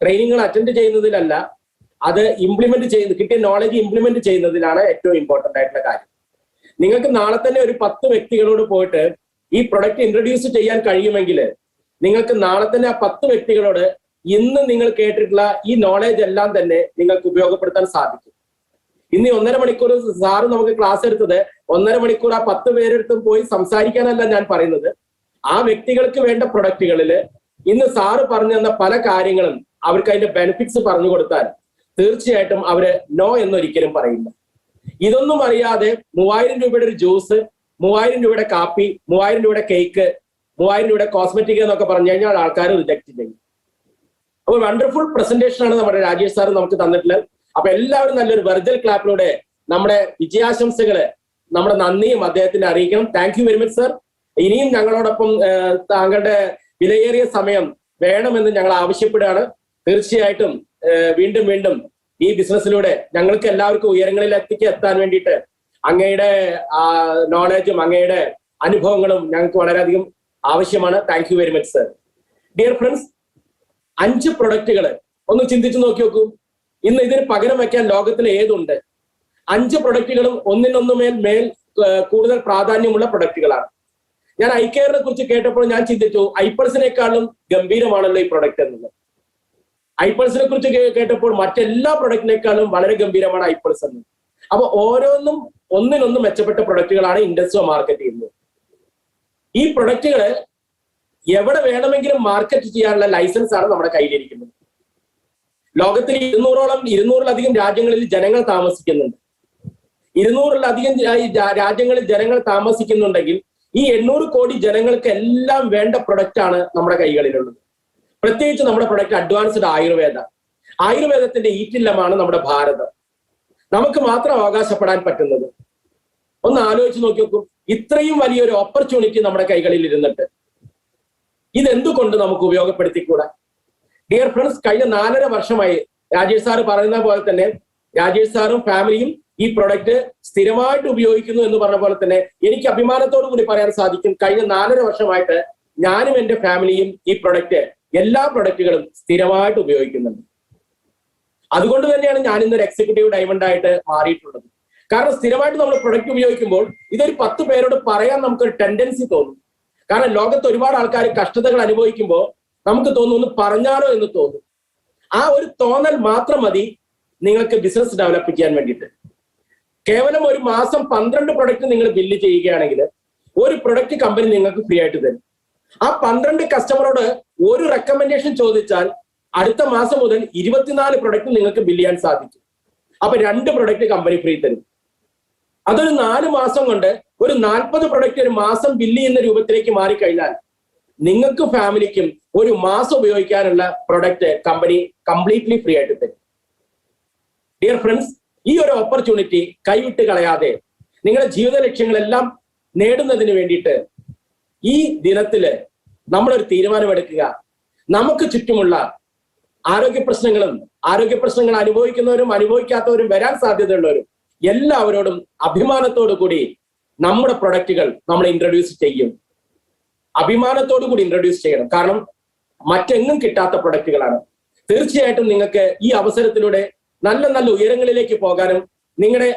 ട്രെയിനിങ്ങുകൾ അറ്റൻഡ് ചെയ്യുന്നതിലല്ല, അത് കിട്ടിയ നോളജ് ഇംപ്ലിമെന്റ് ചെയ്യുന്നതിലാണ് ഏറ്റവും ഇമ്പോർട്ടന്റ് ആയിട്ടുള്ള കാര്യം. നിങ്ങൾക്ക് നാളെ തന്നെ ഒരു 10 വ്യക്തികളോട് പോയിട്ട് ഈ പ്രൊഡക്റ്റ് ഇൻട്രൊഡ്യൂസ് ചെയ്യാൻ കഴിയുമെങ്കിൽ നിങ്ങൾക്ക് നാളെ തന്നെ ആ 10 വ്യക്തികളോട് ഇന്ന് നിങ്ങൾ കേട്ടിട്ടുള്ള ഈ നോളജ് എല്ലാം തന്നെ നിങ്ങൾക്ക് ഉപയോഗപ്പെടുത്താൻ സാധിക്കും. ഇന്ന് 1.5 മണിക്കൂർ സാറ് നമുക്ക് ക്ലാസ് എടുത്തത് 1.5 മണിക്കൂർ ആ 10 പേരെടുത്തും പോയി സംസാരിക്കാനല്ല ഞാൻ പറയുന്നത്. ആ വ്യക്തികൾക്ക് വേണ്ട പ്രൊഡക്റ്റുകളിൽ ഇന്ന് സാറ് പറഞ്ഞു തന്ന പല കാര്യങ്ങളും അവർക്ക് അതിന്റെ ബെനിഫിറ്റ്സ് പറഞ്ഞു കൊടുത്താൽ തീർച്ചയായിട്ടും അവര് നോ എന്നൊരിക്കലും പറയില്ല. ഇതൊന്നും അറിയാതെ 3000 രൂപയുടെ ഒരു ജ്യൂസ്, 3000 രൂപയുടെ കാപ്പി, 3000 രൂപയുടെ കേക്ക്, 3000 രൂപയുടെ കോസ്മെറ്റിക് എന്നൊക്കെ പറഞ്ഞു കഴിഞ്ഞാൽ ആൾക്കാർ റിജക്ട് ചെയ്യും. അപ്പോൾ വണ്ടർഫുൾ പ്രസന്റേഷൻ ആണ് നമ്മുടെ രാജേഷ് സാർ നമുക്ക് തന്നിട്ടുള്ളത്. അപ്പൊ എല്ലാവരും നല്ലൊരു വെർച്വൽ ക്ലാപ്പിലൂടെ നമ്മുടെ വിജയാശംസകള്, നമ്മുടെ നന്ദിയും അദ്ദേഹത്തിന് അറിയിക്കണം. Thank you very much sir. ഇനിയും ഞങ്ങളോടൊപ്പം താങ്കളുടെ വിലയേറിയ സമയം വേണമെന്ന് ഞങ്ങൾ ആവശ്യപ്പെടുകയാണ്. തീർച്ചയായിട്ടും വീണ്ടും വീണ്ടും ഈ ബിസിനസ്സിലൂടെ ഞങ്ങൾക്ക് എല്ലാവർക്കും ഉയരങ്ങളിലേക്ക് എത്താൻ വേണ്ടിയിട്ട് അങ്ങയുടെ നോളജും അങ്ങയുടെ അനുഭവങ്ങളും ഞങ്ങൾക്ക് വളരെയധികം ആവശ്യമാണ്. Thank you very much sir. Dear friends, 5 പ്രൊഡക്റ്റുകൾ ഒന്ന് ചിന്തിച്ചു നോക്കി നോക്കൂ. ഇന്ന് ഇതിന് പകരം വയ്ക്കാൻ ലോകത്തിൽ ഏതുണ്ട്? 5 പ്രൊഡക്റ്റുകളും ഒന്നിനൊന്നുമേൽ കൂടുതൽ പ്രാധാന്യമുള്ള പ്രൊഡക്റ്റുകളാണ്. ഞാൻ ഐകെയറിനെ കുറിച്ച് കേട്ടപ്പോൾ ഞാൻ ചിന്തിച്ചു, ഐപ്പൾസിനേക്കാളും ഗംഭീരമാണല്ലോ ഈ പ്രൊഡക്റ്റ് എന്നുള്ളത്. ഐപ്പൾസിനെ കുറിച്ച് കേട്ടപ്പോൾ മറ്റെല്ലാ പ്രൊഡക്റ്റിനേക്കാളും വളരെ ഗംഭീരമാണ് ഐപ്പൾസ് എന്നത്. അപ്പൊ ഓരോന്നും ഒന്നിനൊന്നും മെച്ചപ്പെട്ട പ്രൊഡക്റ്റുകളാണ് ഇൻഡസ്ട്രി മാർക്കറ്റ് ചെയ്യുന്നത്. ഈ പ്രൊഡക്റ്റുകള് എവിടെ വേണമെങ്കിലും മാർക്കറ്റ് ചെയ്യാനുള്ള ലൈസൻസ് ആണ് നമ്മുടെ കയ്യിലിരിക്കുന്നത്. ലോകത്തിൽ 200-ലധികം രാജ്യങ്ങളിൽ ജനങ്ങൾ താമസിക്കുന്നുണ്ട്. 200-ലധികം രാജ്യങ്ങളിൽ ജനങ്ങൾ താമസിക്കുന്നുണ്ടെങ്കിൽ ഈ 800 കോടി ജനങ്ങൾക്ക് എല്ലാം വേണ്ട പ്രൊഡക്റ്റ് ആണ് നമ്മുടെ കൈകളിലുള്ളത്. പ്രത്യേകിച്ച് നമ്മുടെ പ്രൊഡക്റ്റ് അഡ്വാൻസ്ഡ് ആയുർവേദത്തിന്റെ ഈറ്റില്ലമാണ് നമ്മുടെ ഭാരതം. നമുക്ക് മാത്രം അവകാശപ്പെടാൻ പറ്റുന്നത്. ഒന്ന് ആലോചിച്ച് നോക്കി നോക്കൂ. ഇത്രയും വലിയൊരു ഓപ്പർച്യൂണിറ്റി നമ്മുടെ കൈകളിൽ ഇരുന്നിട്ട് ഇതെന്തുകൊണ്ട് നമുക്ക് ഉപയോഗപ്പെടുത്തിക്കൂടാ? ഡിയർ ഫ്രണ്ട്സ്, കഴിഞ്ഞ 4.5 വർഷമായി രാജേഷ് സാറ് പറയുന്ന പോലെ തന്നെ രാജേഷ് സാറും ഫാമിലിയും ഈ പ്രൊഡക്റ്റ് സ്ഥിരമായിട്ട് ഉപയോഗിക്കുന്നു എന്ന് പറഞ്ഞ പോലെ തന്നെ എനിക്ക് അഭിമാനത്തോടു കൂടി പറയാൻ സാധിക്കും, കഴിഞ്ഞ 4.5 വർഷമായിട്ട് ഞാനും എന്റെ ഫാമിലിയും ഈ പ്രൊഡക്റ്റ്, എല്ലാ പ്രൊഡക്റ്റുകളും സ്ഥിരമായിട്ട് ഉപയോഗിക്കുന്നുണ്ട്. അതുകൊണ്ട് തന്നെയാണ് ഞാൻ ഇന്നൊരു എക്സിക്യൂട്ടീവ് ഡയമണ്ട് ആയിട്ട് മാറിയിട്ടുള്ളത്. കാരണം സ്ഥിരമായിട്ട് നമ്മൾ പ്രൊഡക്റ്റ് ഉപയോഗിക്കുമ്പോൾ ഇതൊരു 10 പേരോട് പറയാൻ നമുക്കൊരു ടെൻഡൻസി തോന്നും. കാരണം ലോകത്ത് ഒരുപാട് ആൾക്കാർ കഷ്ടതകൾ അനുഭവിക്കുമ്പോൾ നമുക്ക് തോന്നുന്നു പറഞ്ഞാലോ എന്ന് തോന്നും. ആ ഒരു തോന്നൽ മാത്രം മതി നിങ്ങൾക്ക് ബിസിനസ് ഡെവലപ്പ് ചെയ്യാൻ വേണ്ടിയിട്ട്. കേവലം ഒരു മാസം 12 പ്രൊഡക്റ്റ് നിങ്ങൾ ബില്ല് ചെയ്യുകയാണെങ്കിൽ ഒരു പ്രൊഡക്റ്റ് കമ്പനി നിങ്ങൾക്ക് ഫ്രീ ആയിട്ട് തരും. ആ 12 കസ്റ്റമറോട് ഒരു റെക്കമെൻഡേഷൻ ചോദിച്ചാൽ അടുത്ത മാസം മുതൽ 24 പ്രൊഡക്റ്റ് നിങ്ങൾക്ക് ബില്ല് ചെയ്യാൻ സാധിക്കും. അപ്പൊ 2 പ്രൊഡക്റ്റ് കമ്പനി ഫ്രീ തരും. അതൊരു 4 മാസം കൊണ്ട് ഒരു 40 പ്രൊഡക്റ്റ് ഒരു മാസം ബില്ല് ചെയ്യുന്ന രൂപത്തിലേക്ക് മാറിക്കഴിഞ്ഞാൽ നിങ്ങൾക്കും ഫാമിലിക്കും ഒരു മാസം ഉപയോഗിക്കാനുള്ള പ്രൊഡക്റ്റ് കമ്പനി കംപ്ലീറ്റ്ലി ഫ്രീ ആയിട്ട് തരും. ഡിയർ ഫ്രണ്ട്സ്, ഈ ഒരു ഓപ്പർച്യൂണിറ്റി കൈവിട്ട് കളയാതെ നിങ്ങളുടെ ജീവിത ലക്ഷ്യങ്ങളെല്ലാം നേടുന്നതിന് വേണ്ടിയിട്ട് ഈ ദിനത്തില് നമ്മളൊരു തീരുമാനമെടുക്കുക. നമുക്ക് ചുറ്റുമുള്ള ആരോഗ്യ പ്രശ്നങ്ങൾ അനുഭവിക്കുന്നവരും അനുഭവിക്കാത്തവരും വരാൻ സാധ്യതയുള്ളവരും എല്ലാവരോടും അഭിമാനത്തോടു കൂടി നമ്മുടെ പ്രൊഡക്റ്റുകൾ നമ്മൾ ഇൻട്രൊഡ്യൂസ് ചെയ്യും. അഭിമാനത്തോടു കൂടി ഇൻട്രൊഡ്യൂസ് ചെയ്യണം. കാരണം മറ്റെങ്ങും കിട്ടാത്ത പ്രൊഡക്റ്റുകളാണ്. തീർച്ചയായിട്ടും നിങ്ങൾക്ക് ഈ അവസരത്തിലൂടെ നല്ല നല്ല ഉയരങ്ങളിലേക്ക് പോകാനും നിങ്ങളുടെ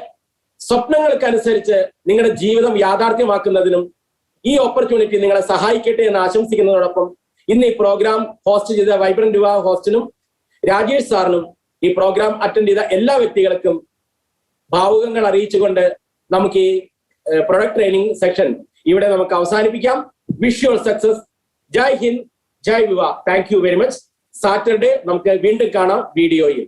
സ്വപ്നങ്ങൾക്കനുസരിച്ച് നിങ്ങളുടെ ജീവിതം യാഥാർത്ഥ്യമാക്കുന്നതിനും ഈ ഓപ്പർച്യൂണിറ്റി നിങ്ങളെ സഹായിക്കട്ടെ എന്ന് ആശംസിക്കുന്നതോടൊപ്പം ഇന്ന് ഈ പ്രോഗ്രാം ഹോസ്റ്റ് ചെയ്ത വൈബ്രന്റ് യുവ ഹോസ്റ്റിനും രാജേഷ് സാറിനും ഈ പ്രോഗ്രാം അറ്റൻഡ് ചെയ്ത എല്ലാ വ്യക്തികൾക്കും ഭാവുകങ്ങൾ അറിയിച്ചുകൊണ്ട് നമുക്ക് ഈ പ്രൊഡക്റ്റ് ട്രെയിനിങ് സെക്ഷൻ ഇവിടെ നമുക്ക് അവസാനിപ്പിക്കാം. Wish you all success. Jai Hind, Jai Viva. Thank you very much. Saturday നമുക്ക് വീണ്ടും കാണാം വീഡിയോയിൽ.